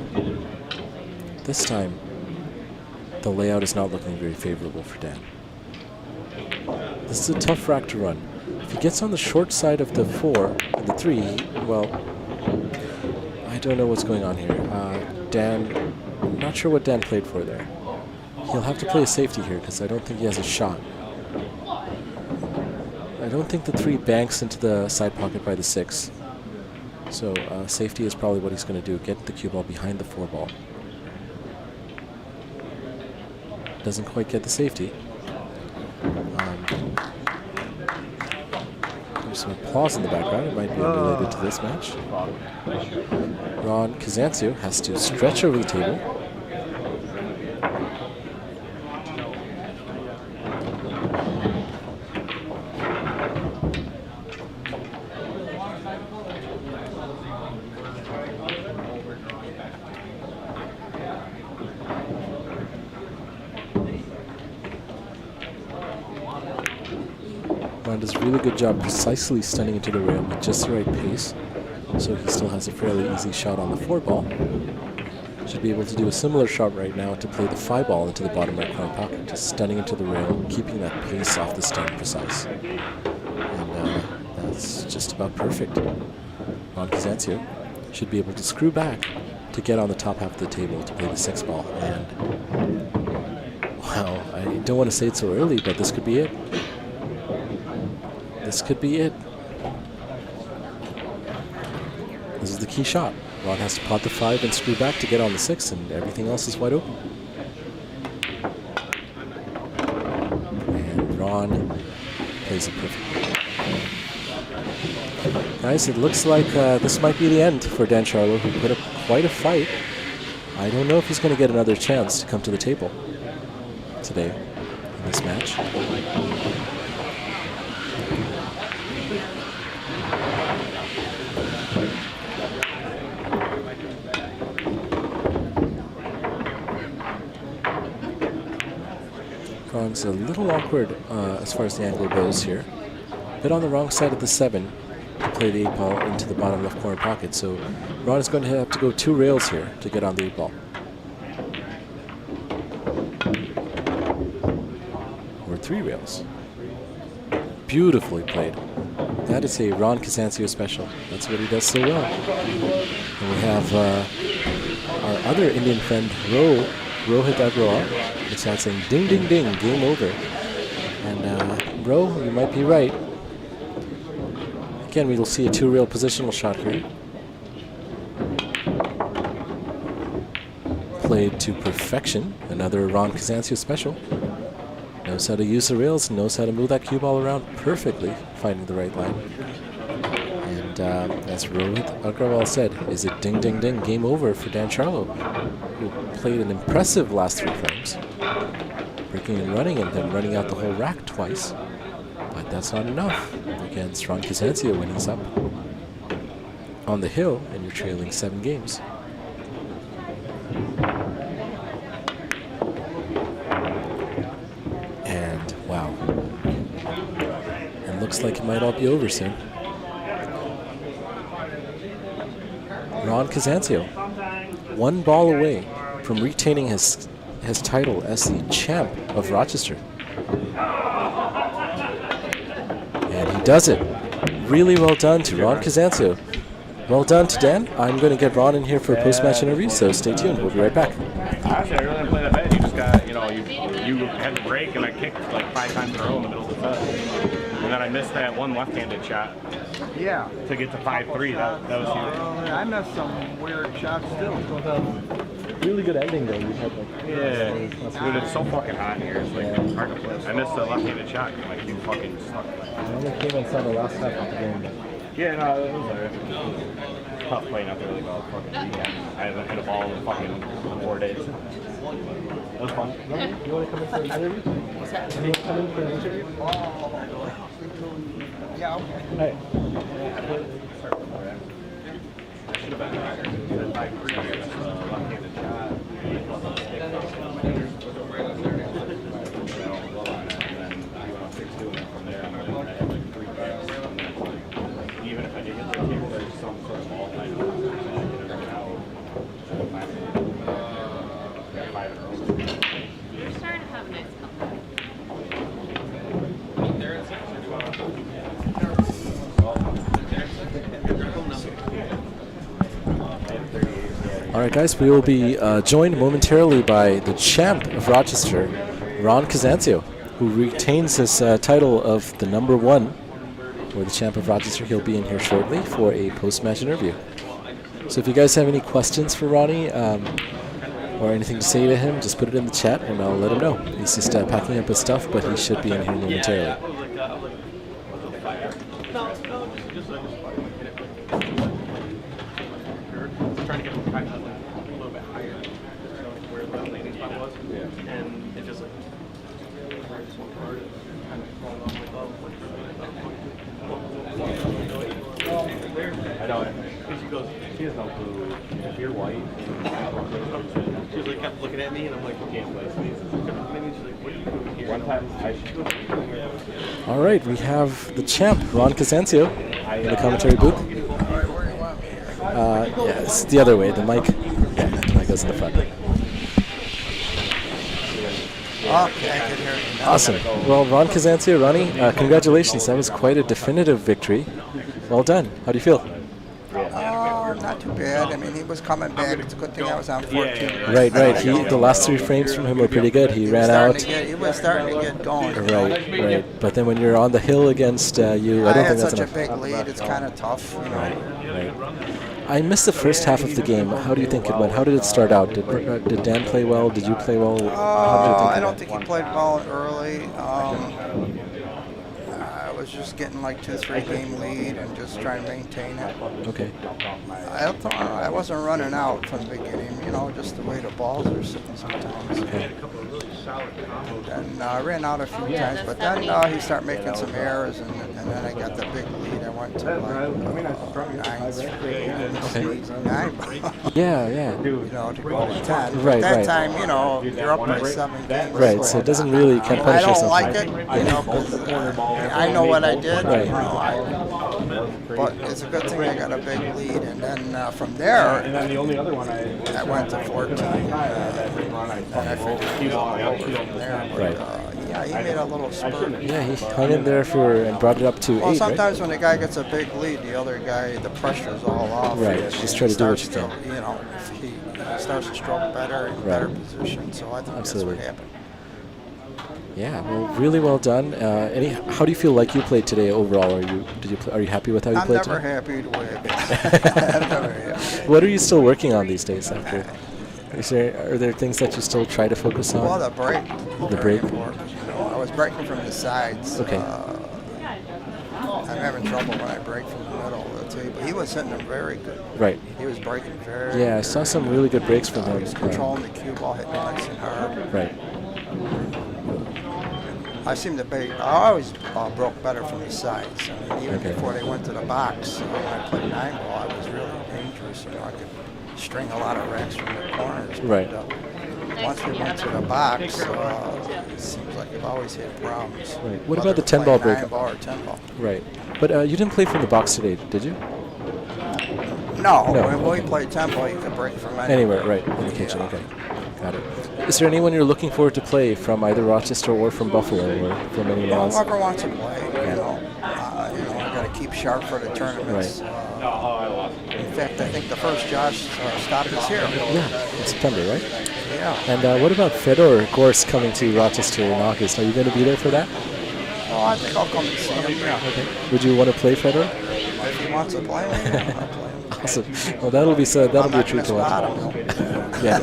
the layout is not looking very favorable for Dan. This is a tough rack to run. If he gets on the short side of the 4 and the 3, well, I don't know what's going on here. Dan, I'm not sure what Dan played for there. He'll have to play a safety here because I don't think he has a shot. I don't think the 3 banks into the side pocket by the 6. So safety is probably what he's going to do, get the cue ball behind the 4 ball. Doesn't quite get the safety. There's some applause in the background. It might be unrelated to this match. Ron CASANZIO has to stretch over the table. Ron does a really good job precisely stunning into the rail with just the right pace, so he still has a fairly easy shot on the 4 ball. Should be able to do a similar shot right now to play the 5 ball into the bottom right corner pocket, just stunning into the rail, keeping that pace off the stun precise. And that's just about perfect. Ron CASANZIO should be able to screw back to get on the top half of the table to play the 6 ball. And wow, I don't want to say it so early, but this could be it. This could be it. This is the key shot. Ron has to pot the 5 and screw back to get on the 6, and everything else is wide open. And Ron plays it perfectly. Guys, it looks like this might be the end for Dan Sharlow, who put up quite a fight. I don't know if he's going to get another chance to come to the table today in this match. Ron's a little awkward as far as the angle goes here. Bit on the wrong side of the 7 to play the 8 ball into the bottom left corner pocket. So Ron is going to have to go 2 rails here to get on the 8 ball. Or 3 rails. Beautifully played. That is a Ron CASANZIO special. That's what he does so well. And we have our other Indian friend, Rohit Agrawal. It's out saying ding ding ding, game over. And Ro, you might be right. Again, we will see a 2 rail positional shot here. Played to perfection. Another Ron CASANZIO special. Knows how to use the rails, knows how to move that cue ball around perfectly, finding the right line. And as Rohit Agrawal said, is it ding ding ding, game over for Dan Sharlow, who played an impressive last 3 frames. Breaking and then running out the whole rack twice. But that's not enough against Ron CASANZIO when he's up on the hill and you're trailing 7 games. And wow. And looks like it might all be over soon. Ron CASANZIO, 1 ball away from retaining his title as the champ of Rochester. And he does it. Really well done to Ron CASANZIO. Well done to Dan. I'm going to get Ron in here for a post-match interview, so stay tuned. We'll be right back.
Honestly, I really didn't play that bad. You just got, you had to break, and I kicked like 5 times in a row in the middle of the set. And then I missed that one left-handed shot.
Yeah.
To get to 5-3. That was huge.
I missed some weird shots still.
really good ending though. You had like
Dude, it's so fucking hot here. It's like hard to play. I missed the left-handed shot. Like you fucking suck.
I only came inside the last half of the game.
Yeah, no, it was alright. Tough playing out there really well. Fucking weekend. I haven't hit a ball in fucking 4 days. That was fun.
You want to come in for an interview?
What's that?
You want to come in for an interview?
Yeah, okay.
Hey.
I should have been better. By left-handed shot. Even if I did get the kick, there's some sort of ball line.
You're starting to have a nice comeback.
All right, guys, we will be joined momentarily by the champ of Rochester, CASANZIO, who retains his title of the number 1, or the champ of Rochester. He'll be in here shortly for a post-match interview. So if you guys have any questions for Ronnie or anything to say to him, just put it in the chat and I'll let him know. He's just packing up his stuff, but he should be in here momentarily.
Trying to get him kind of a little bit higher, where the landing spot was, and it just like
I don't. She goes, she has no clue. If you're white,
she was like kept looking at me, and I'm like,
you can't play spaces.
and then she's like, what are you doing here?
One time, I should go.
All right, we have the champ, CASANZIO, in the commentary booth. Yeah, it's the other way. The mic goes in the front.
Okay, I can hear you now.
Awesome. Well, CASANZIO, Ronnie, congratulations. That was quite a definitive victory. Well done. How do you feel?
Not too bad. I mean, he was coming back. It's a good thing I was on 14.
Right. The last 3 frames from him were pretty good. He ran out.
He was starting to get going.
Right. But then when you're on the hill against you, I don't think that's
enough.
enough.
Such a big lead. It's kind of tough, you know.
Right. I missed the first half of the game. How do you think it went? How did it start out? Did Dan play well? Did you play well?
I don't think he played well early. I was just getting like 2-3 game lead and just trying to maintain it.
Okay.
I wasn't running out from the beginning, you know, just the way the balls are sitting sometimes.
Okay.
And I ran out a few times, but then he started making some errors, and then I got the big lead. I went to like 9.
Yeah.
You know, to go to 10.
Right.
That time, you know, you're up by 7 games.
Right. So it doesn't really kind of
I
punish
don't
yourself.
like it, you know, 'cause I know what I did.
Right.
You know, but it's a good thing I got a big lead, and then from there,
And then the only other one I
went to 14. And I figured he was all over from there. But,
Right.
yeah, he made a little spurt.
Yeah, he hung in there and brought it up to 8,
Well,
right?
sometimes when the guy gets a big lead, the other guy, the pressure's all off.
Right,
and
just
he
try to do what
starts
you can.
You know, he starts to stroke better in better position. So I think
Absolutely.
that's what happened.
Yeah, well, really well done. How do you feel like you played today overall? Are you happy with how you
I'm
played
never
today?
happy the way I play. I'm never happy.
What are you still working on these days after? Are there things that you still try to focus on?
Well, the break.
The
very
break?
important, you know. I was breaking from the sides.
Okay.
I'm having trouble when I break from the middle. I'll tell you, but he was hitting them very good.
Right.
He was breaking very.
Yeah, I saw some really good breaks from
He
him.
was controlling the cue ball, hitting it nice and hard.
Right.
I seem to be. I always broke better from the sides. I mean, even
Okay.
before they went to the box, when I played 9 ball, I was really dangerous. You know, I could string a lot of racks from the corners.
Right.
But, once we went to the box, it seems like I've always had problems.
Right. What
Whether
about the
to
10-ball
play
break?
9 ball or 10 ball.
Right. But you didn't play from the box today, did you?
No,
No,
when we
okay.
played 10 ball, you could break from
Anywhere, right, in the kitchen, okay. Got it. Is there anyone you're looking forward to play from either Rochester or from Buffalo or from anyone else?
Whoever wants to play, you know, I got to keep sharp for the tournaments. In fact, I think the first Josh stop is here.
Yeah, in September, right?
Yeah.
And what about Fedor, of course, coming to Rochester in August? Are you going to be there for that?
Oh, I think I'll come and see him. Yeah.
Would you want to play Fedor?
If he wants to play me, I'll play him.
Awesome. Well, that'll be so. That'll be a treat to watch. Yeah.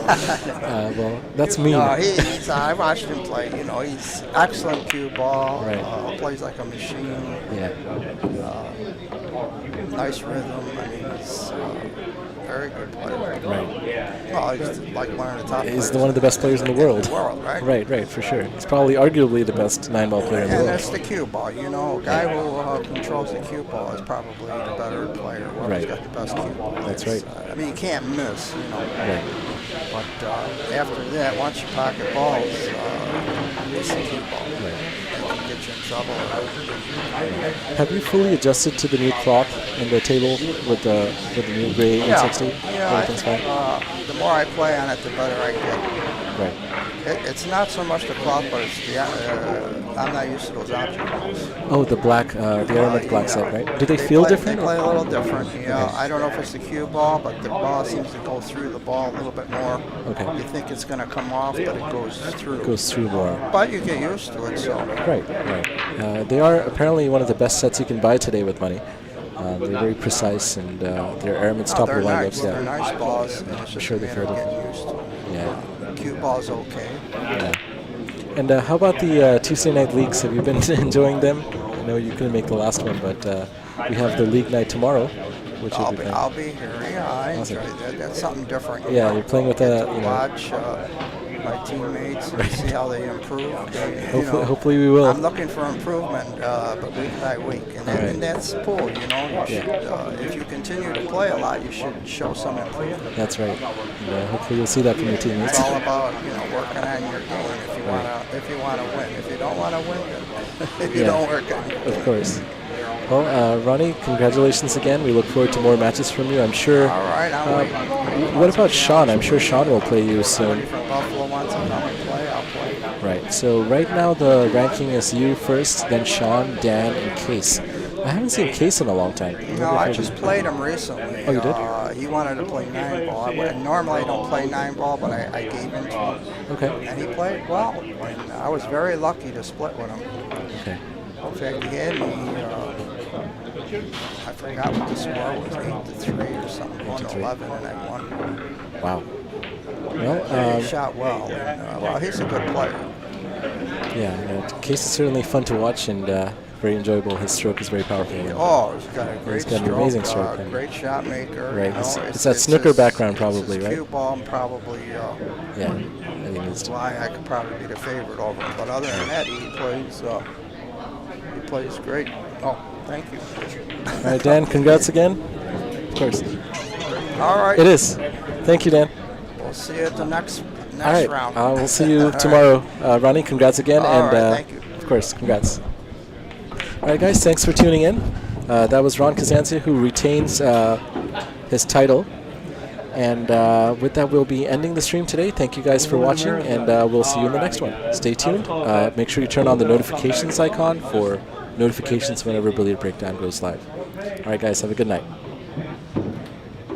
Well, that's me.
No, I watched him play. You know, he's excellent cue ball.
Right.
Plays like a machine.
Yeah.
Nice rhythm. I mean, he's very good player.
Right.
Well, he's like one of the top.
He's one of the best players in the world.
Right?
Right, for sure. He's probably arguably the best 9-ball player in the
And
world.
that's the cue ball. You know, a guy who controls the cue ball is probably the better player. Whoever's got the best cue ball.
That's right.
I mean, you can't miss. You know.
Right.
But after that, once you pocket balls, it's the cue ball.
Right.
It can get you in trouble.
Have you fully adjusted to the new clock in the table with the new gray 860? Everything's fine?
The more I play on it, the better I get.
Right.
It's not so much the clock, but it's the I'm not used to those object balls.
Oh, the black, the Aramid black set, right? Do they feel different?
They play a little different. Yeah, I don't know if it's the cue ball, but the ball seems to go through the ball a little bit more.
Okay.
You think it's going to come off, but it goes through.
It goes through more.
But you get used to it, so.
Right. They are apparently one of the best sets you can buy today with money. They're very precise, and they're Aramid stopper windups.
They're nice balls.
I'm sure they're fairly.
Getting used to.
Yeah.
Cue ball's okay.
Yeah. And how about the Tuesday night leagues? Have you been enjoying them? I know you couldn't make the last one, but we have the league night tomorrow, which will be fun.
I'll be here. Yeah, I enjoy that. That's something different.
Yeah, you're playing with a.
Watch my teammates and see how they improve.
Hopefully we will.
I'm looking for improvement, but week by week, and that's cool. You know, you should, if you continue to play a lot, you should show some improvement.
That's right. And, hopefully you'll see that from your teammates.
It's all about working on your game. If you want to win. If you don't want to win, then you don't work on it.
Of course. Well, Ronnie, congratulations again. We look forward to more matches from you. I'm sure.
All right.
What about Sean? I'm sure Sean will play you soon.
From Buffalo wants to come and play, I'll play.
Right. So right now the ranking is you first, then Sean, Dan, and Case. I haven't seen Case in a long time.
No, I just played him recently.
Oh, you did?
He wanted to play 9-ball. Normally I don't play 9-ball, but I gave in to him.
Okay.
And he played well. And I was very lucky to split with him.
Okay.
In fact, he had me, I forgot what the score was, 8-3 or something, 1-11, and I won.
Wow. Well,
he shot well. And, he's a good player.
Yeah, Case is certainly fun to watch and very enjoyable. His stroke is very powerful.
Oh, he's got a great
an amazing stroke.
Great shot maker.
Right. It's that snooker background probably, right?
Cue ball probably.
Yeah. I think it's
why I could probably be the favorite over him. But other than that, he plays great. Oh, thank you.
All right, Dan, congrats again. Of course.
All right.
It is. Thank you, Dan.
We'll see you at the next
All right.
round.
We'll see you tomorrow. Ronnie, congrats again.
All
and
right, thank you.
Of course, congrats. All right, guys, thanks for tuning in. That was Ron CASANZIO, who retains his title. And with that, we'll be ending the stream today. Thank you guys for watching, and we'll see you in the next one. Stay tuned. Make sure you turn on the notifications icon for notifications whenever Billiard Breakdown goes live. All right, guys, have a good night.